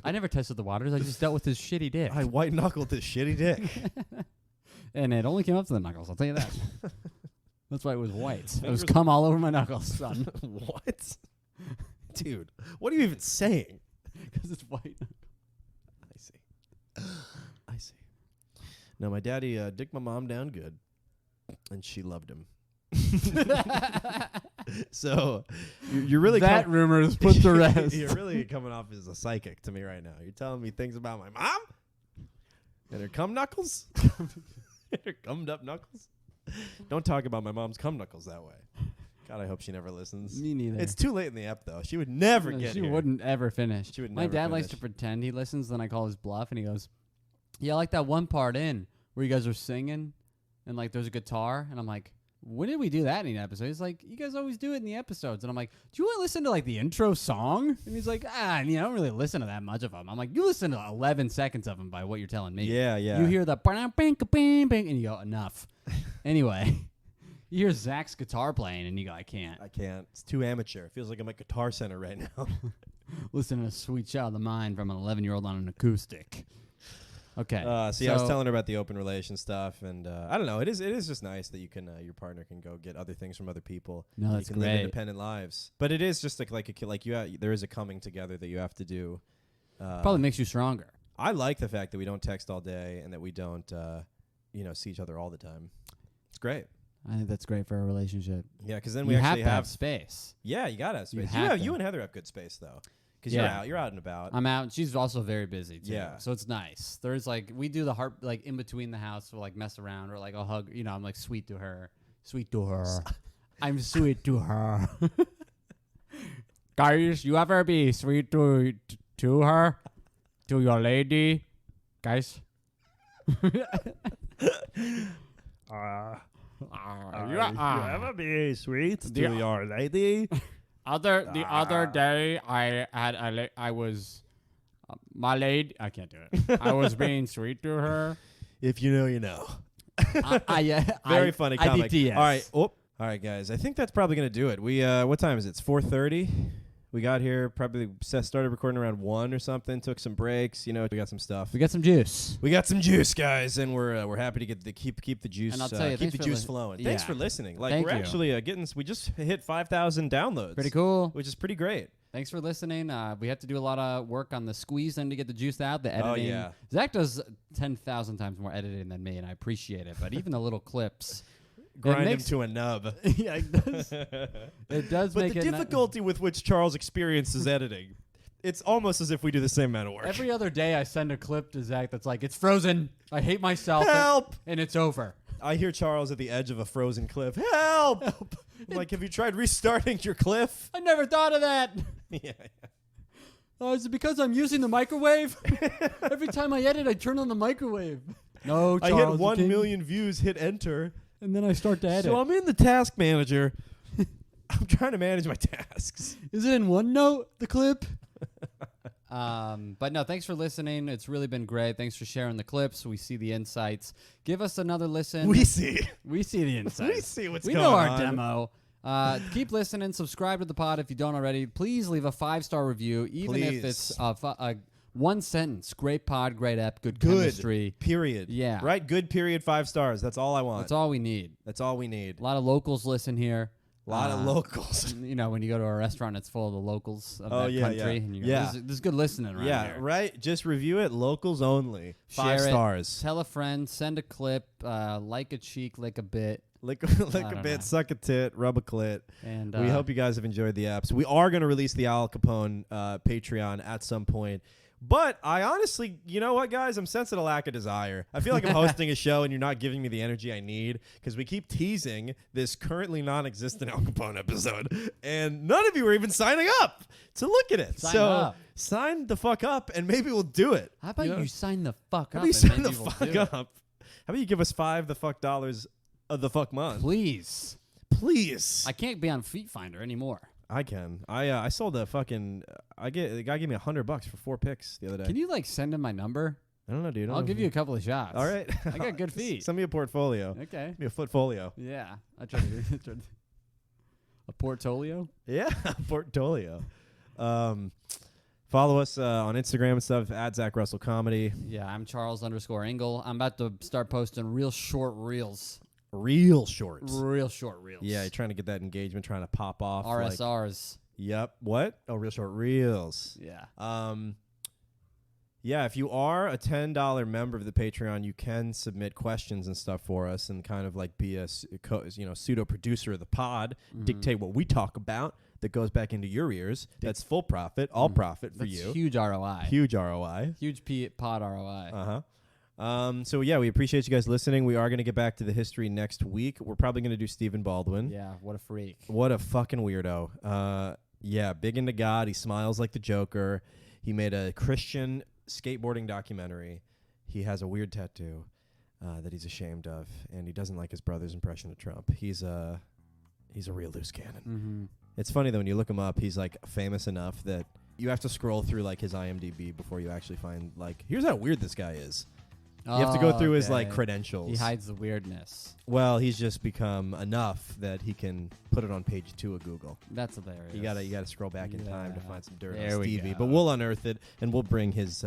I never tested the waters. I just dealt with his shitty dick. I white knuckled this shitty dick. And it only came up to the knuckles. I'll tell you that. That's why it was white. It was cum all over my knuckles, son. What? Dude, what are you even saying? Because it's white. I see. No, my daddy dicked my mom down good, and she loved him. So you're really that rumor is put to rest. You're really coming off as a psychic to me right now. You're telling me things about my mom and her cum knuckles, her cummed up knuckles. Don't talk about my mom's cum knuckles that way. God, I hope she never listens. Me neither. It's too late in the ep, though. She would never get She here. wouldn't ever finish. She would My never dad likes finish. to pretend he listens, then I call his bluff, and he goes, yeah, I like that one part in where you guys are singing, and, like, there's a guitar, and I'm like, when did we do that in an episode? He's like, you guys always do it in the episodes. And I'm like, do you want to listen to, like, the intro song? And he's like, I don't really listen to that much of them. I'm like, you listen to 11 seconds of them by what you're telling me. Yeah. You hear the bing, and you go, enough. Anyway, you hear Zach's guitar playing, and you go, I can't. It's too amateur. It feels like I'm at Guitar Center right now. Listen to Sweet Child of the Mind from an 11-year-old on an acoustic. Okay. I was telling her about the open relation stuff, and I don't know. It is just nice that you can your partner can go get other things from other people. No, that's you can great. live independent lives, but it is just there is a coming together that you have to do. Probably makes you stronger. I like the fact that we don't text all day and that we don't see each other all the time. It's great. I think that's great for a relationship. Yeah, because then you we actually have to have space. Yeah, you gotta have space. You and Heather have good space though, because you're out and about. I'm out. She's also very busy too. Yeah, so it's nice. There's we do the heart in between the house. We'll mess around or I'll hug. I'm sweet to her. I'm sweet to her. Guys, you ever be sweet to her, to your lady, guys? You ever be sweet to your lady? The other day, I was my lady. I can't do it. I was being sweet to her. If you know, you know. Very funny comic. IDTS. All right, guys. I think that's probably gonna do it. We what time is it? It's 4:30. We got here probably started recording around 1 or something. Took some breaks. We got some stuff. We got some juice. We got some juice, guys, and we're happy to keep the juice. And I'll tell you, keep the juice flowing. Yeah. Thanks for listening. Thank we're you. actually we just hit 5,000 downloads. Pretty cool. Which is pretty great. Thanks for listening. We have to do a lot of work on the squeeze then to get the juice out, the editing. Oh, yeah. Zach does 10,000 times more editing than me, and I appreciate it. But even the little clips. Grind him to a nub. Yeah, it does. It does but make the it difficulty with which Charles experiences editing, it's almost as if we do the same amount of work. Every other day I send a clip to Zach that's like, it's frozen. I hate myself. Help! And it's over. I hear Charles at the edge of a frozen cliff. Help! I'm like, have you tried restarting your cliff? I never thought of that. Yeah. Oh, is it because I'm using the microwave? Every time I edit, I turn on the microwave. No, Charles. I hit 1 million views, hit enter. And then I start to edit. So I'm in the task manager. I'm trying to manage my tasks. Is it in OneNote, the clip? But no, thanks for listening. It's really been great. Thanks for sharing the clips. We see the insights. Give us another listen. We see the insights. We see what's we going know on. our demo. Keep listening. Subscribe to the pod if you don't already. Please leave a 5-star review, even if it's a one sentence. Great pod, great ep, good chemistry. Period. Yeah. Right? Good period, 5 stars. That's all I want. That's all we need. That's all we need. A lot of locals listen here. A lot of locals. When you go to a restaurant, it's full of the locals of that country. Yeah. And you go, there's good listening around here. Right. Just review it. Locals only. 5 Share stars. Tell a friend. Send a clip. Like a cheek, lick a bit. Lick a bit, suck a tit, rub a clit. And we hope you guys have enjoyed the apps. We are going to release the Al Capone Patreon at some point. But I honestly, you know what, guys? I'm sensing a lack of desire. I feel like I'm hosting a show and you're not giving me the energy I need because we keep teasing this currently non-existent Al Capone episode, and none of you are even signing up to look at it. Sign the fuck up, and maybe we'll do it. How about you sign the fuck up? How about you sign the fuck up? How about you give us $5 the fuck dollars of the fuck month? Please. Please. I can't be on Feet Finder anymore. I can. I sold a fucking. The guy gave me $100 for 4 picks the other day. Can you send him my number? I don't know, dude. I'll give you a couple of shots. All right. I got good feet. Send me a portfolio. Okay. Give me a footfolio. Yeah. I tried to do a portfolio. Yeah, a portfolio. Follow us on Instagram and stuff at Zach Russell Comedy. Yeah, I'm Charles_Engle. I'm about to start posting real short reels. Real shorts. Real short reels. Yeah, you're trying to get that engagement, trying to pop off. RSRs. Yep. What? Oh, real short reels. Yeah. Yeah, if you are a $10 member of the Patreon, you can submit questions and stuff for us and kind of be a pseudo producer of the pod, dictate what we talk about that goes back into your ears. That's full profit, all profit for you. Huge ROI. Huge ROI. Huge pod ROI. So yeah, we appreciate you guys listening. We are going to get back to the history next week. We're probably going to do Stephen Baldwin. Yeah, what a freak. What a fucking weirdo. Yeah, big into God. He smiles like the Joker. He made a Christian skateboarding documentary. He has a weird tattoo that he's ashamed of, and he doesn't like his brother's impression of Trump. He's a real loose cannon. Mm-hmm. It's funny though when you look him up. He's famous enough that you have to scroll through his IMDb before you actually find here's how weird this guy is. You have to go through his credentials. He hides the weirdness. Well, he's just become enough that he can put it on page 2 of Google. That's hilarious. You gotta scroll back in time to find some dirt there on Stevie. But we'll unearth it and we'll bring his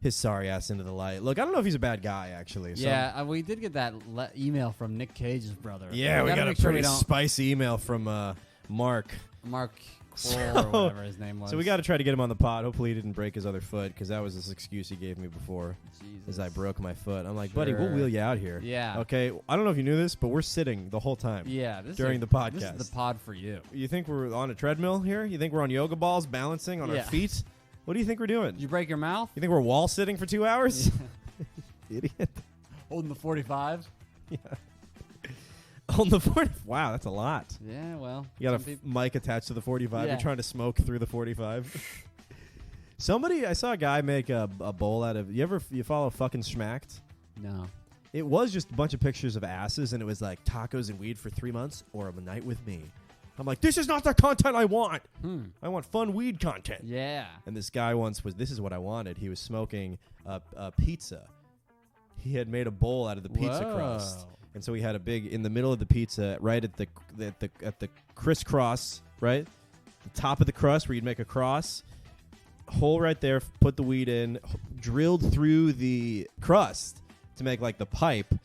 sorry ass into the light. Look, I don't know if he's a bad guy actually. So yeah, we did get that email from Nick Cage's brother. Yeah, we got a pretty spicy email from Mark. Or whatever his name was. So we got to try to get him on the pod. Hopefully he didn't break his other foot because that was this excuse he gave me before. As I broke my foot. I'm like, buddy, we'll wheel you out here. Yeah. Okay. I don't know if you knew this, but we're sitting the whole time. Yeah. During the podcast. This is the pod for you. You think we're on a treadmill here? You think we're on yoga balls balancing on our feet? What do you think we're doing? Did you break your mouth? You think we're wall sitting for 2 hours? Idiot. Holding the 45? Yeah. On the 40. Wow, that's a lot. Yeah, well. You got a mic attached to the 45. Yeah. You're trying to smoke through the 45. I saw a guy make a bowl out of. You follow fucking Schmacked? No. It was just a bunch of pictures of asses, and it was tacos and weed for 3 months or a night with me. I'm like, this is not the content I want. I want fun weed content. Yeah. And this guy this is what I wanted. He was smoking a pizza. He had made a bowl out of the pizza crust. And so we had a big in the middle of the pizza, right at the crisscross, right, the top of the crust where you'd make a cross, hole right there. Put the weed in, drilled through the crust to make the pipe,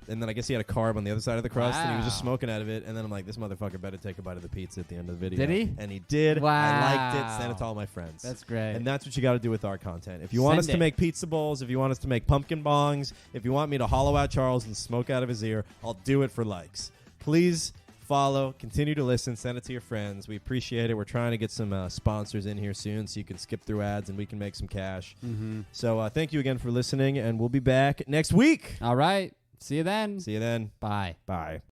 and then I guess he had a carb on the other side of the crust, and he was just smoking out of it. And then I'm like, this motherfucker better take a bite of the pizza at the end of the video. Did he? And he did. Wow. I liked it. Sent it to all my friends. That's great. And that's what you got to do with our content. If you want us to make pizza bowls, if you want us to make pumpkin bongs, if you want me to hollow out Charles and smoke out of his ear, I'll do it for likes. Please follow, continue to listen, send it to your friends. We appreciate it. We're trying to get some sponsors in here soon so you can skip through ads and we can make some cash. Mm-hmm. So thank you again for listening, and we'll be back next week. All right. See you then. See you then. Bye. Bye.